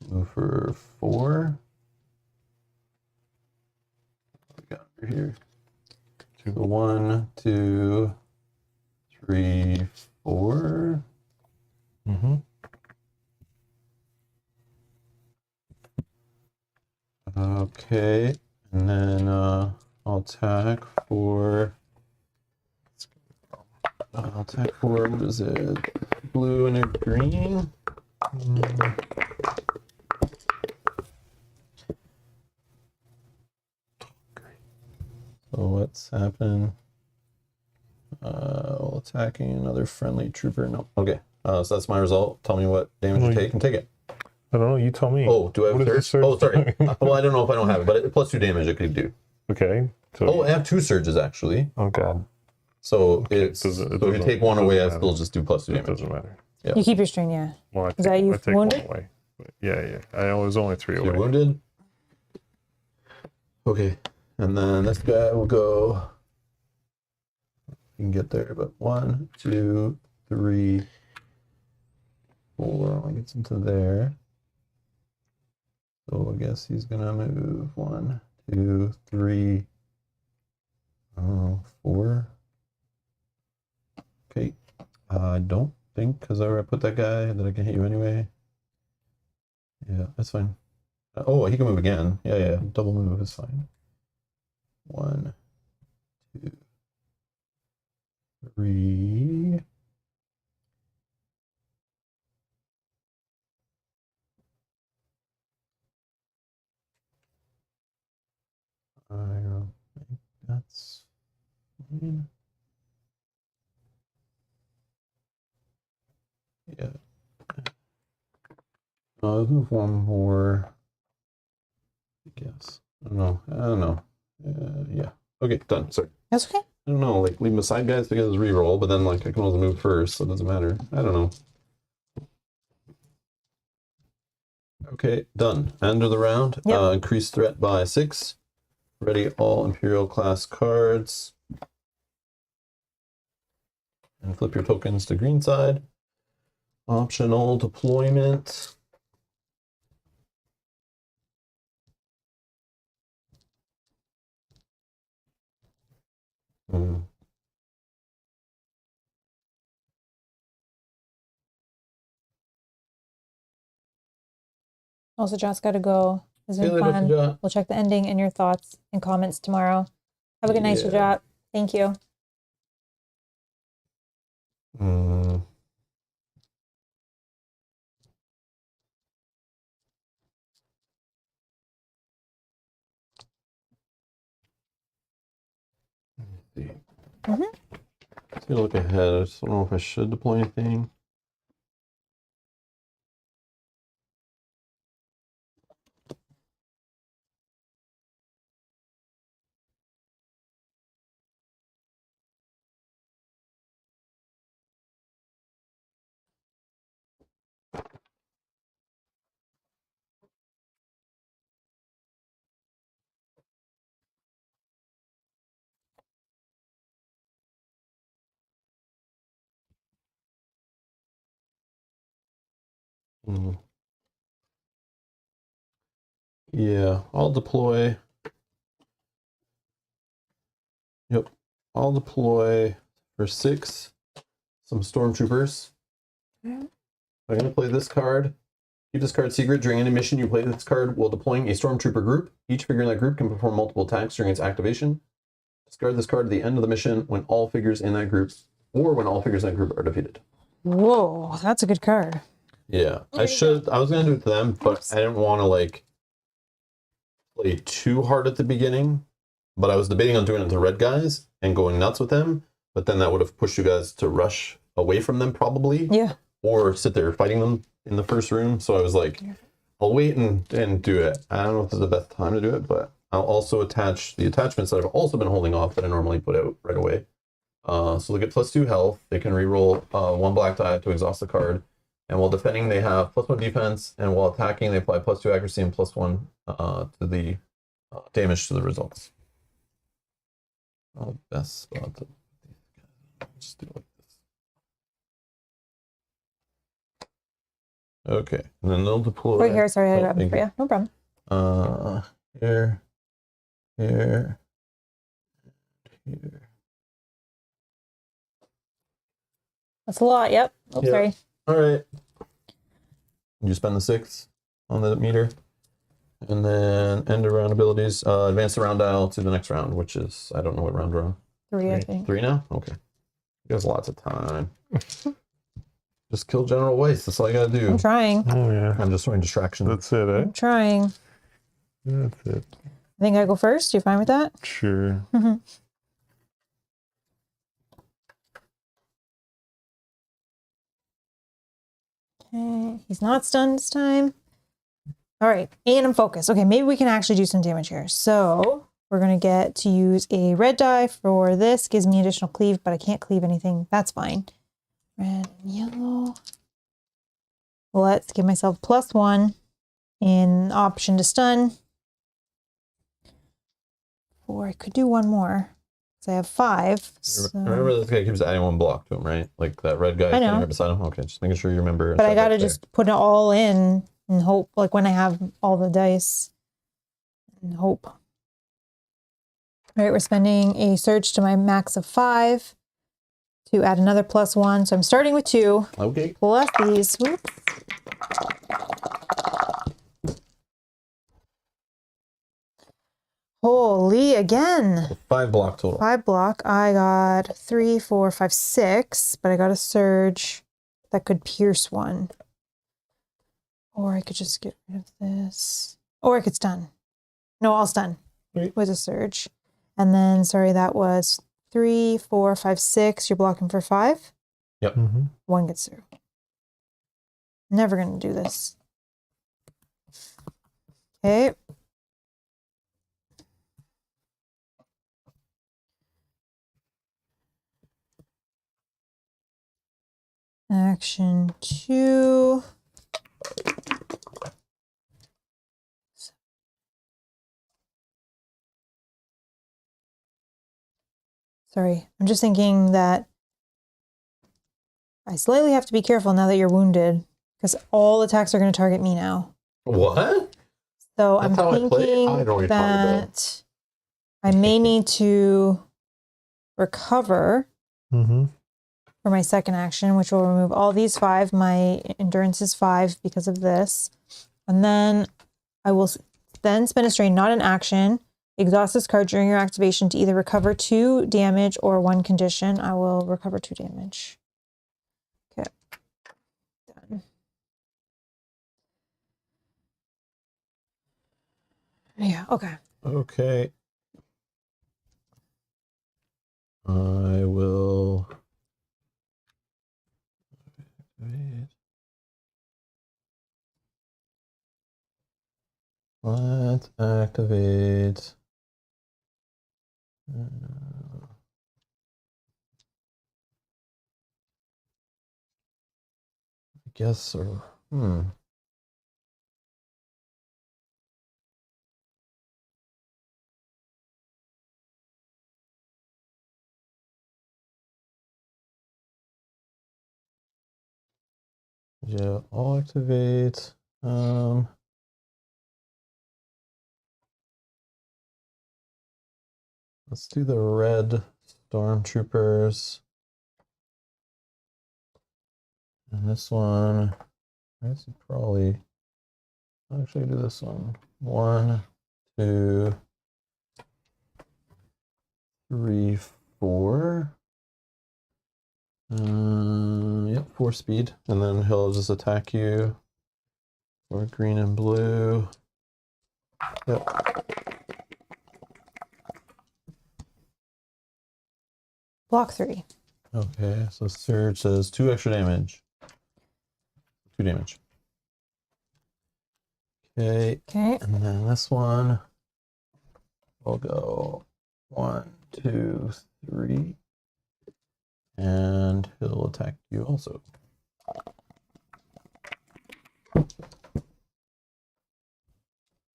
S1: Move for 4. What we got over here?
S3: 2.
S1: So 1, 2, 3, 4.
S3: Mm-hmm.
S1: Okay, and then I'll attack for. What is it? Blue and a green. So what's happened? Attacking another friendly trooper. No. Okay. So that's my result. Tell me what damage you take and take it.
S3: I don't know. You tell me.
S1: Oh, do I have
S3: What
S1: a
S3: is
S1: surge?
S3: the
S1: Oh, sorry.
S3: surge?
S1: Well, I don't know if I don't have it, but plus 2 damage I could do.
S3: Okay. So,
S1: Oh, I have 2 surges actually.
S3: oh god.
S1: So
S3: Okay,
S1: it's
S3: it
S1: so if you
S3: doesn't-
S1: take 1
S3: it
S1: away, I
S3: doesn't
S1: still
S3: matter.
S1: just do plus 2
S3: It
S1: damage.
S3: doesn't matter.
S1: Yeah.
S2: You keep your string, yeah.
S3: Well, I
S2: Is that you
S3: I take
S2: wounded?
S3: 1 away. But yeah. I was only 3
S1: So
S3: away.
S1: you're wounded. Okay, and then this guy will go. You can get there, but 1, 2, 3, 4. I'll get into there. So I guess he's gonna move 1, 2, 3, 4. Okay, I don't think because I put that guy that I can hit you anyway. Yeah, that's fine. Oh, he can move again. Yeah, double move is fine. 1, 2, 3. I think that's fine. Yeah. Let's move 1 more. I guess. I don't know. Yeah. Okay, done. Sorry.
S2: That's okay.
S1: I don't know. Like, leave him aside, guys, because it's reroll, but then, like, I can always move first, so it doesn't matter. I don't know. Okay, done. End of the round.
S2: Yep.
S1: Increase threat by 6. Ready all Imperial class cards. And flip your tokens to green side. Optional deployment. Mm.
S2: Also, Josh got to go. It's
S1: See you
S2: been
S1: later,
S2: fun.
S1: Shajat.
S2: We'll check the ending and your thoughts and comments tomorrow. Have a good night,
S1: Yeah.
S2: Shajat. Thank you.
S1: Mm. Let me see. Let's take a look ahead. I just don't know if I should deploy anything. Mm. Yeah, I'll deploy. Yep, I'll deploy for 6 some stormtroopers. I'm going to play this card. Keep this card secret. During any mission you play this card while deploying a stormtrooper group. Each figure in that group can perform multiple attacks during its activation. Discard this card at the end of the mission when all figures in that group, or when all figures in that group are defeated.
S2: Whoa, that's a good card.
S1: Yeah,
S2: There
S1: I
S2: you
S1: was going to do it to them, but
S2: Oops.
S1: I didn't want to like play too hard at the beginning. But I was debating on doing it to red guys and going nuts with them. But then that would have pushed you guys to rush away from them probably.
S2: Yeah.
S1: Or sit there fighting them in the first room. So I was like, I'll wait and do it. I don't know if this is the best time to do it, but I'll also attach the attachments that I've also been holding off that I normally put out right away. So they get +2 health. They can reroll 1 black die to exhaust the card. And while defending, they have +1 defense. And while attacking, they apply +2 accuracy and +1 to the damage to the results. Oh, best spot to just do it like this. Okay, and then they'll deploy.
S2: Right here, sorry, I grabbed
S1: thank
S2: it for
S1: you.
S2: you. No problem.
S1: Here, here, here.
S2: That's a lot. Yep. Oh,
S1: Yeah.
S2: sorry.
S1: All right. You spend the 6 on the meter, and then end of round abilities. Advance the round dial to the next round, which is I don't know what round we're on.
S2: 3, I think.
S1: 3 now. Okay. You have lots of time. Just kill General Weiss. That's all you gotta do.
S2: I'm trying.
S3: Oh yeah.
S1: I'm just throwing distraction.
S3: That's it, eh?
S2: I'm trying.
S3: That's it.
S2: I think I go first. You fine with that?
S3: Sure.
S2: Okay. He's not stunned this time. All right. And I'm focused. Okay, maybe we can actually do some damage here. So we're going to get to use a red die for this. Gives me additional cleave, but I can't cleave anything. That's fine. Red and yellow. Let's give myself +1 in option to stun. Or I could do one more. So I have 5. So.
S1: Remember this guy keeps adding 1 block to him, right? Like that red guy standing right beside him. Okay, just making sure you remember.
S2: But I gotta just put it all in and hope, like when I have all the dice, and hope. All right, we're spending a surge to my max of 5 to add another +1. So I'm starting with 2.
S1: Okay.
S2: Plus these. Whoops. Holy, again.
S1: 5 block total.
S2: 5 block. I got 3, 4, 5, 6, but I got a surge that could pierce 1. Or I could just get rid of this. Or I could stun. No, I'll stun.
S1: Right.
S2: With a surge. And then, sorry, that was 3, 4, 5, 6. You're blocking for 5.
S1: Yep.
S2: 1 gets through. Never going to do this. Okay. Action 2. Sorry, I'm just thinking that I slightly have to be careful now that you're wounded, because all attacks are going to target me now.
S1: What?
S2: So
S1: That's
S2: I'm
S1: how I play? I don't know what
S2: thinking
S1: you're talking about.
S2: that I may need to recover for my second action, which will remove all these 5. My endurance is 5 because of this. And then I will then spend a strain, not an action. Exhaust this card during your activation to either recover 2 damage or 1 condition. I will recover 2 damage. Okay. Done. Yeah, okay.
S1: Okay. I will. Let's activate. I guess, or yeah, I'll activate. Let's do the red stormtroopers. And this one, I guess probably actually do this one. 1, 2, 3, 4. Yep, 4 speed. And then he'll just attack you for green and blue. Yep.
S2: Block 3.
S1: Okay, so Surge says 2 extra damage. 2 damage. Okay.
S2: Okay.
S1: And then this one, we'll go 1, 2, 3. And he'll attack you also.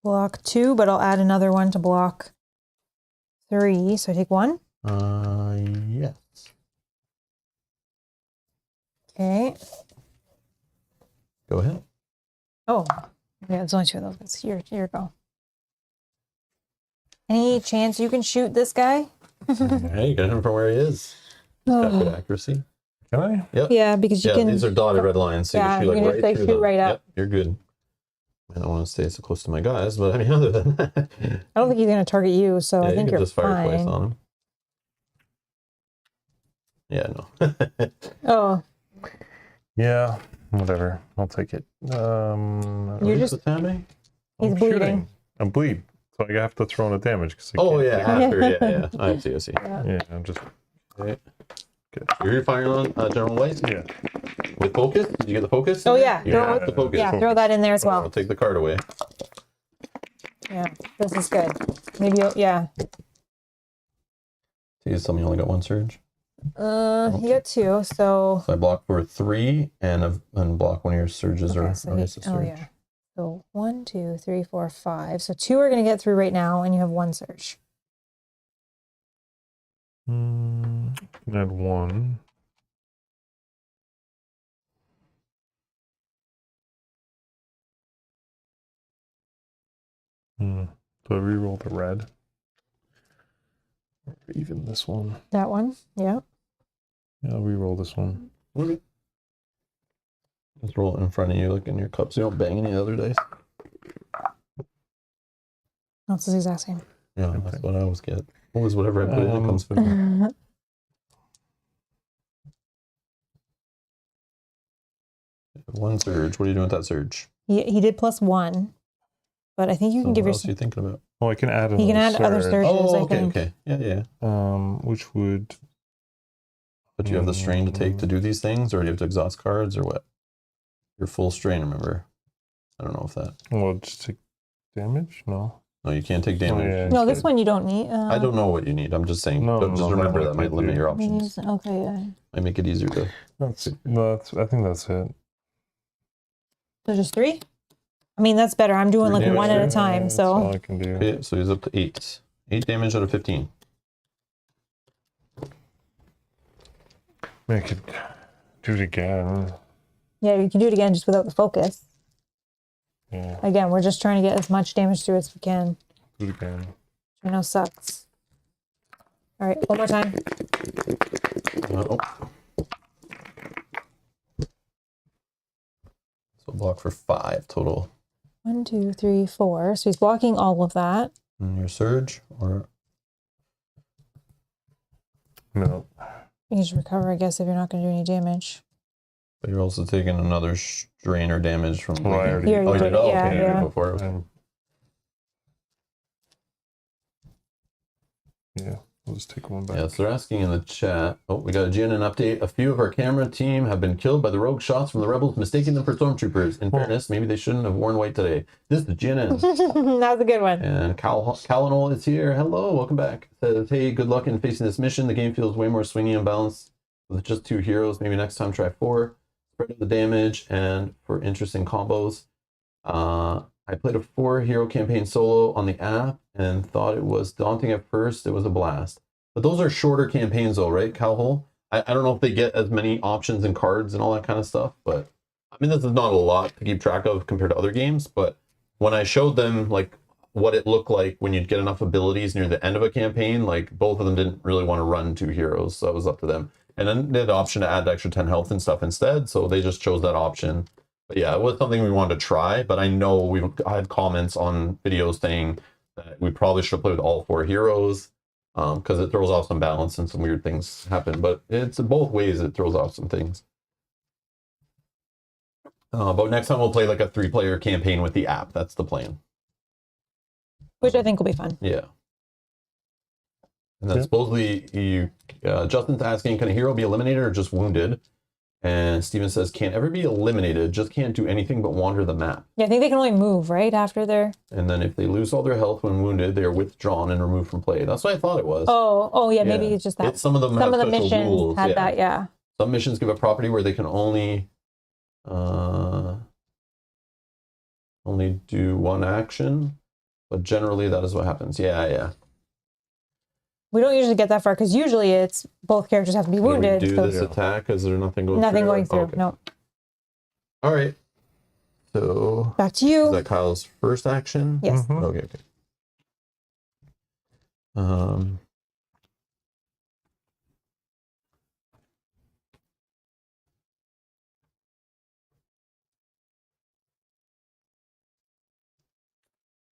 S2: Block 2, but I'll add another one to block 3. So I take 1.
S1: Yes.
S2: Okay.
S1: Go ahead.
S2: Oh, yeah, there's only 2 of those. Here you go. Any chance you can shoot this guy?
S1: Hey, you got him from where he is. He's got good accuracy.
S3: Can I?
S1: Yep.
S2: Yeah, because you can.
S1: These are dotted red lines, so
S2: Yeah,
S1: you can shoot
S2: you
S1: like
S2: can
S1: right
S2: just,
S1: through
S2: shoot
S1: them.
S2: right up.
S1: Yep, you're good. I don't want to stay so close to my guys, but I mean, other than that,
S2: I don't think he's going to target you, so
S1: yeah,
S2: I think
S1: you can
S2: you're
S1: just fire twice
S2: fine.
S1: on him. Yeah, no.
S2: Oh,
S3: Yeah, whatever. I'll take it.
S2: You're just-
S1: Tammy?
S2: he's
S3: I'm
S2: bleeding.
S3: shooting. I'm bleed. So I have to throw in a damage because
S1: Oh yeah,
S2: Yeah.
S1: after yeah. I see.
S3: Yeah, I'm just
S1: Okay. You're firing on General Weiss?
S3: yeah.
S1: With focus? Did you get the focus?
S2: Oh, yeah.
S1: You
S2: Throw-
S1: got the focus.
S2: Yeah, throw that in there as
S1: I'll
S2: well.
S1: take the card away.
S2: Yeah, this is good. Maybe, yeah.
S1: So you tell me you only got 1 surge?
S2: You got 2, so.
S1: So I block for 3 and block one of your surges
S2: Okay,
S1: or
S2: so
S1: raise the surge.
S2: oh, yeah. So 1, 2, 3, 4, 5. So 2 are going to get through right now, and you have 1 surge.
S3: Add 1. So I reroll the red. Or even this one.
S2: That one? Yeah.
S3: Yeah, I'll reroll this one.
S1: Okay. Just roll it in front of you, like in your cup, so you don't bang any other dice.
S2: That's the exact same.
S1: Yeah,
S3: Okay.
S1: that's what I always get. Always whatever I put in, it comes from me. 1 surge. What are you doing with that surge?
S2: He did +1, but I think you can
S1: So
S2: give
S1: what else are
S2: yourself.
S1: you thinking about?
S3: Oh, I can add another
S2: You can add other
S3: surge.
S2: surges.
S1: Oh,
S2: I
S1: okay,
S2: think.
S1: okay. Yeah.
S3: Which would
S1: But you have the strain to take to do these things, or do you have to exhaust cards, or what? Your full strain, remember? I don't know if that.
S3: well just take damage? No.
S1: No, you can't take damage.
S3: yeah.
S2: No, this one you don't need.
S1: I don't know what you need. I'm just saying.
S3: No,
S1: just
S3: no,
S1: remember
S3: no,
S1: that might
S3: I
S1: limit
S3: do.
S1: your options.
S2: Okay.
S1: Might make it easier to.
S3: That's I think that's it.
S2: So just 3? I mean, that's better. I'm doing
S1: 3
S2: like
S1: damage
S2: 1 at a
S1: there.
S2: time.
S3: That's all
S2: So
S3: I can do.
S1: Okay, so he's up to 8. 8 damage out of 15.
S3: I could do it again.
S2: yeah, you can do it again just without the focus.
S3: Yeah,
S2: Again, we're just trying to get as much damage through as we can.
S3: do it again.
S2: I know sucks. All right, one more time.
S1: Oh. So block for 5 total.
S2: 1, 2, 3, 4. So he's blocking all of that.
S1: And your surge, or
S3: No.
S2: You just recover, I guess, if you're not going to do any damage.
S1: but you're also taking another strain or damage from.
S3: Well, I already-
S2: You already
S1: you
S2: did
S1: did.
S2: it,
S1: Oh,
S2: yeah,
S1: okay, you
S2: yeah.
S1: did before.
S3: Yeah, we'll just take one back.
S1: Yeah, so they're asking in the chat. Oh, we got a GNN update. A few of our camera team have been killed by the rogue shots from the rebels, mistaking them for stormtroopers. In fairness, maybe they shouldn't have worn white today. This is GNN.
S2: That was a good one.
S1: And Calinol is here. Hello, welcome back. Says, hey, good luck in facing this mission. The game feels way more swingy and balanced with just 2 heroes. Maybe next time try 4. Spread out the damage and for interesting combos. I played a 4-hero campaign solo on the app and thought it was daunting at first. It was a blast. But those are shorter campaigns though, right, Calhole? I don't know if they get as many options and cards and all that kind of stuff, but I mean, this is not a lot to keep track of compared to other games, but when I showed them like what it looked like when you'd get enough abilities near the end of a campaign, like both of them didn't really want to run 2 heroes, so it was up to them. And then they had the option to add extra 10 health and stuff instead, so they just chose that option. But yeah, it was something we wanted to try, but I know I had comments on videos saying that we probably should play with all 4 heroes because it throws off some balance and some weird things happen. But it's both ways it throws off some things. But next time we'll play like a 3-player campaign with the app. That's the plan.
S2: Which I think will be fun.
S1: Yeah. And then supposedly Justin's asking, can a hero be eliminated or just wounded? And Steven says, can't ever be eliminated, just can't do anything but wander the map.
S2: Yeah, I think they can only move, right, after they're...
S1: And then if they lose all their health when wounded, they are withdrawn and removed from play. That's what I thought it was.
S2: Oh, yeah, maybe it's just that.
S1: It's, some of them
S2: Some
S1: have
S2: of the
S1: special
S2: missions
S1: rules.
S2: had that, yeah.
S1: Some missions give a property where they can only do 1 action, but generally that is what happens. Yeah.
S2: We don't usually get that far because usually it's both characters have to be wounded.
S1: Do
S2: so
S1: this attack? Is there nothing going through?
S2: nothing going through.
S1: Okay.
S2: No.
S1: All right. So
S2: Back to you.
S1: is that Kyle's first action?
S2: Yes.
S3: Mhm.
S1: Okay.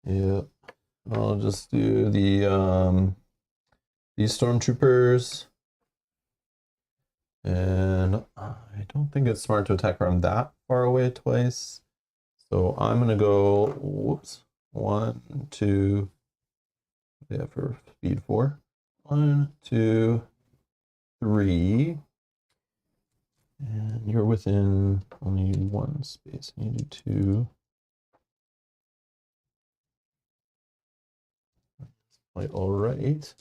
S1: Yeah. I'll just do the these stormtroopers. And I don't think it's smart to attack from that far away twice. So I'm gonna go, whoops, 1, 2, yeah, for speed 4. 1, 2, 3. And you're within only 1 space. I need to do 2. Like, all right.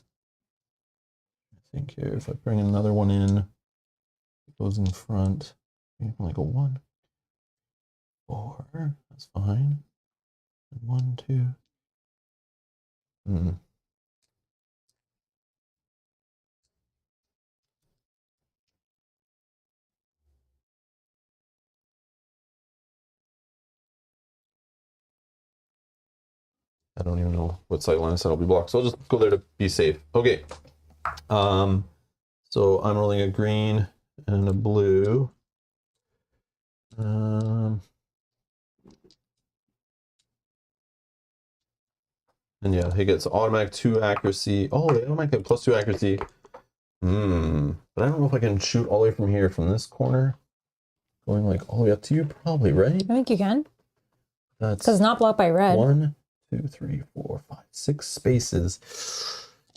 S1: I think here, if I bring another one in, it goes in front. You can like go 1, 4. That's fine. 1, 2. I don't even know what sight line I said will be blocked, so I'll just go there to be safe. Okay. So I'm rolling a green and a blue. And yeah, he gets automatic 2 accuracy. Oh, they automatically have +2 accuracy. But I don't know if I can shoot all the way from here, from this corner. Going like all the way up to you, probably, right?
S2: I think you can.
S1: That's
S2: Because it's not blocked by red.
S1: 1, 2, 3, 4, 5, 6 spaces.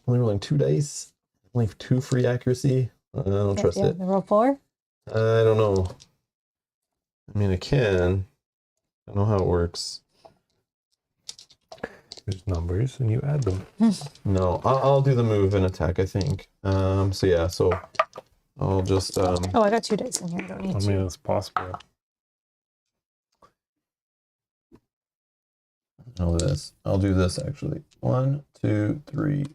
S1: Only rolling 2 dice. Only 2 free accuracy. I don't trust it.
S2: The roll 4?
S1: I don't know. I mean, I can. I don't know how it works.
S3: There's numbers and you add them.
S1: No, I'll do the move and attack, I think. So yeah, so I'll just
S2: Oh, I got 2 dice in here. I don't need
S3: I
S2: to.
S3: mean, it's possible.
S1: I'll do this actually. 1, 2, 3,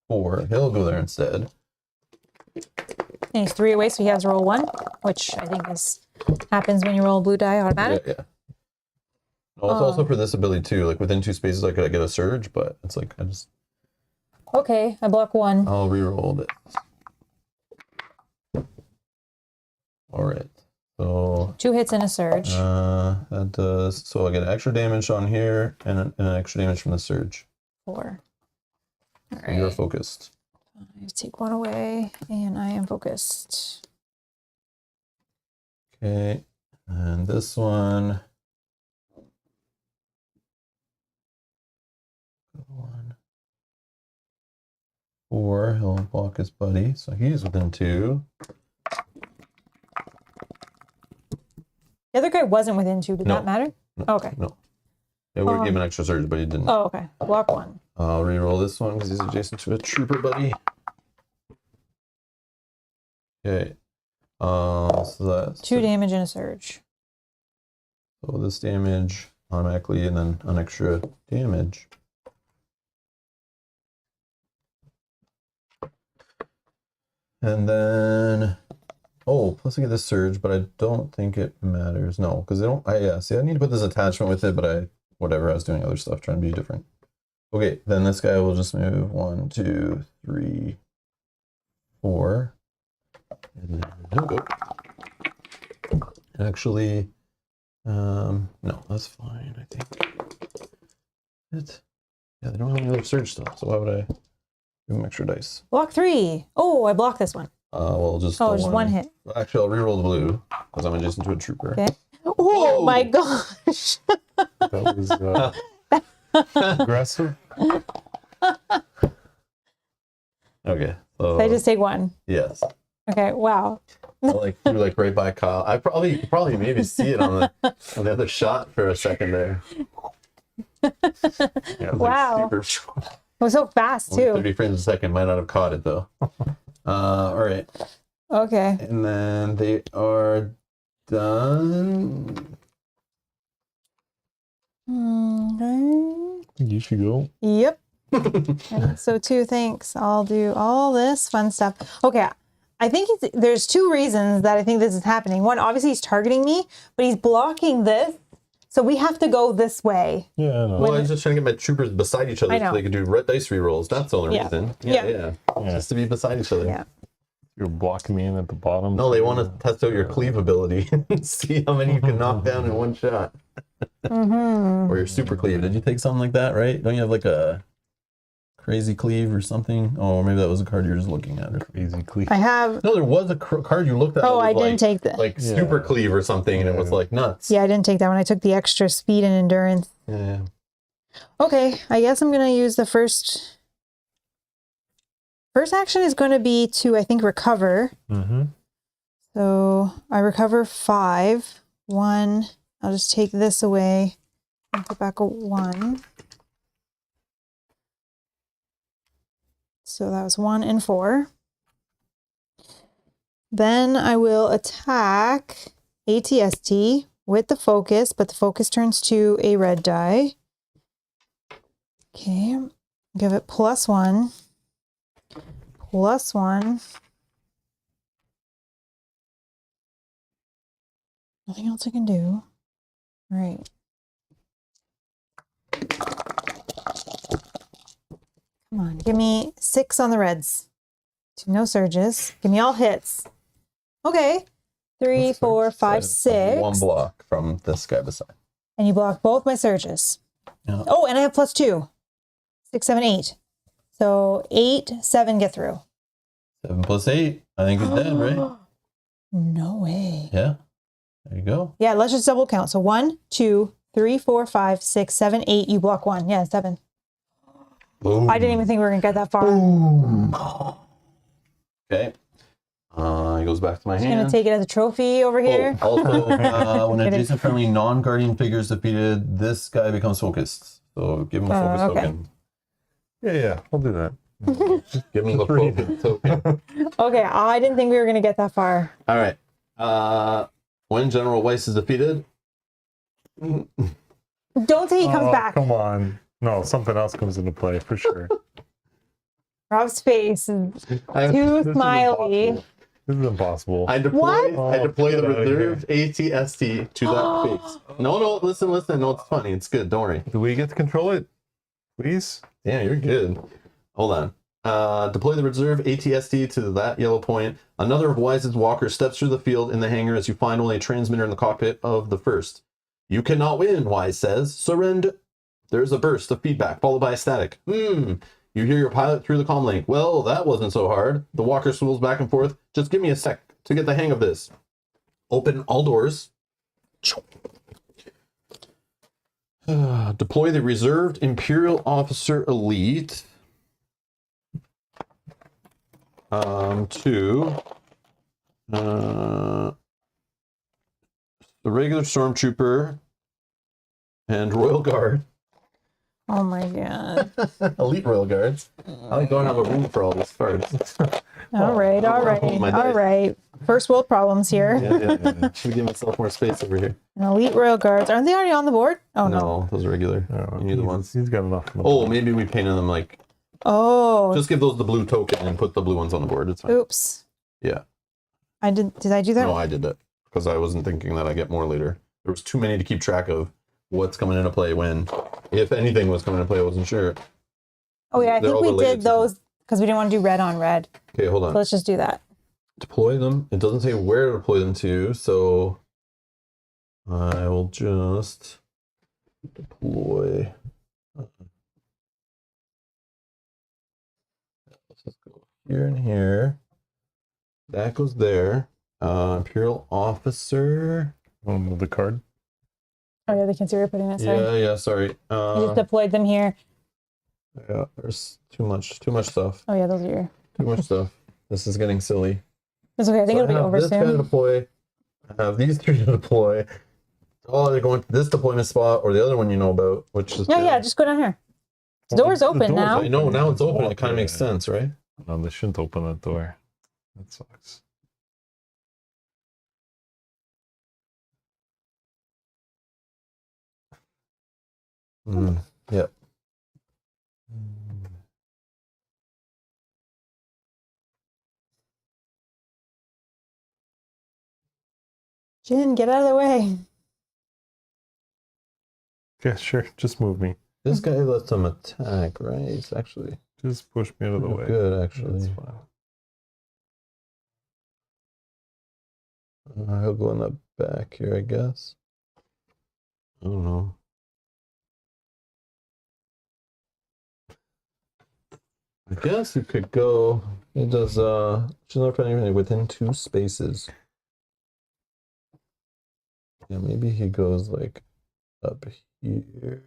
S1: 4. He'll go there instead.
S2: And he's 3 away, so he has to roll 1, which I think happens when you roll a blue die automatic.
S1: Yeah. No, it's also for this ability too. Like within 2 spaces, I could get a surge, but it's like
S2: Okay, I block 1.
S1: I'll reroll it. All right. So
S2: 2 hits and a surge.
S1: that does. So I get extra damage on here and an extra damage from the surge.
S2: 4. All
S1: So you're
S2: right.
S1: focused.
S2: I take 1 away, and I am focused.
S1: Okay. And this one. 1, 4. He'll block his buddy, so he's within 2.
S2: The other guy wasn't within 2. Did
S1: No.
S2: that matter?
S1: No,
S2: Okay.
S1: No. It would give him an extra surge, but he didn't.
S2: Oh, okay. Block 1.
S1: I'll reroll this one because he's adjacent to a trooper buddy. Okay. So that's
S2: 2 damage and a surge.
S1: So this damage automatically, and then an extra damage. And then, plus I get this surge, but I don't think it matters. No, because they don't. See, I need to put this attachment with it, but whatever. I was doing other stuff, trying to be different. Okay, then this guy will just move 1, 2, 3, 4. And then he'll go. Actually, no, that's fine, I think. Yeah, they don't have any other surge stuff, so why would I give them extra dice?
S2: Block 3. Oh, I blocked this one.
S1: Well, just
S2: just 1 hit.
S1: Actually, I'll reroll the blue because I'm adjacent to a trooper.
S2: Okay. Oh my gosh.
S3: That was aggressive.
S1: Okay, so
S2: So I just take 1.
S1: yes,
S2: Okay. Wow.
S1: I threw right by Kyle. I probably maybe see it on the other shot for a second there. Yeah, it was
S2: Wow.
S1: super
S2: It was so fast
S1: only
S2: too.
S1: 30 frames a second. Might not have caught it though. All right,
S2: Okay.
S1: and then they are done.
S2: Okay.
S3: You should go.
S2: Yep. Okay, so 2, thanks. I'll do all this fun stuff. Okay. I think there's 2 reasons that I think this is happening. One, obviously he's targeting me, but he's blocking this. So we have to go this way.
S3: Yeah, I know.
S1: Well, I was just trying to get my troopers beside each other
S2: I
S1: so
S2: know.
S1: they could do red dice rerolls. That's the only
S2: Yeah.
S1: reason.
S2: Yeah.
S1: Yeah.
S3: Yeah.
S1: Just to be beside each other.
S2: Yeah.
S3: You're blocking me in at the bottom.
S1: No, they want to test out your cleave ability and see how many you can knock down in one shot. Or your super cleave. Did you take something like that, right? Don't you have like a crazy cleave or something? Oh, maybe that was a card you were just looking at.
S3: Crazy clean.
S2: I have.
S1: No, there was a card you looked at.
S2: Oh,
S1: that
S2: I
S1: was
S2: didn't take that.
S1: like super cleave or something, and it was like nuts.
S2: Yeah, I didn't take that one. I took the extra speed and endurance.
S1: Yeah.
S2: Okay, I guess I'm going to use the first. First action is going to be to, I think, recover.
S3: Mm-hmm.
S2: So I recover 5. 1. I'll just take this away and put back a 1. So that was 1 and 4. Then I will attack ATST with the focus, but the focus turns to a red die. Okay, give it +1. +1. Nothing else I can do. All right. Come on, give me 6 on the reds. No surges. Give me all hits. Okay. 3, 4, 5, 6.
S1: One block from this guy beside.
S2: And you block both my surges.
S1: Yeah.
S2: Oh, and I have +2. 6, 7, 8. So 8, 7 get through.
S1: 7 + 8. I think he's dead, right?
S2: No way.
S1: Yeah. There you go.
S2: Yeah, let's just double count. So 1, 2, 3, 4, 5, 6, 7, 8. You block 1. Yeah, 7.
S1: Boom.
S2: I didn't even think we were going to get that far.
S1: Boom. Okay. He goes back to my
S2: I'm going
S1: hand.
S2: to take it as a trophy over here.
S1: Also, when adjacent friendly non-guardian figure is defeated, this guy becomes focused. So give him a focus
S2: okay.
S1: token.
S3: Yeah, I'll do that.
S1: Give him the focus token.
S2: Okay, I didn't think we were going to get that far.
S1: All right. When General Weiss is defeated,
S2: Don't say he comes back.
S3: Come on. No, something else comes into play for sure.
S2: Rob's face is
S1: I
S2: too
S3: This is
S2: smiley.
S3: impossible. This is impossible.
S2: What?
S1: I deploy the
S3: Get outta here.
S1: reserved ATST to that face. No, listen. No, it's funny. It's good. Don't worry.
S3: Do we get to control it? Please?
S1: Yeah, you're good. Hold on. Deploy the reserve ATST to that yellow point. Another of Weiss's walkers steps through the field in the hangar as you find only a transmitter in the cockpit of the first. You cannot win, Weiss says. Surrender. There's a burst of feedback, followed by a static. You hear your pilot through the comm link. Well, that wasn't so hard. The walker swivels back and forth. Just give me a sec to get the hang of this. Open all doors. Deploy the reserved Imperial Officer Elite to the regular Stormtrooper and Royal Guard.
S2: Oh my god.
S1: Elite Royal Guards. I don't have a room for all these cards.
S2: All right. First world problems here.
S1: Yeah. Should give myself more space over here.
S2: And Elite Royal Guards. Aren't they already on the board? Oh no.
S1: No, those are regular.
S3: Oh,
S1: You need the ones.
S3: He's got enough.
S1: Oh, maybe we painted them like.
S2: Oh.
S1: Just give those the blue token and put the blue ones on the board. It's fine.
S2: Oops.
S1: Yeah.
S2: Did I do that?
S1: No, I did that because I wasn't thinking that I get more later. There was too many to keep track of what's coming into play when, if anything was coming into play, I wasn't sure.
S2: Oh yeah, I
S1: They're
S2: think
S1: all
S2: we
S1: related
S2: did
S1: to
S2: those because we didn't want to do red on red.
S1: Okay, hold on.
S2: So let's just do that.
S1: Deploy them. It doesn't say where to deploy them to, so I will just deploy. Let's just go here and here. That goes there. Imperial Officer.
S3: Want to move the card?
S2: Oh yeah, they can see we're putting it. Sorry.
S1: Yeah, sorry.
S2: I just deployed them here.
S1: Yeah, there's too much stuff.
S2: Oh yeah, those are your.
S1: Too much stuff. This is getting silly.
S2: It's okay. I think
S1: So
S2: it'll be
S1: have
S2: over
S1: this guy to
S2: soon.
S1: deploy. I have these three to deploy. Oh, they're going to this deployment spot or the other one you know about, which is
S2: Yeah, just go down here. The door's open now.
S1: I know now it's open. It kind of makes sense, right?
S3: No, they shouldn't open that door. That sucks.
S1: Yep.
S2: Jin, get out of the way.
S3: Yeah, sure. Just move me.
S1: This guy lets him attack, right? He's actually
S3: Just push me out of the way.
S1: good, actually.
S3: That's fine.
S1: He'll go in the back here, I guess. I don't know. I guess you could go. It does. She's not putting anything within 2 spaces. Yeah, maybe he goes like up here.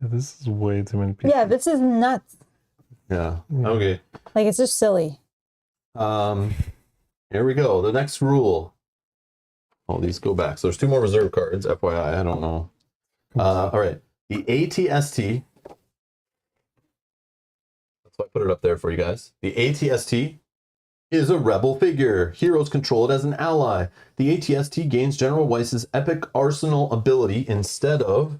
S3: Yeah, this is way too many people.
S2: Yeah, this is nuts.
S1: Yeah.
S3: Yeah.
S1: Okay.
S2: Like it's just silly.
S1: Here we go. The next rule. All these go back. So there's 2 more reserve cards. FYI, I don't know. All right. The ATST. That's why I put it up there for you guys. The ATST is a rebel figure. Heroes control it as an ally. The ATST gains General Weiss's epic arsenal ability instead of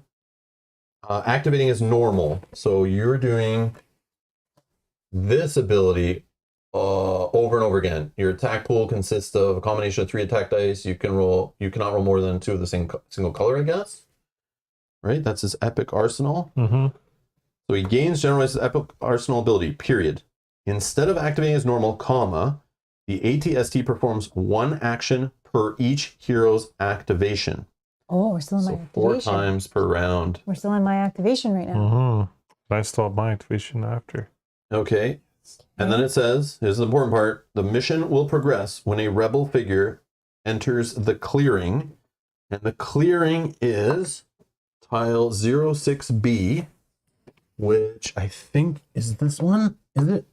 S1: activating as normal. So you're doing this ability over and over again. Your attack pool consists of a combination of 3 attack dice. You cannot roll more than 2 of the single color, I guess. Right? That's his epic arsenal.
S3: Mm-hmm.
S1: So he gains General Weiss's epic arsenal ability, period. Instead of activating as normal, comma, the ATST performs 1 action per each hero's activation.
S2: Oh, we're still in my
S1: So 4
S2: activation.
S1: times per round.
S2: We're still in my activation right now.
S3: Mm-hmm. I still have my activation after.
S1: Okay. And then it says, here's the important part, the mission will progress when a rebel figure enters the clearing. And the clearing is tile 06B, which I think is this one. Is it?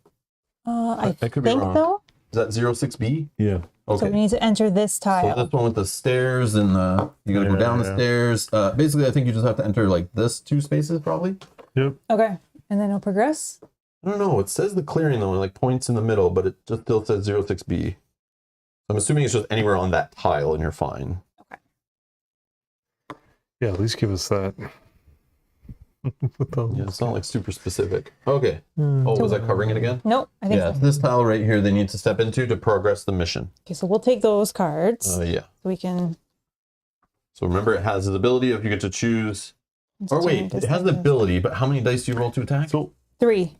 S2: I
S1: could be
S2: think
S1: wrong.
S2: so.
S1: Is that 06B?
S3: Yeah.
S2: So
S1: Okay.
S2: we need to enter this
S1: So
S2: tile.
S1: this one with the stairs and the you gotta go
S3: Yeah,
S1: down the
S3: yeah.
S1: stairs. Basically, I think you just have to enter like this 2 spaces probably.
S3: Yep.
S2: Okay. And then it'll progress.
S1: I don't know. It says the clearing though, like points in the middle, but it just still says 06B. I'm assuming it's just anywhere on that tile, and you're fine.
S3: Yeah, at least give us that.
S1: Yeah, it's not like super specific. Okay.
S3: Hmm.
S1: Oh, was I covering it again?
S2: Nope. I think
S1: Yeah, it's
S2: so.
S1: this tile right here they need to step into to progress the mission.
S2: Okay, so we'll take those cards.
S1: Yeah.
S2: So we can.
S1: So remember, it has the ability if you get to choose. Or wait, it has the ability, but how many dice do you roll to attack?
S3: So
S2: 3.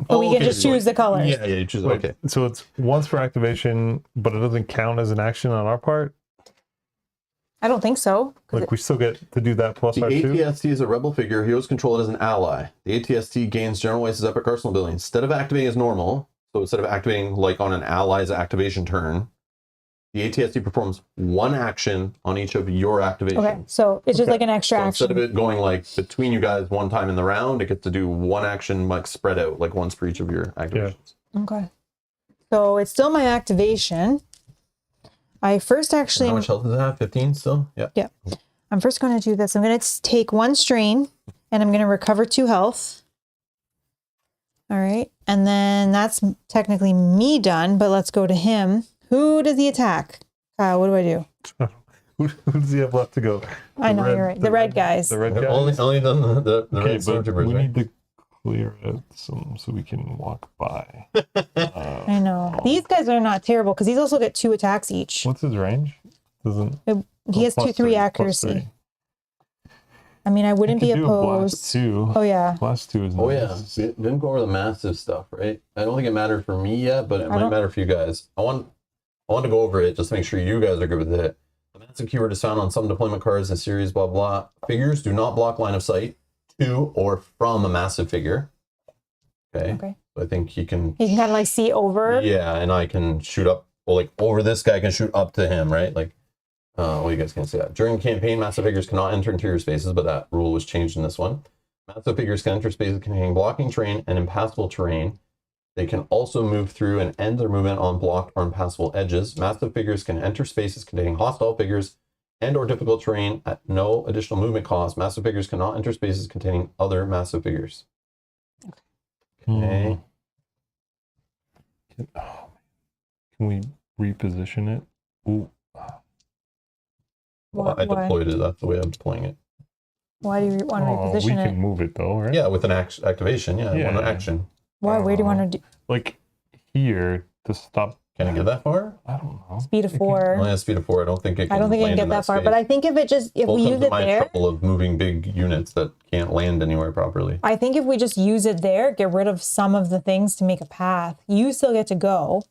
S2: But we can just choose the colors.
S1: Yeah, you choose.
S3: Wait,
S1: Okay.
S3: so it's once for activation, but it doesn't count as an action on our part?
S2: I don't think so.
S3: Like, we still get to do that plus
S1: The
S3: our 2?
S1: ATST is a rebel figure. Heroes control it as an ally. The ATST gains General Weiss's epic arsenal ability. Instead of activating as normal, so instead of activating like on an ally's activation turn, the ATST performs one action on each of your activations.
S2: Okay, so it's just like an extra
S1: So
S2: action.
S1: instead of it going like between you guys one time in the round, it gets to do one action like spread out, like once for each of your activations.
S2: Okay. So it's still my activation. I first actually...
S1: How much health does it have? 15 still? Yeah.
S2: Yeah. I'm first going to do this. I'm going to take 1 strain, and I'm going to recover 2 health. All right. And then that's technically me done, but let's go to him. Who does he attack? Kyle, what do I do?
S3: Who does he have left to go?
S2: I know, you're right. The red guys.
S3: The red guys?
S1: Only done the
S3: Okay,
S1: red
S3: but
S1: stormtroopers,
S3: we
S1: right?
S3: need to clear out some so we can walk by.
S2: I know. These guys are not terrible because these also get 2 attacks each.
S3: What's his range? Doesn't
S2: He has
S3: plus
S2: 3
S3: plus
S2: accuracy.
S3: 3.
S2: I mean, I wouldn't be
S3: Do a
S2: opposed.
S3: blast 2.
S2: Oh, yeah.
S3: Blast 2 is
S1: Oh
S3: nice.
S1: yeah, we didn't go over the massive stuff, right? I don't think it mattered for me yet, but it might
S2: don't-
S1: matter for you guys. I want to go over it just to make sure you guys are good with it. The massive keyword is found on some deployment cards in series, blah blah. Figures do not block line of sight to or from a massive figure. Okay.
S2: Okay.
S1: So I think you can.
S2: You can kind of like see over.
S1: Yeah, and I can shoot up. Well, like over this guy, I can shoot up to him, right? Like, well, you guys can't see that. During the campaign, massive figures cannot enter interior spaces, but that rule was changed in this one. Massive figures can enter spaces containing blocking terrain and impassable terrain. They can also move through and end their movement on blocked or impassable edges. Massive figures can enter spaces containing hostile figures and or difficult terrain at no additional movement cost. Massive figures cannot enter spaces containing other massive figures. Okay.
S3: Can we reposition it? Ooh.
S1: Well, I deployed it. That's the way I'm deploying it.
S2: Why do you want to
S3: Oh, we
S2: reposition
S3: can
S2: it?
S3: move it though, right?
S1: Yeah, with an activation. Yeah,
S3: Yeah.
S1: one action.
S2: Why? Where do you want to do?
S3: Like here to stop.
S1: Can I get that far?
S3: I don't know.
S2: Speed of
S3: It can-
S2: 4.
S1: Only has speed of 4. I don't think it can.
S2: I don't think it can
S1: land
S2: get
S1: in
S2: that far,
S1: space.
S2: but I think if it just if
S1: Full
S2: we
S1: comes
S2: use
S1: to
S2: it
S1: my
S2: there,
S1: trouble of moving big units that can't land anywhere properly.
S2: I think if we just use it there, get rid of some of the things to make a path. You still get to go.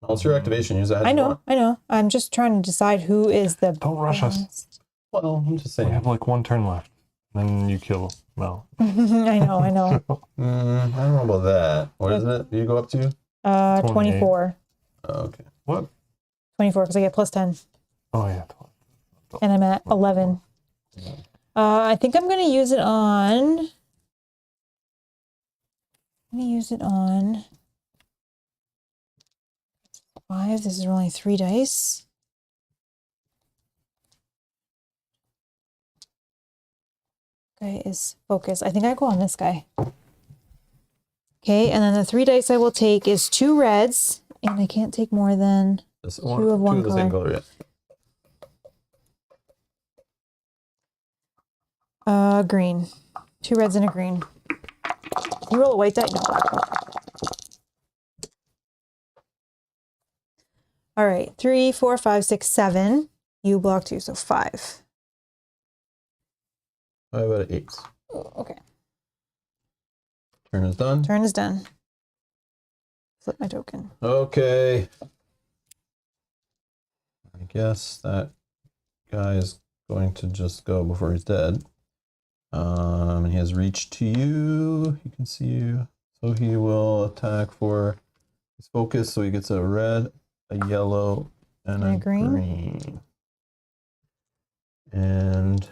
S1: Well, it's your activation. Use that. as
S2: I
S1: you
S2: know,
S1: want.
S2: I know. I'm just trying to decide who is the.
S3: Don't rush us.
S2: best.
S1: Well, I'm just
S3: We
S1: saying.
S3: have like 1 turn left. Then you kill Mel.
S2: I know, I know.
S1: I don't know about that. What is it? You go up to?
S2: 24.
S1: Oh, okay.
S3: What?
S2: 24 because I get plus 10,
S3: Oh yeah.
S2: and I'm at 11. I think I'm gonna use it on. I'm gonna use it on 5. This is only 3 dice. Okay, is focus. I think I go on this guy. Okay, and then the 3 dice I will take is 2 reds, and I can't take more than
S1: This
S2: Two of one
S1: the same
S2: color.
S1: color, yeah.
S2: green. 2 reds and a green. You roll a white die? No. All right, 3, 4, 5, 6, 7. You block 2, so 5.
S1: How about an 8?
S2: Oh, okay,
S1: Turn is done.
S2: turn is done. Flip my token.
S1: Okay. I guess that guy is going to just go before he's dead. And he has reached to you. He can see you. So he will attack for his focus. So he gets a red, a yellow, and a green. And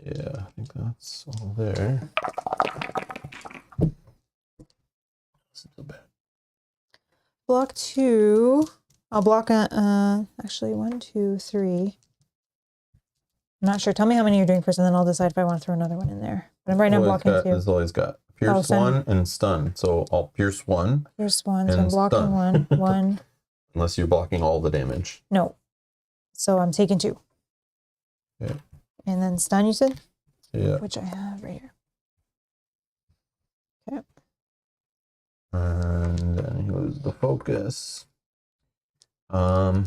S1: yeah, I think that's all there.
S2: Block 2. I'll block actually 1, 2, 3. I'm not sure. Tell me how many you're doing first, and then I'll decide if I want to throw another one in there. But right now I'm blocking 2.
S1: That's all he's got. Pierce
S2: stun.
S1: 1 and stun. So I'll pierce 1.
S2: Here's 1, so I'm
S1: And
S2: blocking
S1: stun.
S2: 1. 1.
S1: Unless you're blocking all the damage.
S2: No. So I'm taking 2.
S1: Okay.
S2: And then stun, you said?
S1: Yeah.
S2: Which I have right here. Okay.
S1: And then he loses the focus. I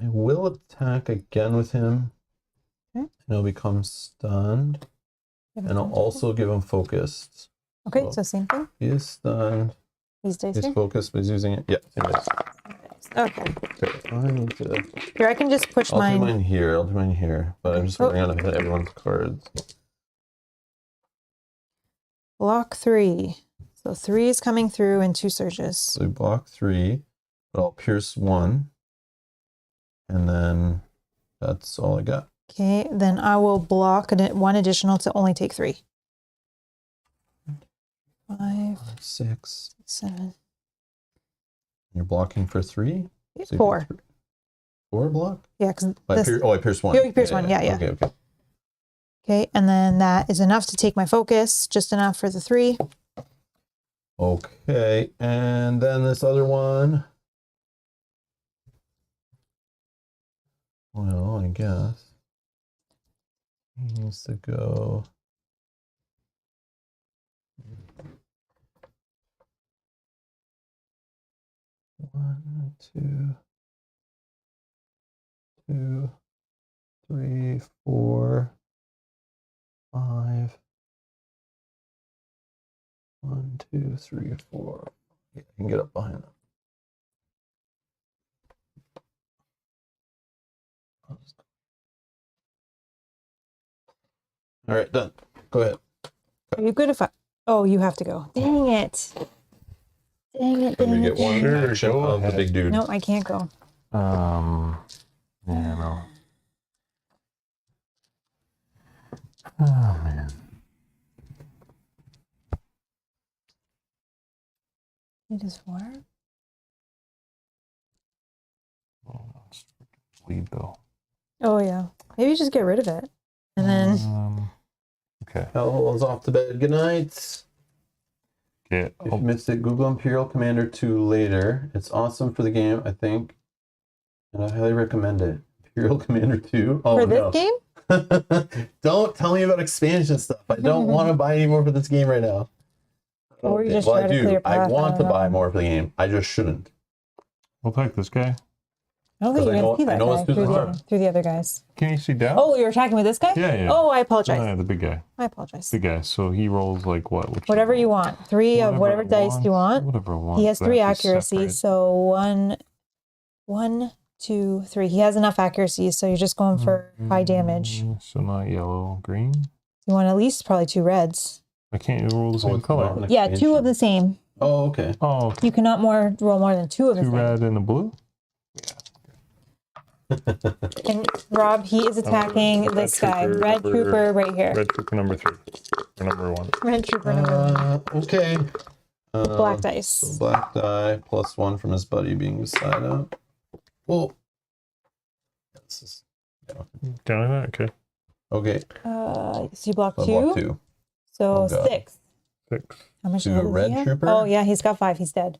S1: will will attack again with him.
S2: Okay.
S1: And he'll become stunned. And I'll also give him focused.
S2: Okay,
S1: So
S2: so same thing.
S1: he is stunned.
S2: These dice
S1: He's
S2: here.
S1: focused, but he's using it. Yeah, same dice.
S2: Okay.
S1: Okay, I need to.
S2: Here, I can just push
S1: I'll
S2: mine.
S1: do mine here. I'll do mine here. But I'm just running out of everyone's cards.
S2: Block 3. So 3 is coming through and 2 surges.
S1: So we block 3, but I'll pierce 1. And then that's all I got.
S2: Okay, then I will block 1 additional to only take 3. 5,
S1: 6.
S2: 7,
S1: You're blocking for 3? So you
S2: 4.
S1: get 4 block?
S2: Yeah, because
S1: I pierced 1.
S2: You pierced 1, yeah.
S1: Okay.
S2: Okay, and then that is enough to take my focus, just enough for the 3.
S1: Okay, and then this other one. Well, I guess he needs to go. One, two, 2, 3, 4, 5. 1, 2, 3, 4. Yeah, I can get up behind them. All right, done. Go ahead.
S2: Are you good if I... Oh, you have to go. Dang it. Dang it,
S1: Can we
S2: dang
S1: get
S2: it.
S1: one
S3: Sure,
S1: action
S3: go
S1: of the
S3: ahead.
S1: big dude?
S2: No, I can't go.
S3: Yeah, no. Oh man.
S2: It is 4.
S3: Oh, it's bleed though.
S2: Oh, yeah. Maybe just get rid of it. And then...
S3: Okay.
S1: Hell is off to bed. Good night.
S3: Okay.
S1: If you missed it, Google Imperial Commander 2 later. It's awesome for the game, I think. And I highly recommend it. Imperial Commander 2? Oh,
S2: for this
S1: no.
S2: game?
S1: Don't tell me about expansion stuff. I don't want to buy any more for this game right now.
S2: Or you just
S1: well,
S2: try
S1: I
S2: to
S1: do.
S2: clear
S1: I
S2: path,
S1: want
S2: I
S1: to
S2: don't
S1: buy
S2: know.
S1: more for the game. I just shouldn't.
S3: We'll take this guy.
S2: I don't think
S1: 'Cause
S2: you're
S1: I
S2: going to see
S1: know
S2: that
S1: it's
S2: guy
S1: through the heart.
S2: through the other guys.
S3: Can you see down?
S2: Oh, you're attacking with this guy?
S3: Yeah.
S2: Oh, I apologize.
S3: Yeah, the big guy.
S2: I apologize.
S3: Big guy. So he rolls like what?
S2: Whatever you want. 3 of whatever dice you want.
S3: Whatever I want.
S2: He has
S3: They
S2: 3
S3: have to
S2: accuracy,
S3: separate.
S2: so 1, 2, 3. He has enough accuracy, so you're just going for high damage.
S3: So not yellow, green.
S2: You want at least probably 2 reds.
S3: I can't roll the same
S1: it's
S3: color.
S1: not an
S2: Yeah, 2
S1: expansion.
S2: of the same.
S1: Oh, okay.
S3: Oh,
S2: You cannot roll more than 2 of the
S3: 2
S2: same.
S3: red and a blue.
S2: And Rob, he is attacking
S3: Red
S2: this guy.
S3: trooper
S2: Red
S3: number-
S2: trooper right here.
S3: Red trooper number 3 or number 1.
S2: Red trooper number 1.
S1: Okay.
S2: Black
S1: So
S2: dice.
S1: black die plus 1 from his buddy being beside him. Well, this is
S3: Down like that. Okay.
S1: okay.
S2: So you block
S1: So I
S2: 2.
S1: block 2.
S2: So
S1: Oh, God.
S2: 6.
S3: 6.
S2: How much
S1: To
S2: health does he
S1: red
S2: have?
S1: trooper?
S2: Oh yeah, he's got 5. He's dead.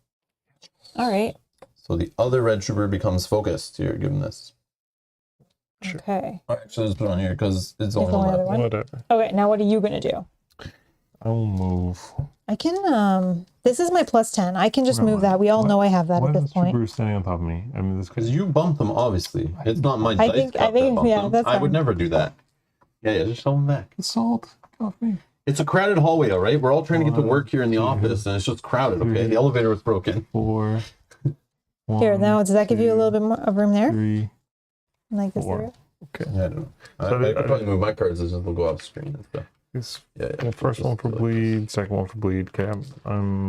S2: All right.
S1: So the other red trooper becomes focused. Here, give him this.
S3: Sure.
S2: Okay.
S1: All right, so let's put it on here because it's
S2: the
S1: only
S2: only
S1: one
S2: other
S1: left.
S2: one?
S3: Whatever.
S2: Okay. Now what are you gonna do?
S3: I will move.
S2: I can. This is my plus 10. I can just
S3: Where am
S2: move
S3: I?
S2: that. We all
S3: What-
S2: know I have that
S3: Why
S2: at
S3: is
S2: this
S3: this
S2: point.
S3: trooper standing on top of me? I mean, this
S1: Because you bumped them, obviously. It's not my
S2: I
S1: dice
S2: think-
S1: cup that bumped
S2: yeah,
S1: them.
S2: that's
S1: I would
S2: fine.
S1: never do that. Yeah, just hold them back.
S3: assault. Get off me.
S1: It's a crowded hallway, all right? We're all trying to get to
S3: 1,
S1: work here in the
S3: 2,
S1: office, and it's just crowded, okay?
S3: 3,
S1: The elevator was broken.
S3: 4.
S2: Here.
S3: 1,
S2: Now, does that give you a
S3: 2,
S2: little bit more of room there?
S3: 3.
S2: Like this
S3: 4.
S2: area?
S3: Okay.
S1: Yeah, I don't know.
S3: So
S1: I could probably move my cards, it's just they'll go off screen and stuff.
S3: This
S1: Yeah,
S3: the first one for bleed, second one for bleed. Okay, I'm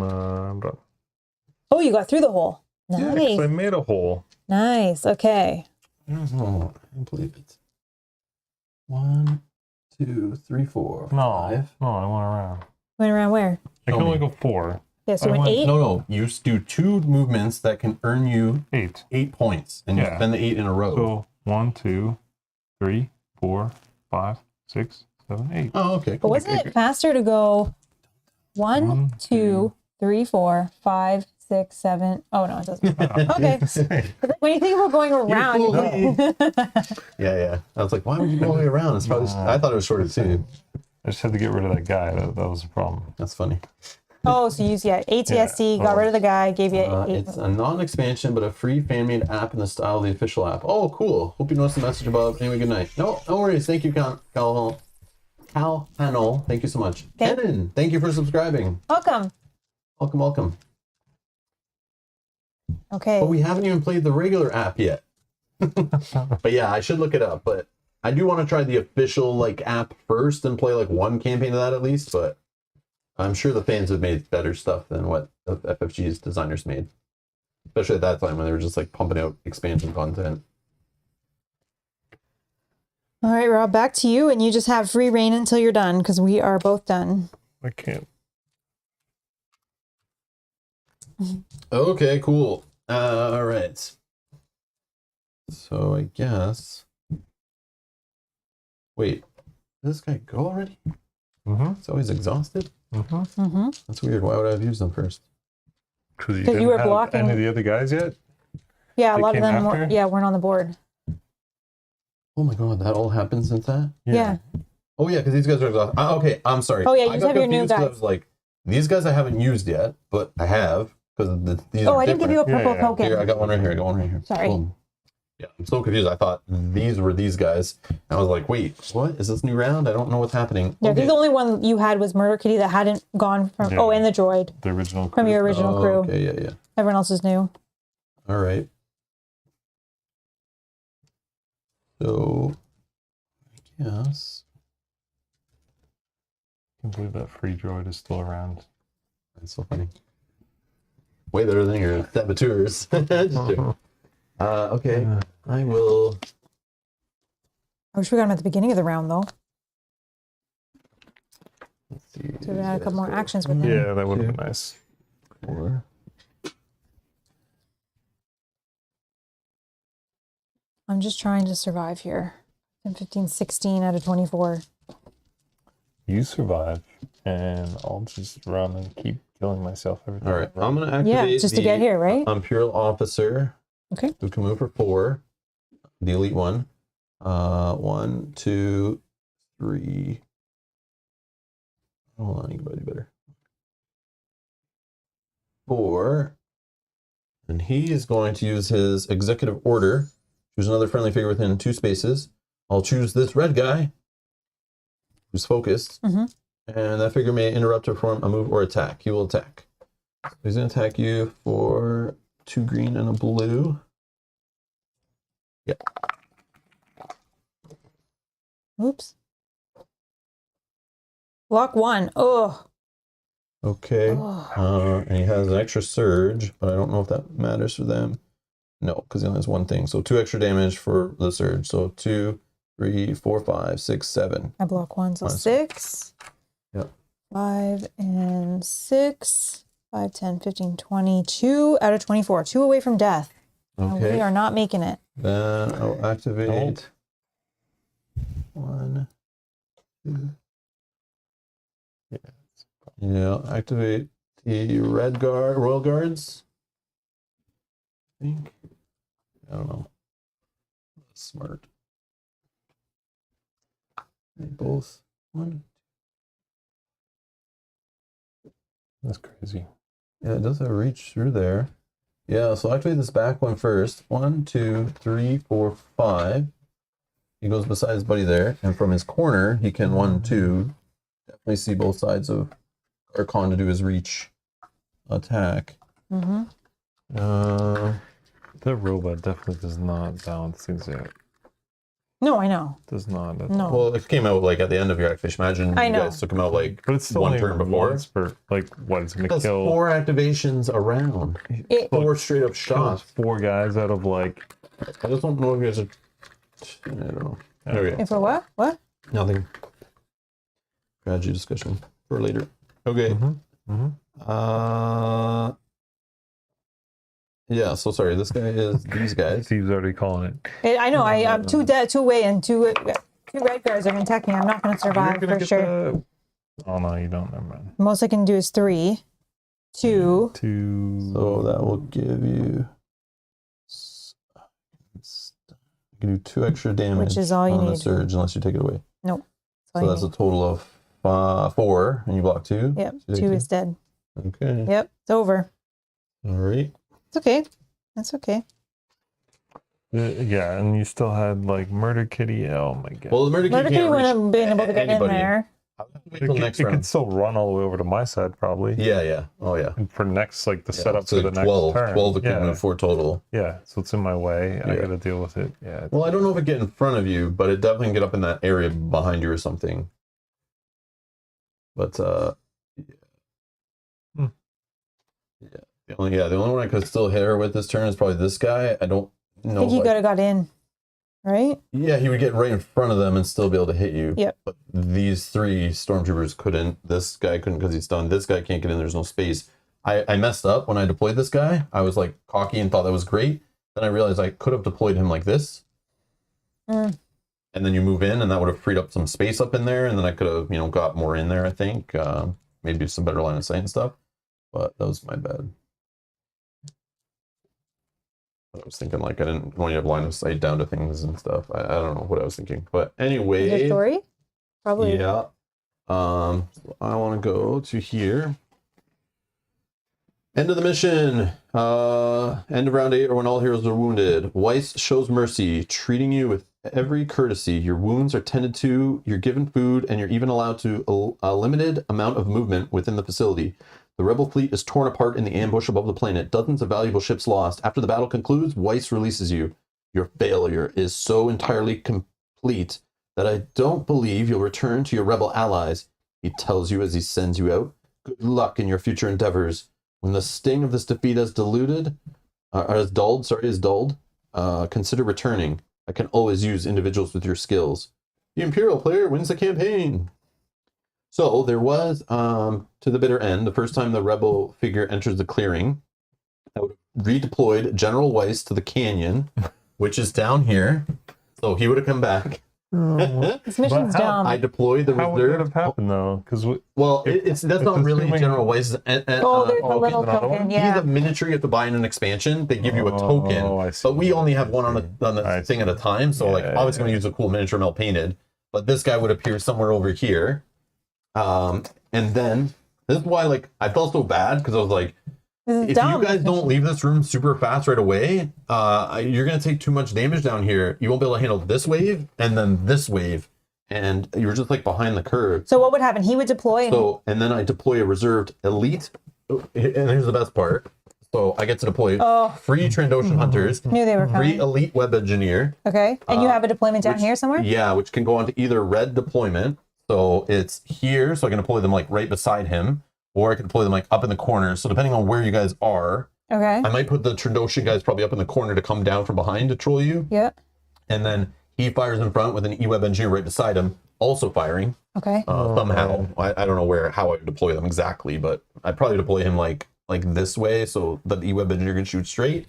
S3: done.
S2: Oh, you got through the hole.
S3: Yeah,
S2: Nice.
S3: 'cause I made a hole.
S2: Nice. Okay.
S1: Oh, I can't believe it. 1, 2, 3, 4,
S3: No,
S1: 5.
S3: no, I went around.
S2: Went around where?
S3: I can
S1: Show
S3: only
S1: me.
S3: go 4.
S2: Yeah. So
S3: I
S2: went
S3: went-
S2: 8.
S1: No, you do 2 movements that can earn you
S3: 8.
S1: 8 points, and you
S3: Yeah.
S1: spend the 8 in a row.
S3: So 1, 2, 3, 4, 5, 6, 7, 8.
S1: Oh, okay.
S2: But
S1: Cool.
S2: wasn't it faster to go 1,
S3: 1,
S2: 2, 3, 4, 5, 6, 7? Oh no, it doesn't. Okay. When you think about going around,
S1: fool
S2: you're
S1: me. Yeah. I was like, why would you go all the way around? It's probably. I thought it was shorter too.
S3: I just had to get rid of that guy. That was the problem.
S1: That's funny.
S2: Oh, so you use ATSC,
S3: Yeah.
S2: got rid of the guy, gave you 8.
S1: It's a non-expansion, but a free fan-made app in the style of the official app. Oh, cool. Hope you noticed the message above. Anyway, good night. No worries. Thank you, Cal Hanel. Thank you so much. Kenan, thank you for subscribing.
S2: Welcome.
S1: Welcome.
S2: Okay.
S1: But we haven't even played the regular app yet. But yeah, I should look it up. But I do want to try the official like app first and play like one campaign of that at least. But I'm sure the fans have made better stuff than what the FFG's designers made, especially at that time when they were just like pumping out expansion content.
S2: All right, Rob, back to you, and you just have free reign until you're done because we are both done.
S3: I can't.
S1: Okay, cool. All right. So I guess. Wait, did this guy go already?
S3: Mm-hmm.
S1: So he's exhausted?
S3: Mm-hmm.
S2: Mm-hmm.
S1: That's weird. Why would I have used them first?
S3: Because you
S2: 'Cause you
S3: didn't
S2: were
S3: have
S2: blocking-
S3: any of the other guys yet?
S2: Yeah, a
S3: They
S2: lot of
S3: came
S2: them
S3: after?
S2: weren't on the board.
S1: Oh my god, that all happened since that?
S2: Yeah.
S1: Oh yeah, because these guys are exhausted. Okay, I'm sorry.
S2: Oh, yeah, you
S1: I
S2: just
S1: got
S2: have your new
S1: confused 'cause I
S2: guys.
S1: was like, these guys I haven't used yet, but I have because these
S2: Oh,
S1: are
S2: I didn't give you a
S1: different.
S2: purple
S3: Yeah, yeah.
S2: token.
S1: Here, I got one right here.
S2: Sorry.
S1: Boom. Yeah, I'm so confused. I thought these were these guys. And I was like, wait, what? Is this new round? I don't know what's happening.
S2: Yeah, I
S1: Okay.
S2: think the only one you had was Murder Kitty that hadn't gone from.
S3: Yeah.
S2: Oh, and the droid
S3: The original.
S2: from your original
S1: Oh,
S2: crew.
S1: okay, yeah.
S2: Everyone else is new.
S1: All right. So, I guess.
S3: I can't believe that free droid is still around.
S1: That's so funny. Way better than your saboteurs. Just joking. Okay,
S3: Yeah.
S1: I will.
S2: I wish we got him at the beginning of the round, though.
S1: Let's see.
S2: So we had a couple more actions with him.
S3: Yeah, that would have been nice.
S1: 4.
S2: I'm just trying to survive here. 10, 15, 16 out of 24.
S3: You survive, and I'll just run and keep killing myself every time.
S1: All right, I'm gonna activate.
S2: Yeah, just to get here, right?
S1: Imperial officer.
S2: Okay.
S1: Who can move for 4? The elite one. 1, 2, 3. Hold on, anybody better. 4. And he is going to use his executive order. Choose another friendly figure within 2 spaces. I'll choose this red guy, who's focused.
S2: Mm-hmm.
S1: And that figure may interrupt or perform a move or attack. He will attack. So he's going to attack you for 2 green and a blue. Yep.
S2: Oops. Block 1. Oh.
S1: Okay.
S2: Oh.
S1: And he has an extra surge, but I don't know if that matters for them. No, because he only has one thing. So 2 extra damage for the surge. So 2, 3, 4, 5, 6, 7.
S2: I block 1, so
S1: Nice.
S2: 6.
S1: Yep.
S2: 5 and 6. 5, 10, 15, 22 out of 24. 2 away from death. And we
S1: Okay.
S2: are not making it.
S1: Then I'll activate 1, 2. Yeah, activate the red guard, royal guards. I think. I don't know. That's smart. They both. 1.
S3: That's crazy.
S1: Yeah, it does have reach through there. Yeah, so activate this back one first. 1, 2, 3, 4, 5. He goes beside his buddy there, and from his corner, he can 1, 2. Definitely see both sides of Archon to do his reach attack.
S2: Mm-hmm.
S3: The robot definitely does not balance things out.
S2: No, I know.
S3: Does not at
S2: No.
S3: all.
S1: Well, it came out like at the end of your activation. Imagine
S2: I
S1: you
S2: know.
S1: guys took him out like
S3: But it's still
S1: one
S3: only
S1: turn before.
S3: once per, like, what, it's going to
S1: That's
S3: kill
S1: 4 activations around.
S2: It,
S1: 4 straight up
S3: kills
S1: shots.
S3: 4 guys out of, like,
S1: I just don't know if you guys are. I don't know. Okay.
S2: if for what? What?
S1: Nothing. Strategy discussion for later. Okay. Yeah, so sorry. This guy is these guys.
S3: Steve's already calling it.
S2: I know. I'm 2 dead, 2 away, and 2 red guards are going to attack me. I'm not going to survive
S3: You're gonna
S2: for
S3: get
S2: sure.
S3: the- Oh, no, you don't. Never mind.
S2: The most I can do is 3, 2.
S3: 2.
S1: So that will give you. You can do 2 extra damage
S2: Which is all you
S1: on the
S2: need.
S1: surge unless you take it away.
S2: Nope.
S1: So that's a total of 4, and you block 2.
S2: Yep.
S1: So you take
S2: 2 is dead.
S1: Okay.
S2: Yep, it's over.
S1: All right.
S2: It's okay. That's okay.
S3: Yeah, and you still had like Murder Kitty. Oh my god.
S1: Well, the Murder
S2: Murder
S1: Kitty
S2: Kitty
S1: can't reach
S2: wouldn't have been able to get
S1: anybody.
S2: in there.
S1: I'll have to wait till next
S3: it
S1: round.
S3: could still run all the way over to my side, probably.
S1: Yeah, yeah. Oh, yeah.
S3: And for next, like the setup
S1: So
S3: for the
S1: 12,
S3: next turn.
S1: 12 it
S3: yeah.
S1: can move for total.
S3: Yeah, so it's in my way. I
S1: Yeah.
S3: got to deal with it. Yeah.
S1: Well, I don't know if it get in front of you, but it definitely can get up in that area behind you or something. But yeah. Yeah. The only one I could still hit her with this turn is probably this guy. I don't know.
S2: I think he could have got in, right?
S1: Yeah, he would get right in front of them and still be able to hit you.
S2: Yep.
S1: But these 3 stormtroopers couldn't. This guy couldn't because he's stunned. This guy can't get in. There's no space. I messed up when I deployed this guy. I was like cocky and thought that was great. Then I realized I could have deployed him like this.
S2: Mm.
S1: And then you move in and that would have freed up some space up in there. And then I could have, got more in there, I think. Maybe some better line of sight and stuff. But that was my bad. I was thinking like I didn't want you to have line of sight down to things and stuff. I don't know what I was thinking. But anyway.
S2: Is it story? Probably.
S1: Yeah. I want to go to here. End of the mission. End of round 8 or when all heroes are wounded. Weiss shows mercy, treating you with every courtesy. Your wounds are tended to, you're given food, and you're even allowed to a limited amount of movement within the facility. The rebel fleet is torn apart in the ambush above the planet. Dozens of valuable ships lost. After the battle concludes, Weiss releases you. Your failure is so entirely complete that I don't believe you'll return to your rebel allies. He tells you as he sends you out. Good luck in your future endeavors. When the sting of this defeat is dulled, consider returning. I can always use individuals with your skills. The Imperial player wins the campaign. So there was, to the bitter end, the first time the rebel figure enters the clearing, I would have redeployed General Weiss to the canyon, which is down here. So he would have come back.
S2: This mission's dumb.
S1: I deployed the
S3: How would
S1: reserve.
S3: it have happened though? Because
S1: That's not really
S3: assuming-
S1: General Weiss.
S2: There's a little
S3: another
S2: token,
S3: one?
S2: yeah.
S1: He's a miniature. You have to buy in an expansion. They give you a token,
S3: I see.
S1: but we only have one on the
S3: I
S1: thing
S3: see.
S1: at a time. So like,
S3: Yeah,
S1: obviously, going to use a cool miniature Mel painted, but this guy would appear somewhere over here. And then this is why like I felt so bad because I was like,
S2: This is
S1: if
S2: dumb.
S1: you guys don't leave this room super fast right away, you're gonna take too much damage down here. You won't be able to handle this wave and then this wave, and you're just like behind the curve.
S2: So what would happen? He would deploy.
S1: And then I deploy a reserved elite, and here's the best part. So I get to deploy free Trandoshan hunters,
S2: Knew they were
S1: free
S2: coming.
S1: elite web engineer.
S2: Okay. And you have a deployment down here somewhere?
S1: Yeah, which can go on to either red deployment. So it's here, so I can deploy them like right beside him, or I can deploy them like up in the corner. So depending on where you guys are,
S2: Okay.
S1: I might put the Trandoshan guys probably up in the corner to come down from behind to troll you.
S2: Yeah.
S1: And then he fires in front with an E-web engineer right beside him, also firing.
S2: Okay.
S1: Somehow. I don't know how I would deploy them exactly, but I'd probably deploy him like this way so that the E-web engineer can shoot straight.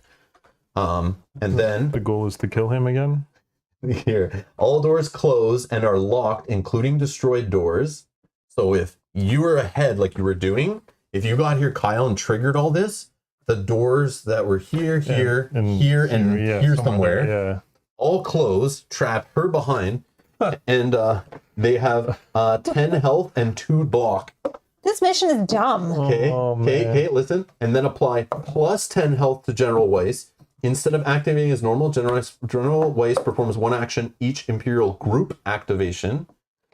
S1: And then
S3: the goal is to kill him again.
S1: here, all doors close and are locked, including destroyed doors. So if you were ahead like you were doing, if you got here, Kyle, and triggered all this, the doors that were here, here, here, and here somewhere,
S3: Yeah.
S1: all close, trap her behind, and they have 10 health and 2 block.
S2: This mission is dumb.
S1: Okay, okay, listen, and then apply plus 10 health to General Weiss. Instead of activating as normal, General Weiss performs 1 action each Imperial group activation.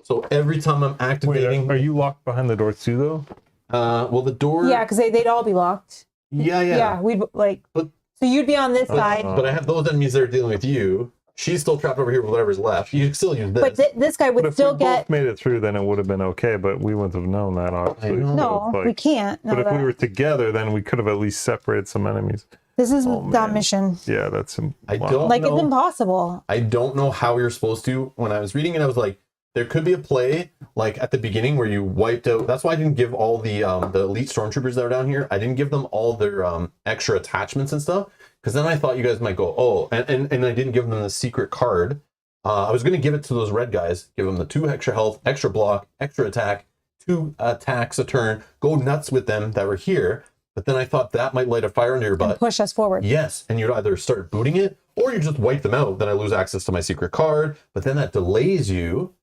S1: So every time I'm activating,
S3: Wait, are you locked behind the door too, though?
S1: well, the door.
S2: Yeah, because they'd all be locked.
S1: Yeah.
S2: Yeah, we'd like.
S1: But-
S2: So you'd be on this side,
S1: But I have those enemies that are dealing with you. She's still trapped over here with whatever's left. You can still use this.
S2: but this guy would
S3: But if
S2: still
S3: we
S2: get.
S3: both made it through, then it would have been okay. But we wouldn't have known that, obviously.
S1: I know.
S3: So
S2: No,
S3: it's like-
S2: we can't. No,
S3: But if we
S2: that-
S3: were together, then we could have at least separated some enemies.
S2: This is
S3: Oh,
S2: that
S3: man.
S2: mission.
S3: Yeah, that's
S1: I
S3: wow.
S1: don't
S2: Like
S1: know.
S2: it's impossible.
S1: I don't know how you're supposed to. When I was reading it, I was like, there could be a play like at the beginning where you wiped out. That's why I didn't give all the elite stormtroopers that are down here. I didn't give them all their extra attachments and stuff because then I thought you guys might go, oh, and I didn't give them the secret card. I was going to give it to those red guys, give them the 2 extra health, extra block, extra attack, 2 attacks a turn, go nuts with them that were here. But then I thought that might light a fire under your butt.
S2: And push us forward.
S1: Yes, and you'd either start booting it or you just wipe them out. Then I lose access to my secret card, but then that delays you.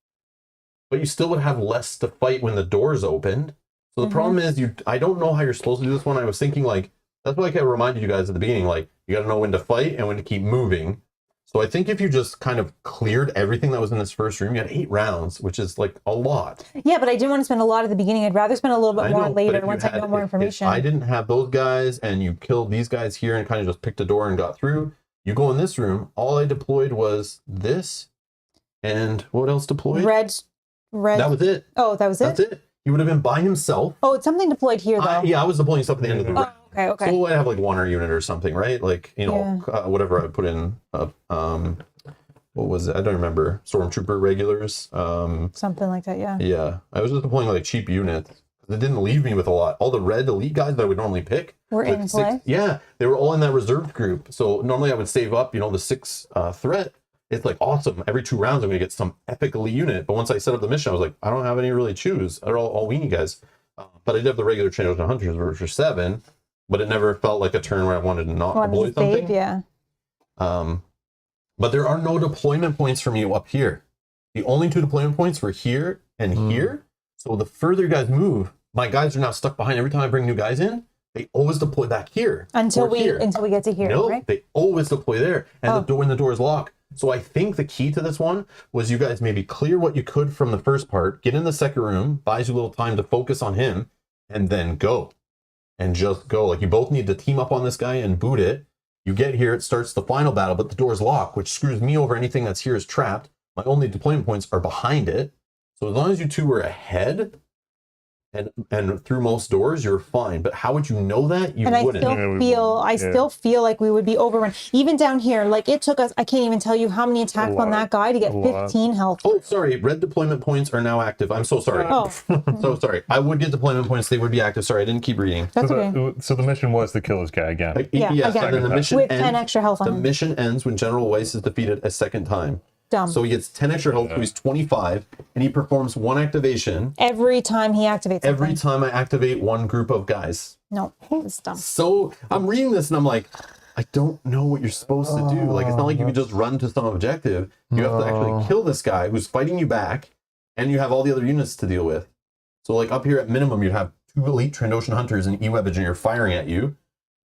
S1: But you still would have less to fight when the doors opened. So the problem is I don't know how you're supposed to do this one. I was thinking like, that's why I kind of reminded you guys at the beginning, like you got to know when to fight and when to keep moving. So I think if you just kind of cleared everything that was in this first room, you had 8 rounds, which is like a lot.
S2: Yeah, but I didn't want to spend a lot at the beginning. I'd rather spend a little bit more later once I know more information.
S1: If I didn't have those guys and you killed these guys here and kind of just picked a door and got through, you go in this room, all I deployed was this. And what else deployed?
S2: Red.
S1: That was it.
S2: Oh, that was it?
S1: That's it. He would have been by himself.
S2: Oh, it's something deployed here, though.
S1: Yeah, I was deploying stuff at the end of the round.
S2: Oh, okay.
S1: So I have like 1 unit or something, right? Like, you know, whatever I put in, what was it? I don't remember. Stormtrooper regulars.
S2: Something like that, yeah.
S1: Yeah. I was just deploying like cheap units. It didn't leave me with a lot. All the red elite guys that I would normally pick
S2: were in play?
S1: Yeah, they were all in that reserved group. So normally I would save up, you know, the 6 threat. It's like awesome. Every 2 rounds I'm going to get some epic elite unit. But once I set up the mission, I was like, I don't have any really choose. They're all weenie guys. But I did have the regular Trandoshan Hunters, which were 7. But it never felt like a turn where I wanted to not deploy something.
S2: Yeah.
S1: But there are no deployment points from you up here. The only 2 deployment points were here and here. So the further you guys move, my guys are now stuck behind. Every time I bring new guys in, they always deploy back here.
S2: Until we get to here,
S1: no,
S2: right?
S1: they always deploy there. And when the door is locked. So I think the key to this one was you guys maybe clear what you could from the first part, get in the second room, buys you a little time to focus on him, and then go. And just go. Like you both need to team up on this guy and boot it. You get here, it starts the final battle, but the door's locked, which screws me over. Anything that's here is trapped. My only deployment points are behind it. So as long as you 2 were ahead and through most doors, you're fine. But how would you know that? You wouldn't.
S2: I still feel like we would be overrun. Even down here, like it took us, I can't even tell you how many attacks on that guy to get 15 health.
S1: Oh, sorry. Red deployment points are now active. I'm so sorry.
S2: Oh.
S1: So sorry. I would get deployment points. They would be active. Sorry, I didn't keep reading.
S2: That's okay.
S3: So the mission was to kill this guy again.
S1: Yes,
S2: again.
S1: and then the mission
S2: with 10 extra health on
S1: the
S2: him.
S1: mission ends when General Weiss is defeated a second time.
S2: Dumb.
S1: So he gets 10 extra health, so he's 25, and he performs 1 activation.
S2: Every time he activates something.
S1: Every time I activate 1 group of guys.
S2: No, it's dumb.
S1: So I'm reading this and I'm like, I don't know what you're supposed to do. Like, it's not like you can just run to some objective. You have to actually kill this guy who's fighting you back, and you have all the other units to deal with. So like up here at minimum, you'd have 2 elite Trandoshan Hunters and E-Webbage, and you're firing at you.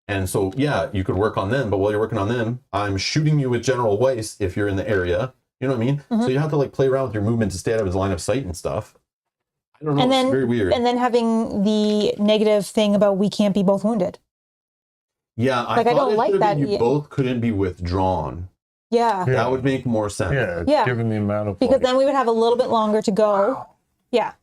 S1: And so, yeah, you could work on them, but while you're working on them, I'm shooting you with General Weiss if you're in the area. You know what I mean? So you have to like play around with your movement to stay out of his line of sight and stuff. I don't know.
S2: And then,
S1: it's very weird.
S2: And then having the negative thing about we can't be both wounded.
S1: Yeah, I don't like that. You both couldn't be withdrawn.
S2: Yeah.
S1: That would make more sense.
S3: Yeah. Given the amount of
S2: because then we would have a little bit longer to go. Wow. Yeah.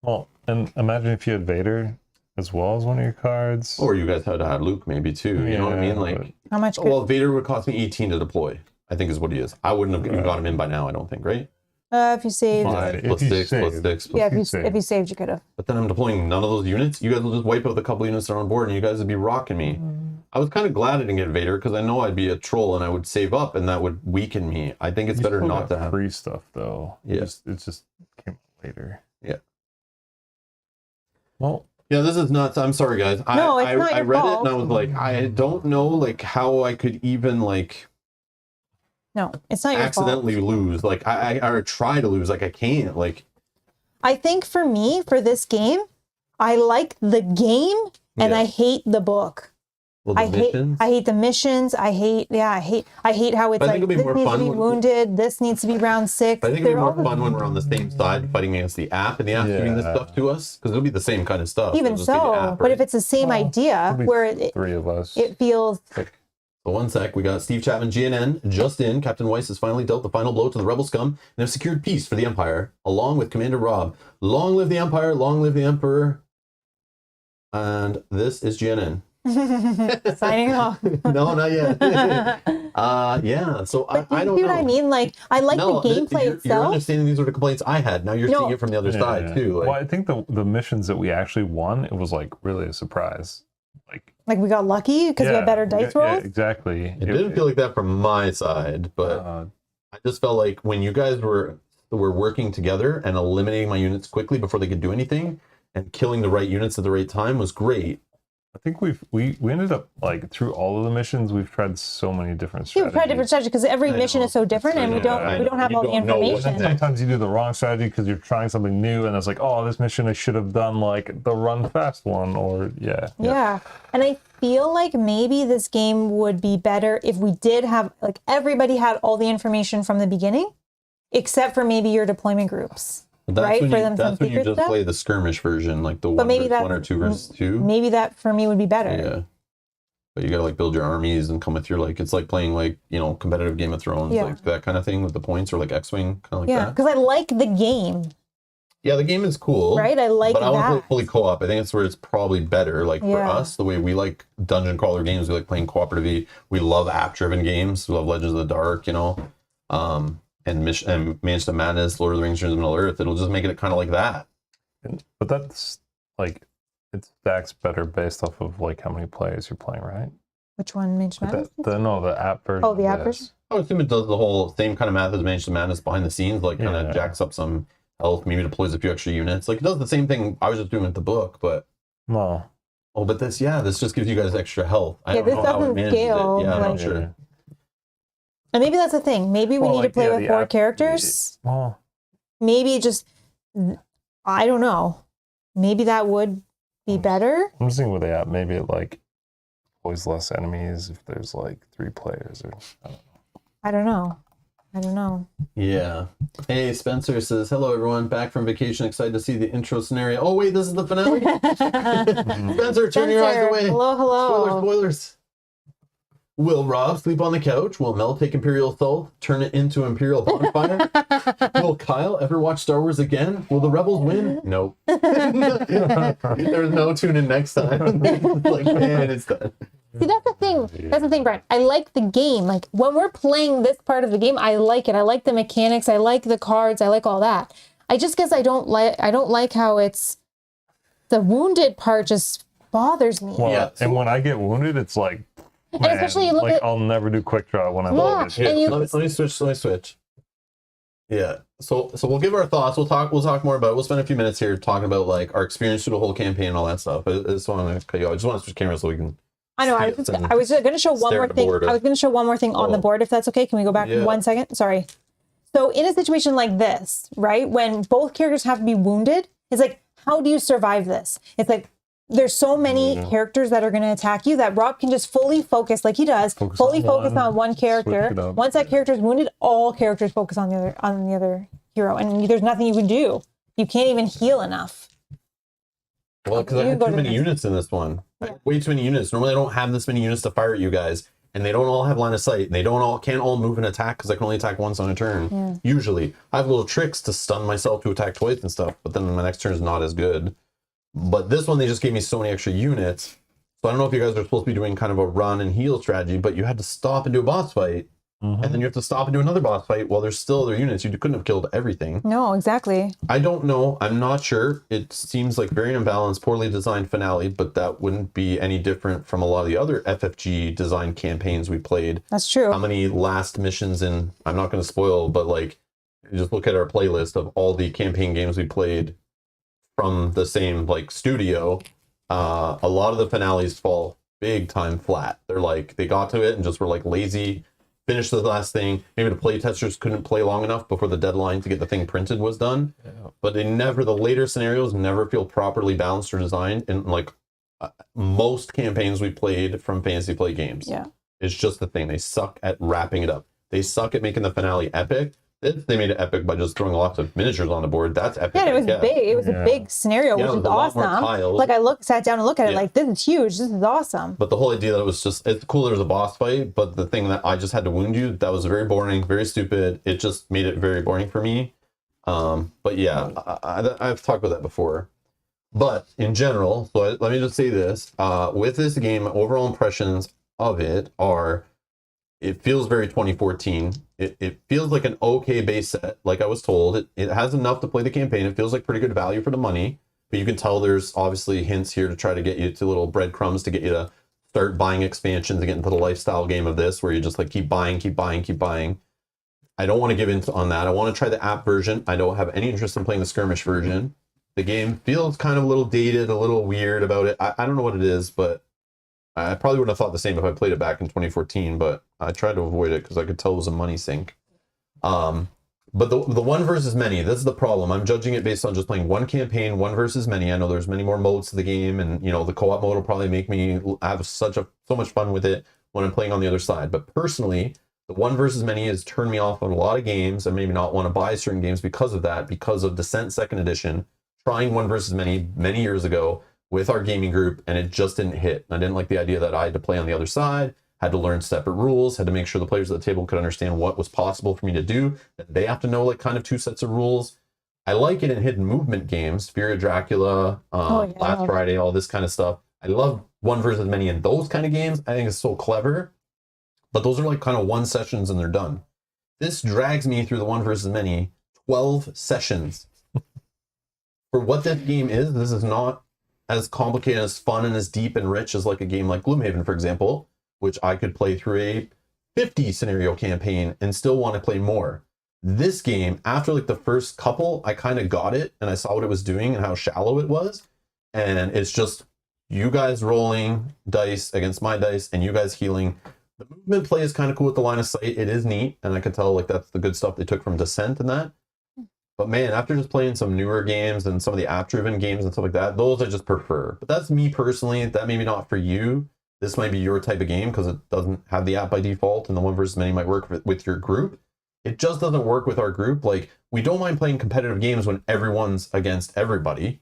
S3: Well, and imagine if you had Vader as well as one of your cards.
S1: Or you guys had to have Luke maybe too. You know what I mean? Like
S2: how much?
S1: Well, Vader would cost me 18 to deploy. I think is what he is. I wouldn't have got him in by now, I don't think, right?
S2: If you saved.
S1: 5 plus 6 plus 6.
S2: Yeah, if you saved, you could have.
S1: But then I'm deploying none of those units. You guys will just wipe out the couple units that are on board, and you guys would be rocking me. I was kind of glad I didn't get Vader, because I know I'd be a troll, and I would save up, and that would weaken me. I think it's better not to have
S3: free stuff, though.
S1: Yeah.
S3: It just came later.
S1: Yeah.
S3: Well...
S1: Yeah, this is nuts. I'm sorry, guys.
S2: No, it's not
S1: I
S2: your
S1: read
S2: fault.
S1: it, and I was like, I don't know like how I could even like...
S2: No, it's not your
S1: accidentally
S2: fault.
S1: lose. Like I try to lose. Like I can't. Like
S2: I think for me, for this game, I like the game and I hate the book.
S1: Well,
S2: I hate the missions. I hate how it's like this needs to be wounded. This needs to be round 6.
S1: I think it'll be more fun when we're on the same side fighting against the app, and the app's doing this stuff to us, because it'll be the same kind of stuff.
S2: Even so, but if it's the same idea, where
S3: 3 of us,
S2: it feels.
S1: So one sec, we got Steve Chapman, GNN, just in. Captain Weiss has finally dealt the final blow to the rebel scum and have secured peace for the Empire, along with Commander Rob. Long live the Empire, long live the Emperor. And this is GNN.
S2: Signing off.
S1: No, not yet. Yeah, so I don't know.
S2: What I mean? Like, I like the gameplay itself.
S1: You're understanding these are the complaints I had. Now you're seeing it from the other side, too.
S3: Like, well, I think the missions that we actually won, it was like really a surprise.
S2: Like we got lucky because we had better dice rolls?
S3: Yeah, exactly.
S1: It didn't feel like that from my side, but I just felt like when you guys were working together and eliminating my units quickly before they could do anything and killing the right units at the right time was great.
S3: I think we ended up like through all of the missions we've tried so many different
S2: Yeah, we've
S3: strategies.
S2: tried different strategies because every
S1: I
S2: mission
S1: know.
S2: is so different, and we don't have
S1: You
S2: all the
S1: don't know what
S3: And then
S2: information.
S3: sometimes you do the wrong strategy because you're trying something new, and it's like, oh, this mission I should have done like the run fast one, or
S2: Yeah. And I feel like maybe this game would be better if we did have, like, everybody had all the information from the beginning, except for maybe your deployment groups.
S1: That's
S2: right?
S1: when
S2: For
S1: you,
S2: them
S1: that's
S2: some
S1: when you
S2: secret
S1: just
S2: stuff?
S1: play the skirmish version, like the
S2: But maybe
S1: one or two versus two.
S2: Maybe that for me would be better.
S1: Yeah. But you gotta like build your armies and come with your like, it's like playing like, you know, competitive Game of Thrones,
S2: Yeah.
S1: like that kind of thing with the points, or like X-Wing, kind of like
S2: Yeah,
S1: that.
S2: because I like the game,
S1: Yeah, the game is cool.
S2: right? I like
S1: but I want to play
S2: that.
S1: fully co-op. I think that's where it's probably better. Like for
S2: Yeah.
S1: us, the way we like dungeon crawler games, we like playing cooperatively. We love app-driven games. We love Legends of the Dark, you know, and Mansion of Madness, Lord of the Rings, Return of Middle Earth. It'll just make it kind of like that.
S3: But that's like it stacks better based off of like how many players you're playing, right?
S2: Which one, Mage Madness?
S3: The app version.
S2: Oh, the
S3: of
S2: app
S3: this.
S2: version?
S1: I would assume it does the whole same kind of math as Mansion of Madness behind the scenes, like kind of
S3: Yeah.
S1: jacks up some health, maybe deploys a few extra units. Like it does the same thing I was just doing with the book, but
S3: Well,
S1: but this this just gives you guys extra health. I
S2: Yeah,
S1: don't
S2: this
S1: know how it
S2: doesn't
S1: manages
S2: scale,
S1: it. Yeah, I'm
S2: like-
S1: not sure.
S2: And maybe that's the thing. Maybe we
S3: Well,
S2: need
S3: like,
S2: to play
S3: yeah,
S2: with
S3: the
S2: 4
S3: app-
S2: characters.
S3: well,
S2: Maybe just, I don't know. Maybe that would be better.
S3: I'm just thinking with the app, maybe it like always less enemies if there's like 3 players, or I don't know.
S2: I don't know.
S1: Yeah. Hey, Spencer says, hello, everyone. Back from vacation. Excited to see the intro scenario. Oh, wait, this is the finale? Spencer, turn your eyes
S2: Spencer,
S1: away.
S2: hello, hello.
S1: Spoilers. Will Rob sleep on the couch? Will Mel take Imperial Assault, turn it into Imperial Bonfire? Will Kyle ever watch Star Wars again? Will the Rebels win? Nope. There's no tune in next time. Like, man, it's done.
S2: See, that's the thing. That's the thing, Brian. I like the game. Like when we're playing this part of the game, I like it. I like the mechanics. I like the cards. I like all that. I just guess I don't like how it's the wounded part just bothers me.
S3: Well,
S1: Yeah, so-
S3: and when I get wounded, it's like,
S2: And
S3: man,
S2: especially you look
S3: like
S2: at-
S3: I'll never do quick draw when I'm
S2: Yeah,
S3: wounded.
S1: Here,
S2: and you-
S1: let me switch. Yeah. So we'll give our thoughts. We'll talk more about it. We'll spend a few minutes here talking about like our experience through the whole campaign and all that stuff. I just want to cut you off. I just want to switch cameras so we can.
S2: I know. I was going to show one
S1: Stare
S2: more
S1: at the
S2: thing.
S1: board.
S2: I was going to show one more thing on the
S1: Oh.
S2: board, if that's okay. Can we go back
S1: Yeah.
S2: 1 second? Sorry. So in a situation like this, right, when both characters have to be wounded, it's like, how do you survive this? It's like there's so many characters that are going to attack you that Rob can just fully focus, like he does,
S3: Focus
S2: fully
S3: on
S2: focus
S3: one,
S2: on one character.
S3: switch it up.
S2: Once that character is wounded, all characters focus on the other hero, and there's nothing you can do. You can't even heal enough.
S1: Well, because I
S2: You
S1: had
S2: go
S1: too
S2: to
S1: many
S2: the next-
S1: units in this one.
S2: Yeah.
S1: Way too many units. Normally, I don't have this many units to fire at you guys, and they don't all have line of sight, and they can't all move and attack because I can only attack once on a turn.
S2: Yeah.
S1: Usually, I have little tricks to stun myself to attack twice and stuff, but then my next turn is not as good. But this one, they just gave me so many extra units. So I don't know if you guys are supposed to be doing kind of a run and heal strategy, but you had to stop and do a boss fight, and then you have to stop and do another boss fight while there's still other units. You couldn't have killed everything.
S2: No, exactly.
S1: I don't know. I'm not sure. It seems like very imbalanced, poorly designed finale, but that wouldn't be any different from a lot of the other FFG design campaigns we played.
S2: That's true.
S1: How many last missions in, I'm not going to spoil, but like, just look at our playlist of all the campaign games we played from the same like studio. A lot of the finales fall big time flat. They're like, they got to it and just were like lazy, finished the last thing. Maybe the play testers couldn't play long enough before the deadline to get the thing printed was done. But the later scenarios never feel properly balanced or designed. And like most campaigns we played from Fantasy Play games,
S2: Yeah.
S1: it's just the thing. They suck at wrapping it up. They suck at making the finale epic. They made it epic by just throwing lots of miniatures on the board. That's epic.
S2: Yeah, and it was
S1: I guess.
S2: big. It was a
S3: Yeah.
S2: big scenario,
S1: Yeah,
S2: which
S1: it
S2: is
S1: was a lot more
S2: awesome.
S1: tiles.
S2: Like I sat down and looked at it,
S1: Yeah.
S2: like this is huge. This is awesome.
S1: But the whole idea that it was just, it's cool there's a boss fight, but the thing that I just had to wound you, that was very boring, very stupid. It just made it very boring for me. But yeah, I've talked about that before. But in general, so let me just say this. With this game, overall impressions of it are, it feels very 2014. It feels like an okay base set, like I was told. It has enough to play the campaign. It feels like pretty good value for the money. But you can tell there's obviously hints here to try to get you to little breadcrumbs to get you to start buying expansions and get into the lifestyle game of this, where you just like keep buying. I don't want to give in on that. I want to try the app version. I don't have any interest in playing the skirmish version. The game feels kind of a little dated, a little weird about it. I don't know what it is, but I probably wouldn't have thought the same if I played it back in 2014, but I tried to avoid it because I could tell it was a money sink. But the one versus many, this is the problem. I'm judging it based on just playing one campaign, one versus many. I know there's many more modes to the game, and the co-op mode will probably make me have so much fun with it when I'm playing on the other side. But personally, the one versus many has turned me off on a lot of games, and maybe not want to buy certain games because of that, because of Descent Second Edition, trying one versus many years ago with our gaming group, and it just didn't hit. I didn't like the idea that I had to play on the other side, had to learn separate rules, had to make sure the players at the table could understand what was possible for me to do, that they have to know like kind of two sets of rules. I like it in hidden movement games, Fury of Dracula, Last Friday, all this kind of stuff. I love one versus many in those kind of games. I think it's so clever, but those are like kind of one sessions and they're done. This drags me through the one versus many 12 sessions. For what this game is, this is not as complicated, as fun, and as deep and rich as like a game like Gloomhaven, for example, which I could play through a 50 scenario campaign and still want to play more. This game, after like the first couple, I kind of got it and I saw what it was doing and how shallow it was. And it's just you guys rolling dice against my dice and you guys healing. The movement play is kind of cool with the line of sight. It is neat. And I can tell like that's the good stuff they took from Descent and that. But man, after just playing some newer games and some of the app-driven games and stuff like that, those I just prefer. But that's me personally. That maybe not for you. This might be your type of game because it doesn't have the app by default, and the one versus many might work with your group. It just doesn't work with our group. Like, we don't mind playing competitive games when everyone's against everybody,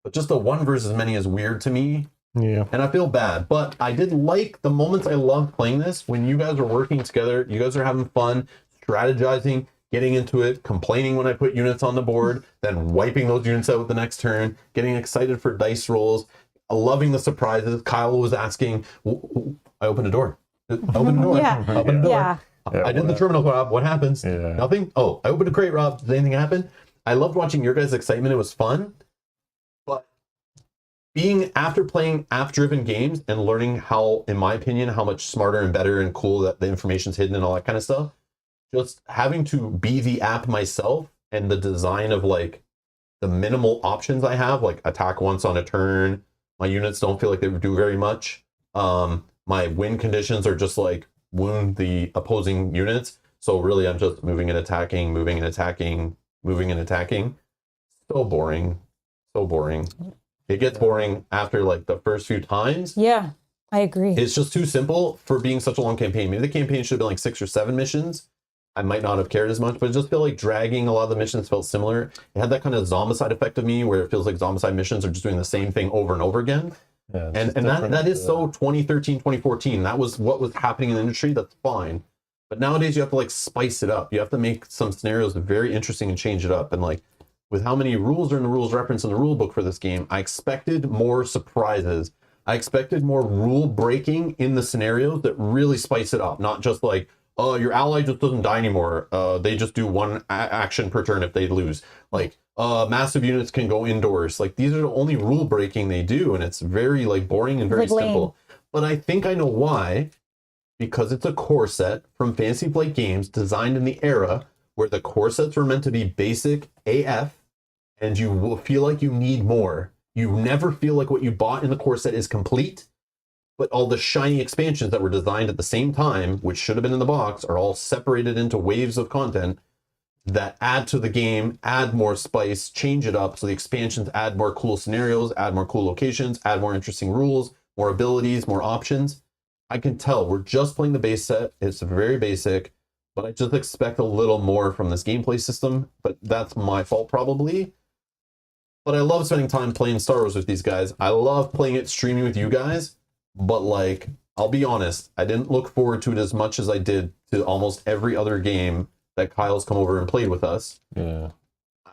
S1: but just the one versus many is weird to me.
S3: Yeah.
S1: And I feel bad, but I did like the moments I loved playing this when you guys are working together. You guys are having fun, strategizing, getting into it, complaining when I put units on the board, then wiping those units out with the next turn, getting excited for dice rolls, loving the surprises. Kyle was asking, I opened a door. I opened a door.
S2: Yeah.
S1: I opened a door.
S2: Yeah.
S1: I did the terminal, Rob. What happens?
S3: Yeah.
S1: Nothing? Oh, I opened a crate, Rob. Did anything happen? I loved watching your guys' excitement. It was fun. But being after playing app-driven games and learning how, in my opinion, how much smarter and better and cool that the information's hidden and all that kind of stuff, just having to be the app myself and the design of like the minimal options I have, like attack once on a turn. My units don't feel like they do very much. My win conditions are just like wound the opposing units. So really I'm just moving and attacking, moving and attacking, moving and attacking. So boring. So boring. It gets boring after like the first few times.
S2: Yeah, I agree.
S1: It's just too simple for being such a long campaign. Maybe the campaign should have been like 6 or 7 missions. I might not have cared as much, but it just felt like dragging. A lot of the missions felt similar. It had that kind of zombicide effect of me where it feels like zombicide missions are just doing the same thing over and over again.
S3: Yeah,
S1: and that is so 2013, 2014. That was what was happening in the industry. That's fine. But nowadays you have to like spice it up. You have to make some scenarios very interesting and change it up. And like with how many rules are in the rules reference in the rule book for this game, I expected more surprises. I expected more rule breaking in the scenarios that really spice it up. Not just like, oh, your ally just doesn't die anymore. They just do one action per turn if they lose. Like, massive units can go indoors. Like, these are the only rule breaking they do, and it's very like boring and very simple. But I think I know why. Because it's a core set from Fantasy Flight Games designed in the era where the core sets were meant to be basic AF, and you will feel like you need more. You never feel like what you bought in the core set is complete. But all the shiny expansions that were designed at the same time, which should have been in the box, are all separated into waves of content that add to the game, add more spice, change it up. So the expansions add more cool scenarios, add more cool locations, add more interesting rules, more abilities, more options. I can tell we're just playing the base set. It's very basic, but I just expect a little more from this gameplay system. But that's my fault probably. But I love spending time playing Star Wars with these guys. I love playing it streaming with you guys. But like, I'll be honest, I didn't look forward to it as much as I did to almost every other game that Kyle's come over and played with us.
S3: Yeah.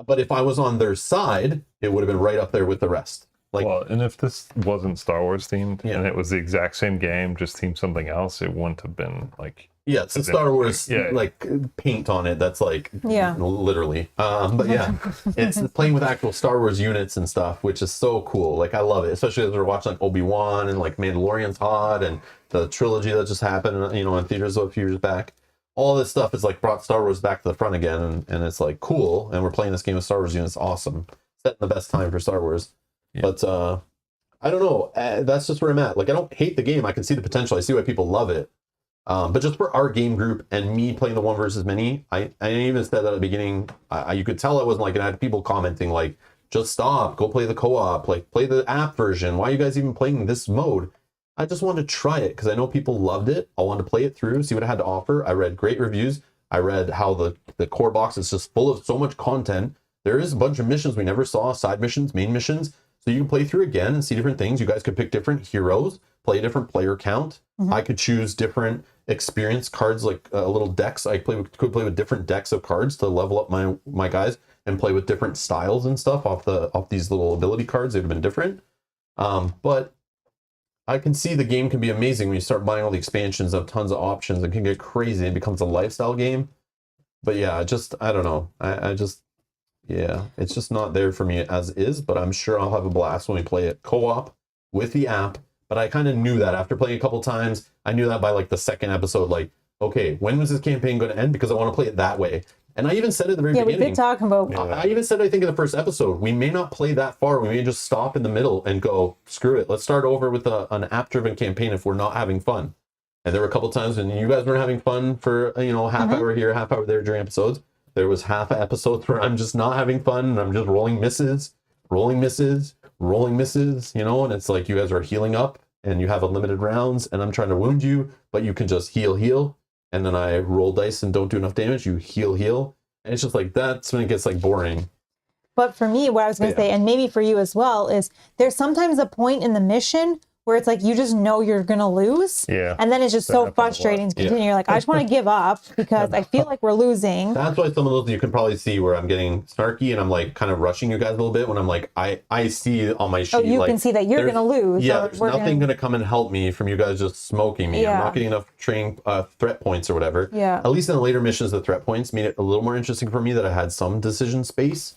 S1: But if I was on their side, it would have been right up there with the rest. Like,
S3: well, and if this wasn't Star Wars themed and it was the exact same game, just themed something else, it wouldn't have been like.
S1: Yeah, it's a Star Wars like paint on it. That's like literally. But yeah, it's playing with actual Star Wars units and stuff, which is so cool. Like I love it, especially as we're watching like Obi-Wan and like Mandalorian's hot and the trilogy that just happened, in theaters a few years back. All this stuff is like brought Star Wars back to the front again, and it's like cool. And we're playing this game with Star Wars units, awesome. Setting the best time for Star Wars. Yeah. But I don't know. That's just where I'm at. Like, I don't hate the game. I can see the potential. I see why people love it. But just for our game group and me playing the one versus many, I even said that at the beginning. You could tell I wasn't like, and I had people commenting like, just stop, go play the co-op, like play the app version. Why are you guys even playing this mode? I just wanted to try it because I know people loved it. I wanted to play it through, see what it had to offer. I read great reviews. I read how the core box is just full of so much content. There is a bunch of missions we never saw, side missions, main missions. So you can play through again and see different things. You guys could pick different heroes, play a different player count. I could choose different experience cards, like little decks. I could play with different decks of cards to level up my guys and play with different styles and stuff off these little ability cards. They'd have been different. But I can see the game can be amazing when you start buying all the expansions, have tons of options. It can get crazy. It becomes a lifestyle game. But yeah, I don't know. Yeah, it's just not there for me as is, but I'm sure I'll have a blast when we play it co-op with the app. But I kind of knew that after playing a couple times. I knew that by like the second episode, like, okay, when was this campaign going to end? Because I want to play it that way. And I even said at the very beginning.
S2: We did talk about.
S1: I even said, I think in the first episode, we may not play that far. We may just stop in the middle and go, screw it. Let's start over with an app-driven campaign if we're not having fun. And there were a couple times when you guys weren't having fun for, half hour here, half hour there during episodes. There was half an episode where I'm just not having fun and I'm just rolling misses, and it's like you guys are healing up and you have unlimited rounds and I'm trying to wound you, but you can just heal. And then I roll dice and don't do enough damage. You heal. And it's just like, that's when it gets like boring.
S2: But for me, what I was going to say, and maybe for you as well, is there's sometimes a point in the mission where it's like you just know you're going to lose.
S3: Yeah.
S2: And then it's just so frustrating to continue. You're like, I just want to give up because I feel like we're losing.
S1: That's why some of those you can probably see where I'm getting snarky and I'm like kind of rushing you guys a little bit when I'm like, I see on my sheet.
S2: Oh, you
S1: like,
S2: can see that you're going to lose.
S1: Yeah, there's nothing going to come and help me from you guys just smoking me.
S2: Yeah.
S1: I'm not getting enough training threat points or whatever.
S2: Yeah.
S1: At least in the later missions, the threat points made it a little more interesting for me that I had some decision space.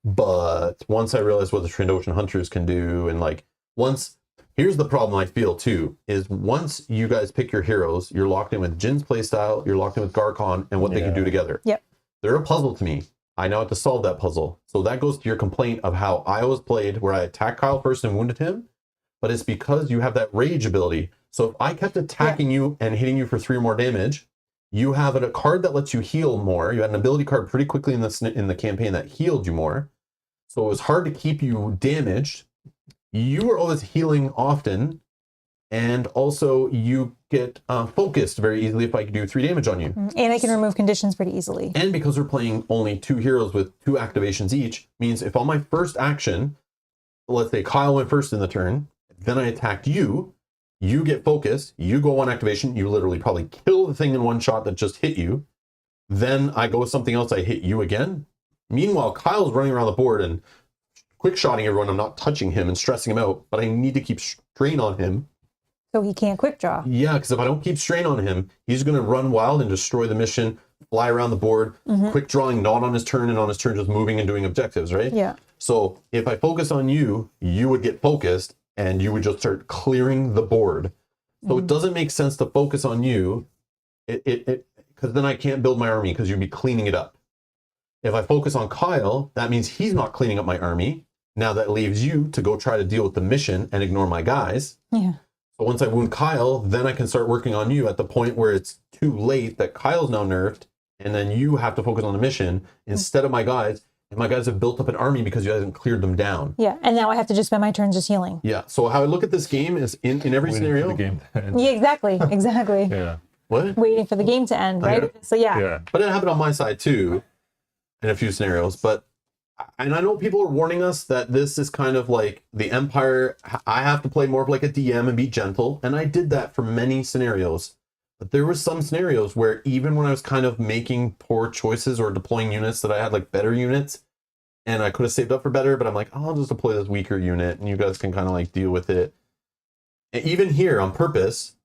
S1: But once I realized what the Trandoshan Hunters can do and like here's the problem I feel too, is once you guys pick your heroes, you're locked in with Jin's playstyle, you're locked in with Garkon and what they can do together.
S2: Yep.
S1: They're a puzzle to me. I now have to solve that puzzle. So that goes to your complaint of how I was played, where I attacked Kyle first and wounded him, but it's because you have that rage ability. So if I kept attacking you and hitting you for 3 more damage, you have a card that lets you heal more. You had an ability card pretty quickly in the campaign that healed you more. So it was hard to keep you damaged. You were always healing often, and also you get focused very easily if I can do 3 damage on you.
S2: And I can remove conditions pretty easily.
S1: And because we're playing only 2 heroes with 2 activations each, means if on my first action, let's say Kyle went first in the turn, then I attacked you, you get focused, you go 1 activation, you literally probably kill the thing in 1 shot that just hit you, then I go with something else, I hit you again. Meanwhile, Kyle's running around the board and quick shotting everyone. I'm not touching him and stressing him out, but I need to keep strain on him.
S2: So he can't quick draw.
S1: Yeah, because if I don't keep strain on him, he's going to run wild and destroy the mission, fly around the board, quick drawing, not on his turn, and on his turn just moving and doing objectives, right?
S2: Yeah.
S1: So if I focus on you, you would get focused and you would just start clearing the board. So it doesn't make sense to focus on you, because then I can't build my army because you'd be cleaning it up. If I focus on Kyle, that means he's not cleaning up my army. Now that leaves you to go try to deal with the mission and ignore my guys.
S2: Yeah.
S1: So once I wound Kyle, then I can start working on you at the point where it's too late that Kyle's now nerfed, and then you have to focus on the mission instead of my guys. And my guys have built up an army because you haven't cleared them down.
S2: Yeah, and now I have to just spend my turn just healing.
S1: Yeah, so how I look at this game is in every scenario.
S3: The game to end.
S2: Yeah, exactly.
S3: Yeah.
S1: What?
S2: Waiting for the game to end, right? So yeah.
S1: But it happened on my side too, in a few scenarios. And I know people are warning us that this is kind of like the Empire. I have to play more of like a DM and be gentle. And I did that for many scenarios. But there were some scenarios where even when I was kind of making poor choices or deploying units that I had like better units, and I could have saved up for better, but I'm like, I'll just deploy this weaker unit and you guys can kind of like deal with it. And even here on purpose,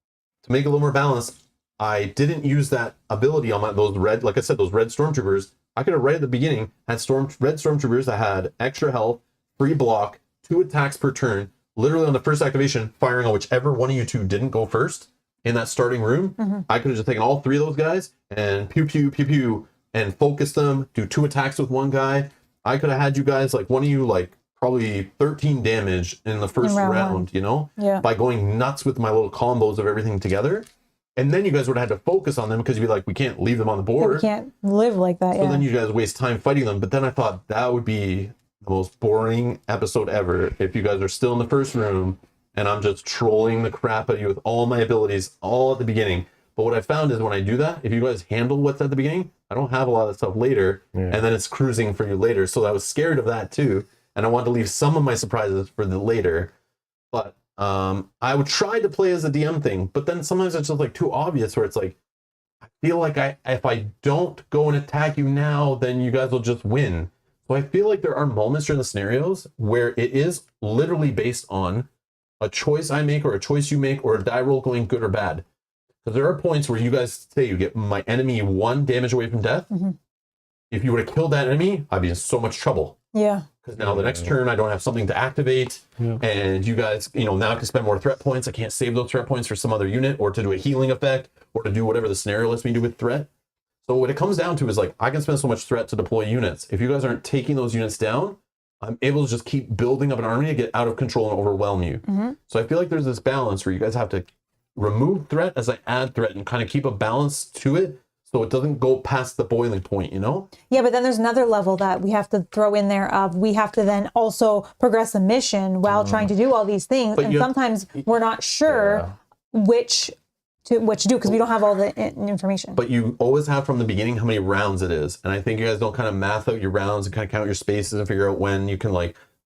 S1: to make it a little more balanced, I didn't use that ability on those red, like I said, those red stormtroopers. I could have right at the beginning had red stormtroopers that had extra health, free block, 2 attacks per turn, literally on the first activation, firing on whichever one of you 2 didn't go first in that starting room. I could have just taken all 3 of those guys and pew, pew, pew, pew, and focus them, do 2 attacks with 1 guy. I could have had you guys, like one of you, like probably 13 damage in the first
S2: round
S1: round,
S2: one.
S1: you know,
S2: Yeah.
S1: by going nuts with my little combos of everything together. And then you guys would have had to focus on them because you'd be like, we can't leave them on the board.
S2: We can't live like that.
S1: So
S2: Yeah.
S1: then you guys waste time fighting them. But then I thought that would be the most boring episode ever if you guys are still in the first room and I'm just trolling the crap out of you with all my abilities all at the beginning. But what I found is when I do that, if you guys handle what's at the beginning, I don't have a lot of stuff later, and then it's cruising for you later. So I was scared of that too, and I wanted to leave some of my surprises for the later. But I would try to play as a DM thing, but then sometimes it's just like too obvious where it's like, I feel like if I don't go and attack you now, then you guys will just win. So I feel like there are moments during the scenarios where it is literally based on a choice I make or a choice you make or a die roll going good or bad. Because there are points where you guys say you get my enemy 1 damage away from death. If you would have killed that enemy, I'd be in so much trouble.
S2: Yeah.
S1: Because now the next turn I don't have something to activate, and you guys, now I can spend more threat points. I can't save those threat points for some other unit or to do a healing effect or to do whatever the scenario lets me do with threat. So what it comes down to is like, I can spend so much threat to deploy units. If you guys aren't taking those units down, I'm able to just keep building up an army to get out of control and overwhelm you. So I feel like there's this balance where you guys have to remove threat as I add threat and kind of keep a balance to it so it doesn't go past the boiling point,
S2: Yeah, but then there's another level that we have to throw in there of we have to then also progress a mission while trying to do all these things.
S1: But
S2: And sometimes we're not sure what to do because we don't have all the information.
S1: But you always have from the beginning how many rounds it is. And I think you guys don't kind of math out your rounds and kind of count your spaces and figure out when you can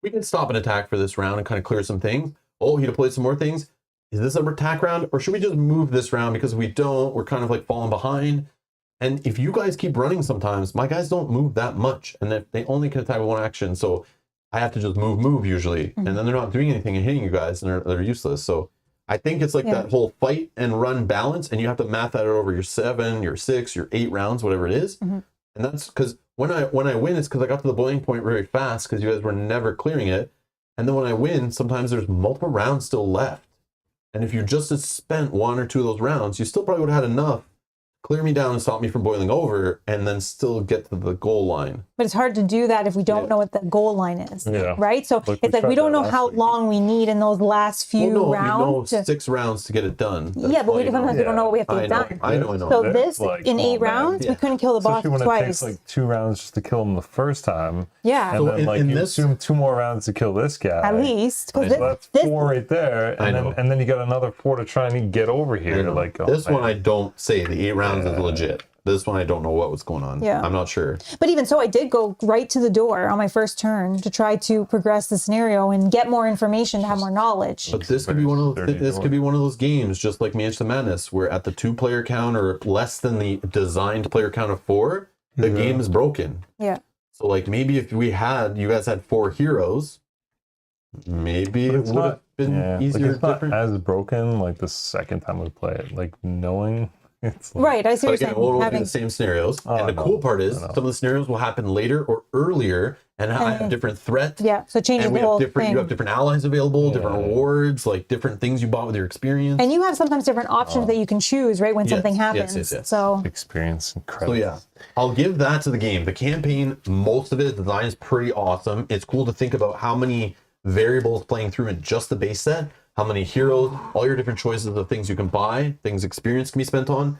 S1: we can stop an attack for this round and kind of clear some things. Oh, he deployed some more things. Is this an attack round or should we just move this round because if we don't, we're kind of falling behind. And if you guys keep running sometimes, my guys don't move that much. And they only can attack with 1 action. So I have to just move usually. And then they're not doing anything and hitting you guys and they're useless. So I think it's that whole fight and run balance. And you have to math that out over your 7, your 6, your 8 rounds, whatever it is. And that's because when I win, it's because I got to the boiling point very fast because you guys were never clearing it. And then when I win, sometimes there's multiple rounds still left. And if you just had spent 1 or 2 of those rounds, you still probably would have had enough clear me down and stop me from boiling over and then still get to the goal line.
S2: But it's hard to do that if we don't know what the goal line is, right? So it's like we don't know how long we need in those last few rounds.
S1: You know 6 rounds to get it done.
S2: But sometimes we don't know what we have to get done.
S1: I know.
S2: So this, in 8 rounds, we couldn't kill the boss
S3: Especially when
S2: twice.
S3: it takes 2 rounds just to kill him the first time.
S2: Yeah.
S3: And
S1: So
S3: then
S1: in
S3: you
S1: this-
S3: assume 2 more rounds to kill this guy.
S2: At least.
S3: So
S2: Because
S3: that's 4 right there.
S1: I
S3: And
S1: know.
S3: then you got another 4 to try and get over here.
S1: This one I don't say. The 8 rounds is legit. This one I don't know what was going on.
S2: Yeah.
S1: I'm not sure.
S2: But even so, I did go right to the door on my first turn to try to progress the scenario and get more information to have more knowledge.
S1: But this could be one of those games, just like Manchester Madness, where at the 2-player count or less than the designed player count of 4, the game is broken.
S2: Yeah.
S1: So maybe if you guys had 4 heroes, maybe it would have been easier.
S3: It's not as broken the second time we play it. Knowing it's
S2: Right, I see what
S1: But
S2: you're
S1: again,
S2: saying.
S1: we'll be
S2: Having,
S1: the same scenarios. And the
S3: no,
S1: cool part is
S3: no.
S1: some of the scenarios will happen later or earlier and have different threats.
S2: so it changes
S1: And
S2: the
S1: we have
S2: whole
S1: different
S2: thing.
S1: you have different allies available, different rewards, different things you bought with your experience.
S2: And you have sometimes different options that you can choose, right, when something happens.
S1: yes.
S2: So
S3: experience and credit.
S1: So yeah, I'll give that to the game. The campaign, most of it, the design is pretty awesome. It's cool to think about how many variables playing through in just the base set, how many heroes, all your different choices of things you can buy, things experience can be spent on,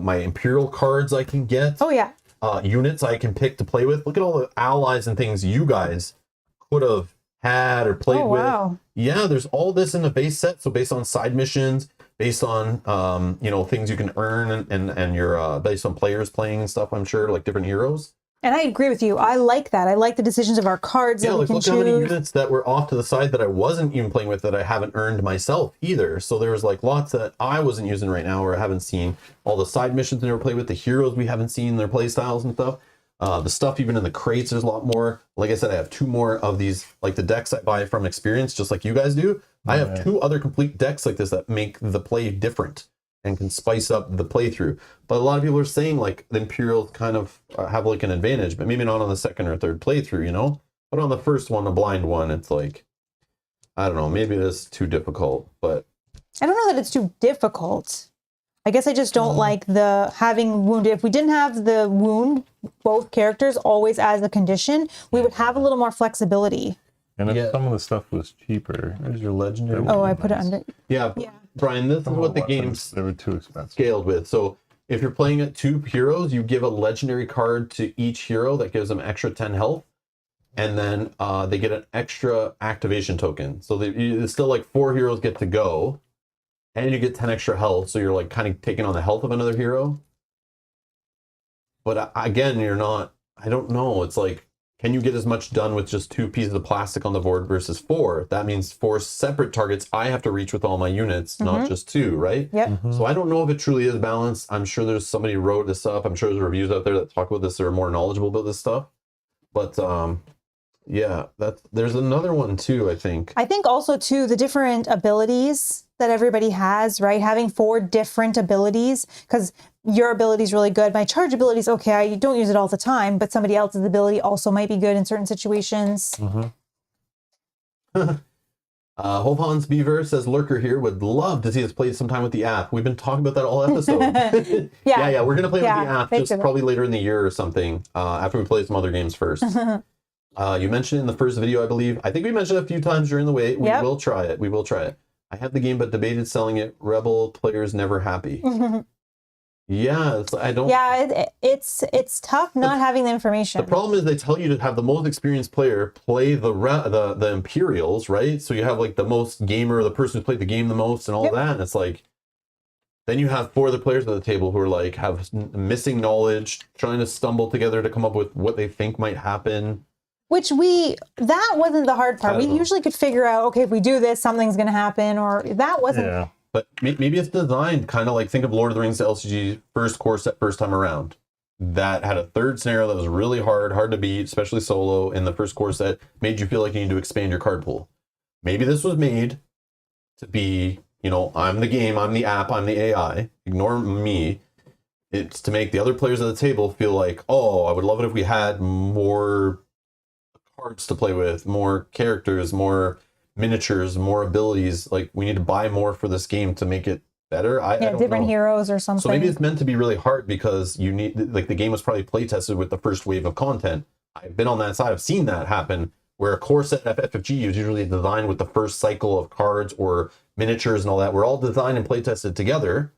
S1: my Imperial cards I can get,
S2: oh yeah.
S1: units I can pick to play with. Look at all the allies and things you guys could have had or played with.
S2: Wow.
S1: Yeah, there's all this in the base set. So based on side missions, based on things you can earn and your based on players playing and stuff, I'm sure, different heroes.
S2: And I agree with you. I like that. I like the decisions of our cards
S1: Yeah,
S2: that we can
S1: look how many
S2: choose.
S1: units that were off to the side that I wasn't even playing with that I haven't earned myself either. So there was lots that I wasn't using right now or I haven't seen. All the side missions I never played with, the heroes we haven't seen, their play styles and stuff. The stuff even in the crates, there's a lot more. Like I said, I have 2 more of these, the decks I buy from experience, just like you guys do. I have 2 other complete decks like this that make the play different and can spice up the playthrough. But a lot of people are saying the Imperials kind of have an advantage, but maybe not on the second or third playthrough, But on the first one, the blind one, it's I don't know, maybe it is too difficult, but
S2: I don't know that it's too difficult. I guess I just don't like the having wounded. If we didn't have the wound, both characters always as a condition, we would have a little more flexibility.
S3: And if
S1: Yeah.
S3: some of the stuff was cheaper,
S1: There's your legendary.
S2: Oh, I put it under.
S1: Yeah,
S2: Yeah.
S1: Brian, this is
S3: some of
S1: what the
S3: weapons,
S1: game's
S3: they were too expensive.
S1: scaled with. So if you're playing at 2 heroes, you give a legendary card to each hero that gives them extra 10 health, and then they get an extra activation token. So it's still like 4 heroes get to go, and you get 10 extra health. So you're like kind of taking on the health of another hero. But again, you're not. I don't know. It's like, can you get as much done with just 2 pieces of plastic on the board versus 4? That means 4 separate targets I have to reach with all my units, not just 2, right?
S2: Yep.
S1: So I don't know if it truly is balanced. I'm sure there's somebody who wrote this up. I'm sure there's reviews out there that talk about this that are more knowledgeable about this stuff. But yeah, there's another one too, I think.
S2: I think also too the different abilities that everybody has, right? Having 4 different abilities, because your ability is really good. My charge ability is okay. I don't use it all the time, but somebody else's ability also might be good in certain situations.
S1: Hans Beaver says, Lurker here would love to see us play sometime with the app. We've been talking about that all episode. yeah. We're going to play with the app just probably later in the year or something, after we play some other games first. You mentioned in the first video, I believe. I think we mentioned it a few times during the wait. We will try it. We will try it. I have the game, but debated selling it. Rebel players never happy. Yeah, I don't.
S2: Yeah, it's tough not having the information.
S1: The problem is they tell you to have the most experienced player play the Imperials, right? So you have like the most gamer, the person who's played the game the most, and all that. And it's like, then you have 4 other players at the table who are like have missing knowledge, trying to stumble together to come up with what they think might happen.
S2: Which that wasn't the hard part. We usually could figure out, okay, if we do this, something's going to happen, or that wasn't.
S3: Yeah.
S1: But maybe it's designed kind of like, think of Lord of the Rings to LCG first core set first time around. That had a 3rd scenario that was really hard to beat, especially solo in the first core set, made you feel like you need to expand your card pool. Maybe this was made to be, I'm the game, I'm the app, I'm the AI. Ignore me. It's to make the other players at the table feel like, oh, I would love it if we had more cards to play with, more characters, more miniatures, more abilities. Like, we need to buy more for this game to make it better. I don't
S2: different
S1: know.
S2: heroes or something.
S1: So maybe it's meant to be really hard because you need, like, the game was probably play tested with the first wave of content. I've been on that side. I've seen that happen where a core set of FFG is usually designed with the first cycle of cards or miniatures and all that. We're all designed and play tested together,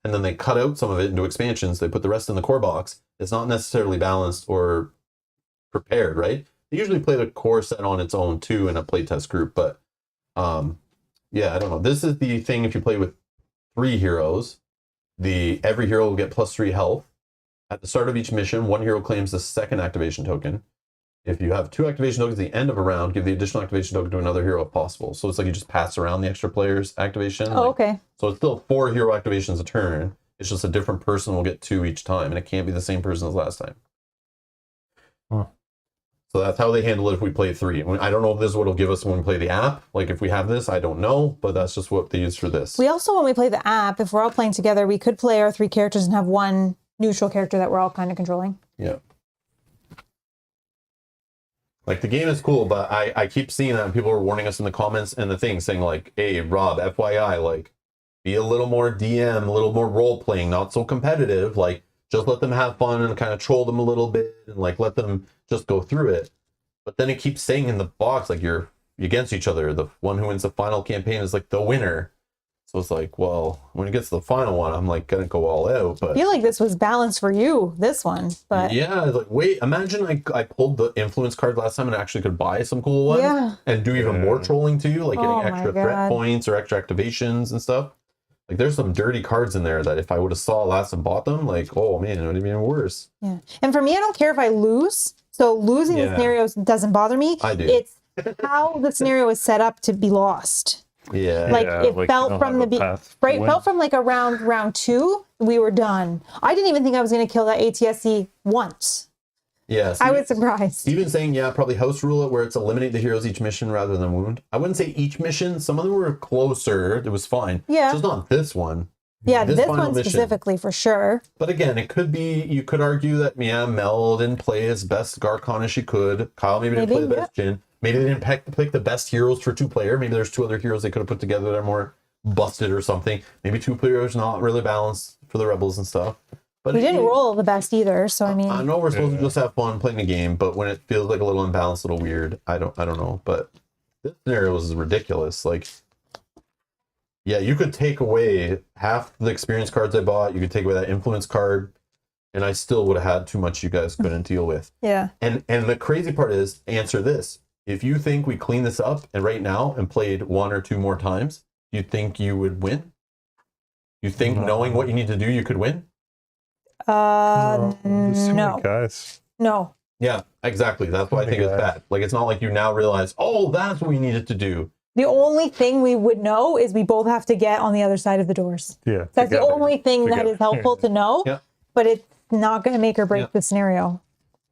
S1: and then they cut out some of it into expansions. They put the rest in the core box. It's not necessarily balanced or prepared, right? They usually play the core set on its own too in a playtest group, but yeah, I don't know. This is the thing. If you play with 3 heroes, every hero will get +3 health. At the start of each mission, 1 hero claims the 2nd activation token. If you have 2 activation tokens at the end of a round, give the additional activation token to another hero if possible. So it's like you just pass around the extra player's activation.
S2: Oh, okay.
S1: So it's still 4 hero activations a turn. It's just a different person will get 2 each time, and it can't be the same person as last time.
S3: Huh.
S1: So that's how they handle it if we play 3. I don't know if this is what it'll give us when we play the app. Like, if we have this, I don't know, but that's just what they use for this.
S2: We also, when we play the app, if we're all playing together, we could play our 3 characters and have 1 neutral character that we're all kind of controlling.
S1: Yeah. Like, the game is cool, but I keep seeing that, and people are warning us in the comments and the thing saying, like, hey, Rob, FYI, like, be a little more DM, a little more role-playing, not so competitive. Like, just let them have fun and kind of troll them a little bit and, like, let them just go through it. But then it keeps saying in the box, like, you're against each other. The one who wins the final campaign is, like, the winner. So it's like, well, when it gets to the final one, I'm, like, gonna go all out. But
S2: I feel like this was balanced for you, this one. But
S1: yeah, like, wait, imagine I pulled the influence card last time and actually could buy some cool ones and do even more trolling to you, like getting extra threat points or extra activations and stuff. Like, there's some dirty cards in there that if I would have saw last and bought them, like, oh man, it would have been worse.
S2: Yeah. And for me, I don't care if I lose. So losing the scenarios doesn't bother me.
S1: I do.
S2: It's how the scenario is set up to be lost.
S1: Yeah.
S2: Like, it felt from the right, felt from like around round 2, we were done. I didn't even think I was going to kill that ATSC once.
S1: Yeah,
S2: I was surprised.
S1: Even saying, probably house rule it where it's eliminate the heroes each mission rather than wound. I wouldn't say each mission. Some of them were closer. It was fine.
S2: Yeah.
S1: Just not this one.
S2: Yeah, this one specifically for sure.
S1: But again, it could be, you could argue that, Mel didn't play his best Garcon as she could. Kyle maybe didn't play the best Jin. Maybe they didn't pick the best heroes for 2-player. Maybe there's 2 other heroes they could have put together that are more busted or something. Maybe 2-players not really balanced for the rebels and stuff. But
S2: we didn't roll the best either, so I mean,
S1: I know we're supposed to just have fun playing the game, but when it feels like a little imbalanced, a little weird, I don't know. But this scenario was ridiculous. Like, yeah, you could take away half the experience cards I bought. You could take away that influence card, and I still would have had too much you guys couldn't deal with.
S2: Yeah.
S1: And the crazy part is, answer this. If you think we clean this up and right now and played 1 or 2 more times, you think you would win? You think knowing what you need to do, you could win?
S3: There's too many
S2: No.
S3: guys.
S2: No.
S1: Yeah, exactly. That's why I think it's bad. Like, it's not like you now realize, oh, that's what we needed to do.
S2: The only thing we would know is we both have to get on the other side of the doors.
S3: Yeah.
S2: That's the only thing that
S3: Together.
S2: is helpful to know,
S1: Yeah.
S2: but it's not going to make or break
S1: Yeah.
S2: the scenario.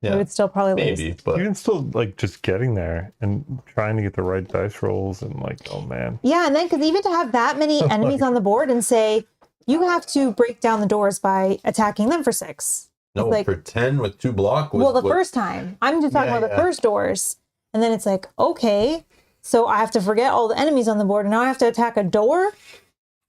S1: Yeah,
S2: We would still probably lose.
S1: maybe, but
S3: Even still, like, just getting there and trying to get the right dice rolls and, like, oh, man.
S2: Yeah, and then because even to have that many enemies on the board and say, you have to break down the doors by attacking them for 6.
S1: no,
S2: like-
S1: for 10 with 2 block was
S2: Well, the
S1: what-
S2: first time. I'm just talking
S1: Yeah,
S2: about the
S1: yeah.
S2: first doors. And then it's like, okay, so I have to forget all the enemies on the board and now I have to attack a door?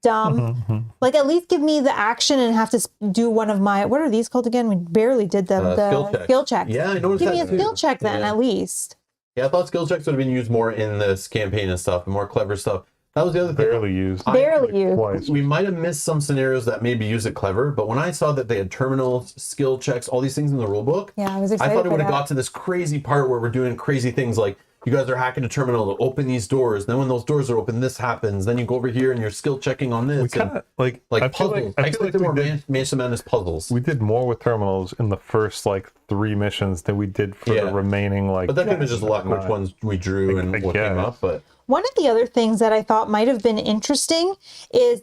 S2: Dumb. Like, at least give me the action and have to do one of my, what are these called again? We barely did them. The skill checks.
S1: Yeah, I noticed
S2: Give
S1: that
S2: me a
S1: too.
S2: skill check then,
S1: Yeah.
S2: at least.
S1: Yeah, I thought skill checks would have been used more in this campaign and stuff, more clever stuff. That was the other thing.
S3: Barely used.
S2: Barely used.
S3: Twice.
S1: We might have missed some scenarios that maybe use it clever, but when I saw that they had terminals, skill checks, all these things in the rulebook,
S2: Yeah, I was
S1: I
S2: excited.
S1: thought it
S2: for
S1: would have
S2: that.
S1: got to this crazy part where we're doing crazy things like you guys are hacking a terminal to open these doors. Then when those doors are open, this happens. Then you go over here and you're skill checking on this.
S3: We kind of, like
S1: like
S3: I feel
S1: puzzles.
S3: like,
S1: I
S3: I feel like
S1: expected more
S3: we did,
S1: Mansion Madness puzzles.
S3: we did more with terminals in the first, like, 3 missions than we did for
S1: Yeah.
S3: the remaining, like...
S1: But that could have been just luck which
S3: nine.
S1: ones we drew and
S3: I
S1: what came
S3: guess.
S1: up. But
S2: One of the other things that I thought might have been interesting is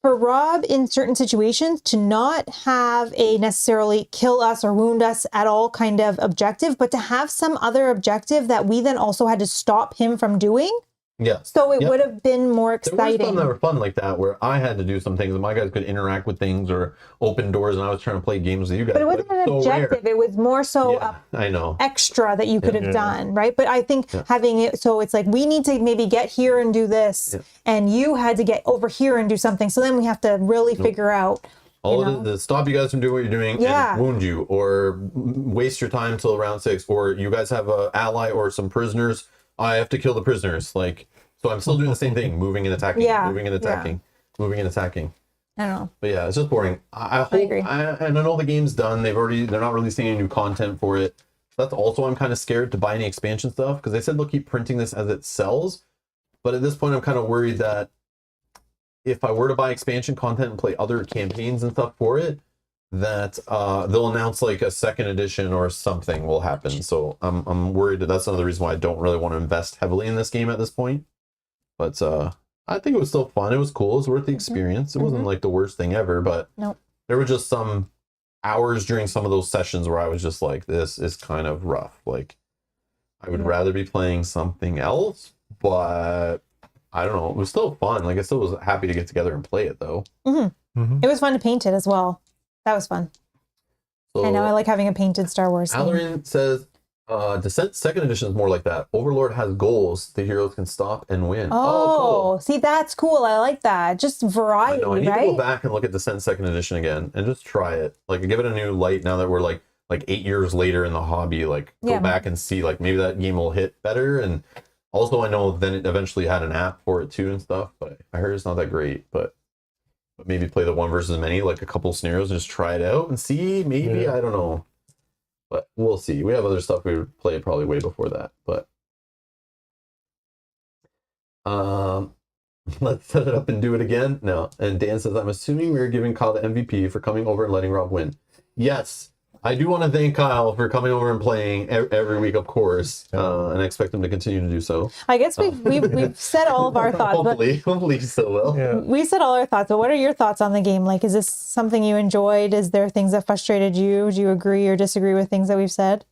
S2: for Rob in certain situations to not have a necessarily kill us or wound us at all kind of objective, but to have some other objective that we then also had to stop him from doing.
S1: yeah.
S2: So it
S1: Yep.
S2: would have been more
S1: There were some
S2: exciting.
S1: that were fun like that, where I had to do some things, and my guys could interact with things or open doors, and I was trying to play games with you guys.
S2: But it wasn't an
S1: so
S2: objective.
S1: rare.
S2: It was more so
S1: Yeah, I know.
S2: extra that you could have
S3: Yeah.
S2: done, right? But I think having it so it's like we need to maybe get here and do this, and you had to get over here and do something. So then we have to really figure out.
S1: All
S2: you
S1: of it to stop you guys from doing what you're doing
S2: Yeah.
S1: and wound you, or waste your time till round 6, or you guys have a ally or some prisoners. I have to kill the prisoners. Like, so I'm still doing the same thing, moving and attacking,
S2: Yeah,
S1: moving and attacking, moving and attacking.
S2: I don't know.
S1: But yeah, it's just boring. I hope,
S2: agree.
S1: and I know the game's done. They're not releasing any new content for it. That's also I'm kind of scared to buy any expansion stuff because they said they'll keep printing this as it sells. But at this point, I'm kind of worried that if I were to buy expansion content and play other campaigns and stuff for it, that they'll announce like a second edition or something will happen. So I'm worried that's another reason why I don't really want to invest heavily in this game at this point. But I think it was still fun. It was cool. It was worth the experience. It wasn't like the worst thing ever, but
S2: Nope.
S1: there were just some hours during some of those sessions where I was just like, this is kind of rough. Like, I would rather be playing something else, but I don't know. It was still fun. Like, I still was happy to get together and play it, though.
S2: It was fun to paint it as well. That was fun.
S1: So,
S2: I know I like having a painted Star Wars theme.
S1: Alarin says, Descent 2nd Edition is more like that. Overlord has goals the heroes can stop and win.
S2: Oh, see, that's cool. I like that. Just
S1: I
S2: variety,
S1: know. I need to
S2: right?
S1: go back and look at Descent 2nd Edition again and just try it. Like, give it a new light now that we're like 8 years later in the hobby. Like, go
S2: Yeah.
S1: back and see, like, maybe that game will hit better. And also, I know then it eventually had an app for it too and stuff, but I heard it's not that great. But maybe play the 1 versus many, like a couple scenarios and just try it out and see. Maybe,
S3: Yeah.
S1: I don't know. But we'll see. We have other stuff we would play probably way before that. But let's set it up and do it again. No. And Dan says, I'm assuming we're giving Kyle the MVP for coming over and letting Rob win. Yes. I do want to thank Kyle for coming over and playing every week, of course, and I expect him to continue to do so.
S2: I guess we've said all of our thoughts, but
S1: Hopefully so will.
S3: Yeah.
S2: we said all our thoughts. But what are your thoughts on the game? Like, is this something you enjoyed? Is there things that frustrated you? Do you agree or disagree with things that we've said?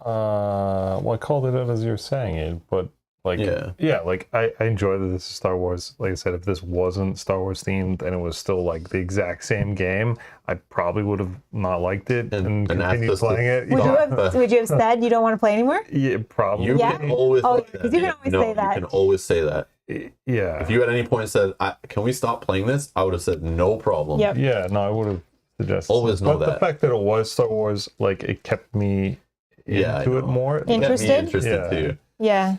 S3: Well, I called it out as you were saying it, but like,
S1: Yeah.
S3: like I enjoy that this is Star Wars. Like I said, if this wasn't Star Wars themed and it was still like the exact same game, I probably would have not liked it and
S1: and asked
S3: continued
S1: us to
S3: playing it.
S2: Would you have said you don't want to play anymore?
S3: Yeah, probably.
S1: You
S2: Yeah?
S1: can always
S2: Oh,
S1: like
S2: 'cause
S1: that.
S2: you can always say that.
S1: You can always say that.
S3: Yeah.
S1: If you at any point said, can we stop playing this? I would have said, no problem.
S2: Yep.
S3: Yeah, no, I would have suggested.
S1: Always know
S3: but
S1: that.
S3: the fact that it was Star Wars, like, it kept me
S1: Yeah, I
S3: into it
S1: know.
S3: more.
S1: You got me
S2: Interested?
S1: interested
S3: Yeah.
S1: too.
S2: Yeah.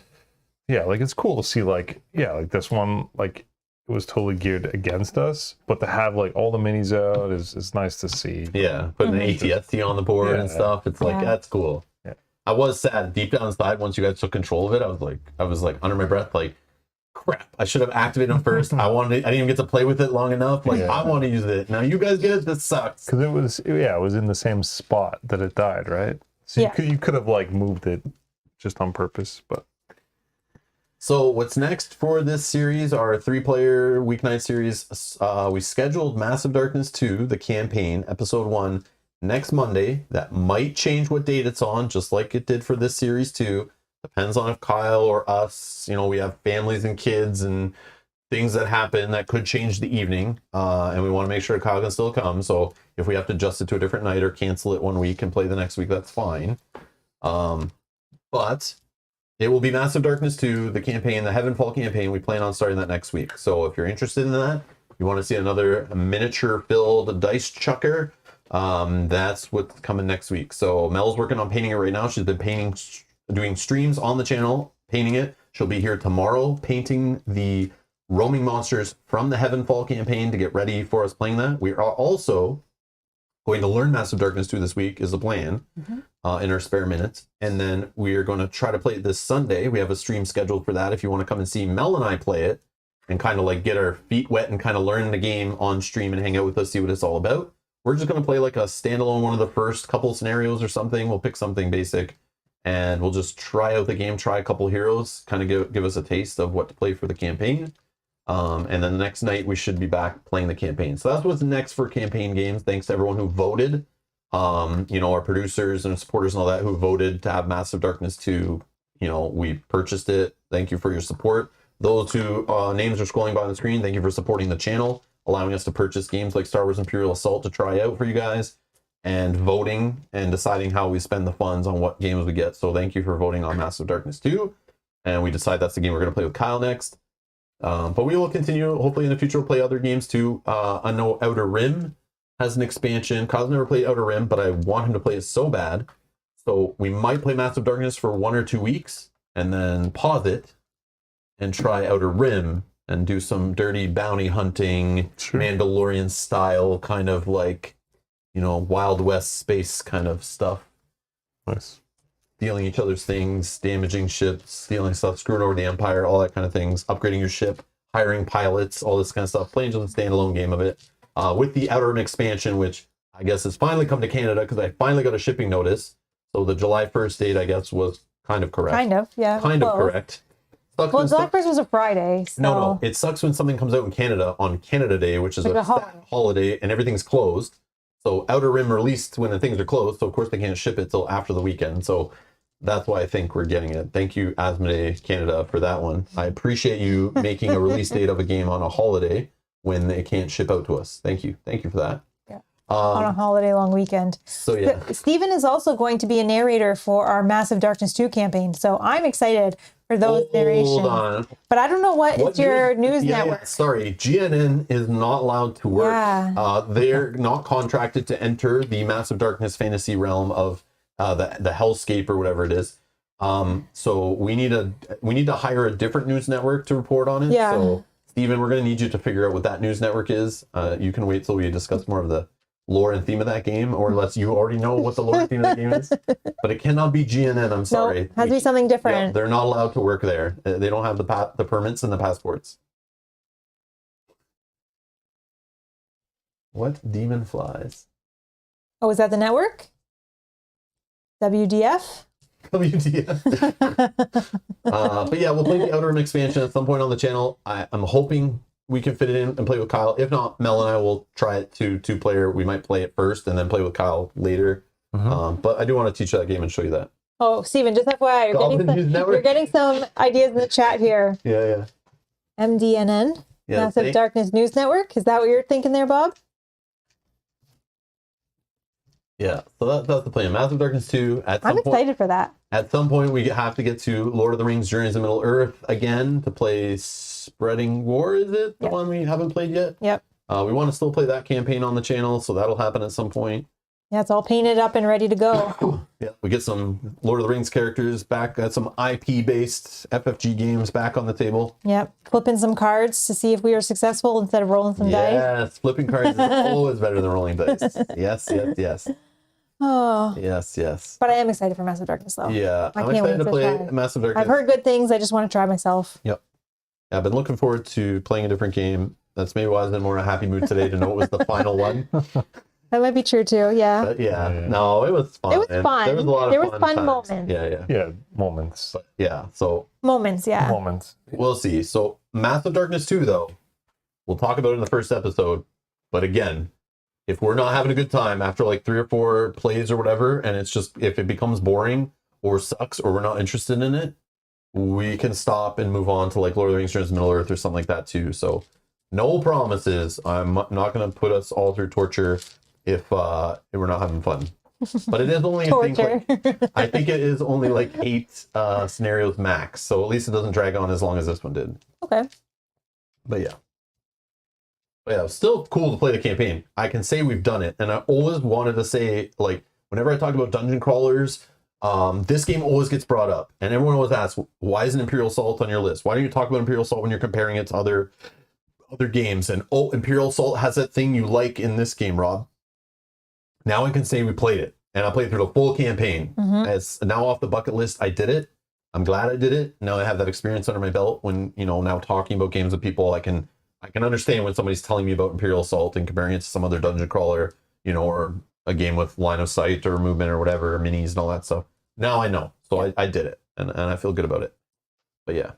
S3: yeah, like it's cool to see like like this one like it was totally geared against us, but to have like all the minis out is nice to see.
S1: Yeah, putting an ATST on the board and
S3: Yeah.
S1: stuff. It's like that's cool.
S3: Yeah.
S1: I was sad deep down inside once you guys took control of it. I was like under my breath, like, crap. I should have activated them first. I didn't even get to play with it long enough. Like I want to use it now. You guys get it. This sucks.
S3: Because it was in the same spot that it died, right? So you could have like moved it just on purpose, but.
S1: So what's next for this series? Our 3-player weeknight series. We scheduled Massive Darkness 2, the campaign, episode 1, next Monday. That might change what date it's on, just like it did for this series too. Depends on if Kyle or us, we have families and kids and things that happen that could change the evening. And we want to make sure Kyle can still come. So if we have to adjust it to a different night or cancel it one week and play the next week, that's fine. But it will be Massive Darkness 2, the campaign, the Heavenfall campaign. We plan on starting that next week. So if you're interested in that, you want to see another miniature-filled dice chucker, that's what's coming next week. So Mel's working on painting it right now. She's been doing streams on the channel, painting it. She'll be here tomorrow painting the roaming monsters from the Heavenfall campaign to get ready for us playing that. We are also going to learn Massive Darkness 2 this week is the plan in our spare minutes. And then we are going to try to play it this Sunday. We have a stream scheduled for that. If you want to come and see Mel and I play it and kind of like get our feet wet and kind of learn the game on stream and hang out with us, see what it's all about. We're just going to play like a standalone one of the first couple scenarios or something. We'll pick something basic and we'll just try out the game, try a couple heroes, kind of give us a taste of what to play for the campaign. And then the next night we should be back playing the campaign. So that's what's next for campaign games. Thanks to everyone who voted. Our producers and supporters and all that who voted to have Massive Darkness 2. We purchased it. Thank you for your support. Those who names are scrolling by on the screen, thank you for supporting the channel, allowing us to purchase games like Star Wars Imperial Assault to try out for you guys, and voting and deciding how we spend the funds on what games we get. So thank you for voting on Massive Darkness 2. And we decide that's the game we're going to play with Kyle next. But we will continue. Hopefully in the future we'll play other games too. I know Outer Rim has an expansion. Kyle's never played Outer Rim, but I want him to play it so bad. So we might play Massive Darkness for 1 or 2 weeks and then pause it and try Outer Rim and do some dirty bounty hunting, Mandalorian style kind of like, Wild West space kind of stuff.
S3: Nice.
S1: Stealing each other's things, damaging ships, stealing stuff, screwing over the Empire, all that kind of things, upgrading your ship, hiring pilots, all this kind of stuff, playing just a standalone game of it. With the Outer Rim expansion, which I guess has finally come to Canada because I finally got a shipping notice. So the July 1st date, I guess, was kind of correct.
S2: Kind of, yeah.
S1: Kind of correct. Sucks
S2: Well, July 1st was a Friday. So.
S1: No. It sucks when something comes out in Canada on Canada Day, which is
S2: like
S1: a holiday, and everything's closed. So Outer Rim released when the things are closed, so of course they can't ship it till after the weekend. So that's why I think we're getting it. Thank you, Asmodee Canada, for that one. I appreciate you making a release date of a game on a holiday when they can't ship out to us. Thank you. Thank you for that.
S2: Yeah. On a holiday long weekend.
S1: So yeah.
S2: Stephen is also going to be a narrator for our Massive Darkness 2 campaign. So I'm excited for those narrations.
S1: Hold on.
S2: But I don't know what is your news network.
S1: Yeah, sorry, GNN is not allowed to work.
S2: Yeah.
S1: They're not contracted to enter the Massive Darkness fantasy realm of the Hellscape or whatever it is. So we need to hire a different news network to report on it.
S2: Yeah.
S1: So Stephen, we're going to need you to figure out what that news network is. You can wait till we discuss more of the lore and theme of that game, or unless you already know what the lore and theme of that game is. But it cannot be GNN. I'm sorry.
S2: No, has to be something different.
S1: Yeah, they're not allowed to work there. They don't have the permits and the passports. What demon flies?
S2: Oh, is that the network? WDF?
S1: WTF. But yeah, we'll play the Outer Rim expansion at some point on the channel. I'm hoping we can fit it in and play with Kyle. If not, Mel and I will try it to 2-player. We might play it first and then play with Kyle later. But I do want to teach you that game and show you that.
S2: Oh, Steven, just FYI, you're getting some ideas in the chat here.
S1: Yeah.
S2: MDNN,
S1: Yeah,
S2: Massive Darkness News Network. Is that what you're thinking there, Bob?
S1: Yeah, so that's the plan. Massive Darkness 2.
S2: I'm excited for that.
S1: At some point, we have to get to Lord of the Rings Journeys in Middle-earth again to play Spreading War, is it? The one we haven't played yet?
S2: Yep.
S1: We want to still play that campaign on the channel, so that'll happen at some point.
S2: Yeah, it's all painted up and ready to go.
S1: Yeah, we get some Lord of the Rings characters back. Got some IP-based FFG games back on the table.
S2: Yep. Flipping some cards to see if we are successful instead of rolling some dice.
S1: Yes, flipping cards is always better than rolling dice. Yes, yes, yes.
S2: Oh.
S1: Yes, yes.
S2: But I am excited for Massive Darkness, though.
S1: Yeah,
S2: I
S1: I'm
S2: can't
S1: excited
S2: wait
S1: to play
S2: try.
S1: Massive Darkness.
S2: I've heard good things. I just want to try myself.
S1: Yep. I've been looking forward to playing a different game. That's maybe why I was in more a happy mood today to know it was the final one.
S2: That might be true, too. Yeah.
S1: But no, it was fun.
S2: It was fun.
S1: There was a lot of fun times.
S2: moments.
S1: Yeah.
S3: Yeah, moments.
S1: But yeah, so
S2: Moments, yeah.
S3: Moments.
S1: we'll see. So Massive Darkness 2, though, we'll talk about it in the first episode. But again, if we're not having a good time after like 3 or 4 plays or whatever, and it's just, if it becomes boring or sucks or we're not interested in it, we can stop and move on to like Lord of the Rings, Middle Earth or something like that too. So no promises. I'm not going to put us all through torture if we're not having fun. But it is only, I think it is only like 8 scenarios max. So at least it doesn't drag on as long as this one did.
S2: Okay.
S1: But yeah, it's still cool to play the campaign. I can say we've done it. And I always wanted to say, like, whenever I talk about dungeon crawlers, this game always gets brought up. And everyone always asks, why isn't Imperial Assault on your list? Why don't you talk about Imperial Assault when you're comparing it to other games? And Imperial Assault has that thing you like in this game, Rob. Now I can say we played it. And I played through the full campaign. As now off the bucket list, I did it. I'm glad I did it. Now I have that experience under my belt when, now talking about games with people, I can understand when somebody's telling me about Imperial Assault and comparing it to some other dungeon crawler, or a game with line of sight or movement or whatever, minis and all that stuff. Now I know. So I did it. And I feel good about it. But yeah.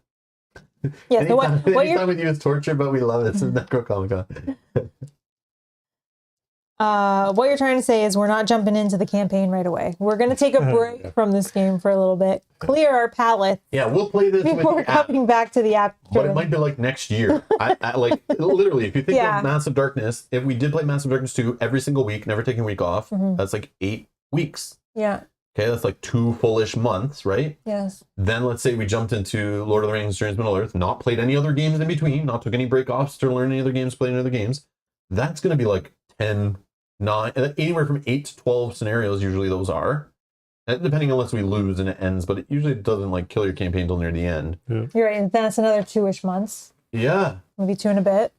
S2: Yeah, so what
S1: anytime with you is torture, but we love it. It's Necro Comic Con.
S2: What you're trying to say is we're not jumping into the campaign right away. We're going to take a break from this game for a little bit, clear our palate.
S1: Yeah, we'll play this
S2: before
S1: with the app,
S2: coming back to the app.
S1: but it might be like next year. I like literally, if you think of Massive Darkness, if we did play Massive Darkness 2 every single week, never taking a week off, that's like 8 weeks.
S2: Yeah.
S1: Okay, that's like 2 fullish months, right?
S2: Yes.
S1: Then let's say we jumped into Lord of the Rings, Middle Earth, not played any other games in between, not took any break offs to learn any other games, play any other games. That's going to be like 10, 9, anywhere from 8 to 12 scenarios. Usually those are, and depending unless we lose and it ends, but it usually doesn't like kill your campaign till near the end.
S3: Yeah.
S2: You're right. And that's another 2-ish months.
S1: Yeah.
S2: Maybe 2 and a bit.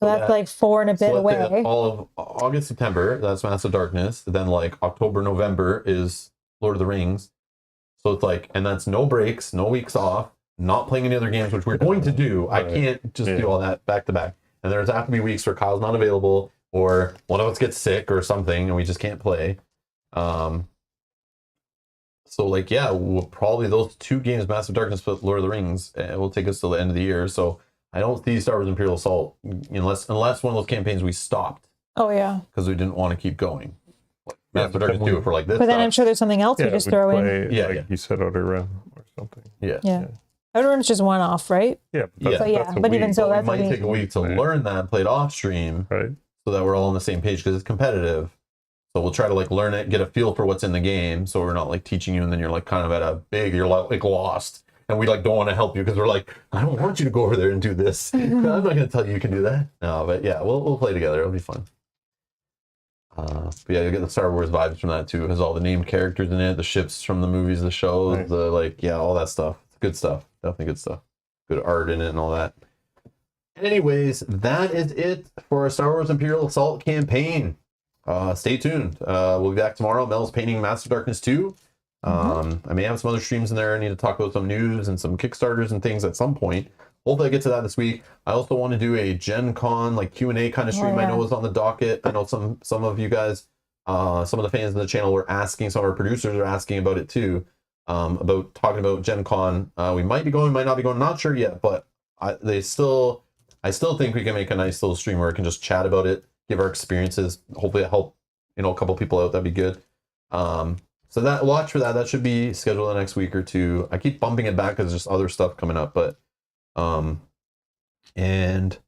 S2: So that's like 4 and a bit away.
S1: All of August, September, that's Massive Darkness. Then like October, November is Lord of the Rings. So it's like, and that's no breaks, no weeks off, not playing any other games, which we're going to do. Right. I can't just do all that back to back. And there's have to be weeks where Kyle's not available or one of us gets sick or something and we just can't play. So like, yeah, we'll probably those 2 games, Massive Darkness but Lord of the Rings, will take us till the end of the year. So I don't see Star Wars Imperial Assault unless one of those campaigns we stopped.
S2: Oh yeah.
S1: Because we didn't want to keep going. Like, Massive Darkness 2 for like this.
S2: But then I'm sure there's something else we just throw in.
S3: Yeah, like you said, Outer Rim or something.
S2: Yeah. Outer Rim's just one off, right?
S3: Yeah.
S2: But even so, that's
S1: it might take a week to learn that and play it off stream,
S3: right?
S1: So that we're all on the same page because it's competitive. So we'll try to like learn it, get a feel for what's in the game, so we're not like teaching you and then you're like kind of at a big, you're like lost, and we like don't want to help you because we're like, I don't want you to go over there and do this. I'm not going to tell you can do that. No, but yeah, we'll play together. It'll be fun. But yeah, you get the Star Wars vibes from that too. It has all the named characters in it, the ships from the movies, the shows,
S3: Nice.
S1: the like, yeah, all that stuff. It's good stuff. Definitely good stuff. Good art in it and all that. Anyways, that is it for our Star Wars Imperial Assault campaign. Stay tuned. We'll be back tomorrow. Mel's painting Massive Darkness 2. I may have some other streams in there. I need to talk about some news and some Kickstarters and things at some point. Hopefully I get to that this week. I also want to do a Gen Con like Q&A kind of stream. I know is on the docket. I know some of you guys, some of the fans of the channel were asking, some of our producers are asking about it too. About talking about Gen Con. We might be going, might not be going, not sure yet, but I still think we can make a nice little stream where we can just chat about it, give our experiences. Hopefully it help, a couple people out. That'd be good. So that watch for that. That should be scheduled the next week or two. I keep bumping it back because there's just other stuff coming up, but and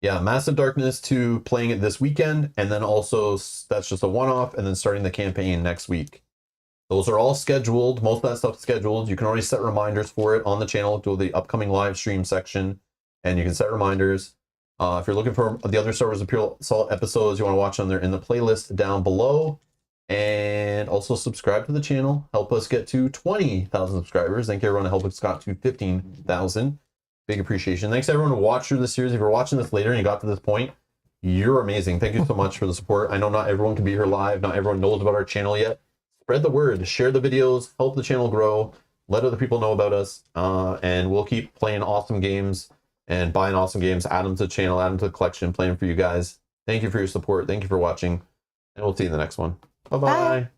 S1: yeah, Massive Darkness 2 playing it this weekend, and then also that's just a one-off, and then starting the campaign next week. Those are all scheduled. Most of that stuff's scheduled. You can already set reminders for it on the channel to the upcoming live stream section, and you can set reminders. If you're looking for the other Star Wars Imperial Assault episodes you want to watch them, they're in the playlist down below. And also subscribe to the channel. Help us get to 20,000 subscribers. Thank you everyone to help us got to 15,000. Big appreciation. Thanks everyone who watched through the series. If you're watching this later and you got to this point, you're amazing. Thank you so much for the support. I know not everyone can be here live. Not everyone knows about our channel yet. Spread the word. Share the videos. Help the channel grow. Let other people know about us. And we'll keep playing awesome games and buying awesome games. Add them to the channel. Add them to the collection. Playing for you guys. Thank you for your support. Thank you for watching. And we'll see you in the next one. Bye-bye.
S2: Bye.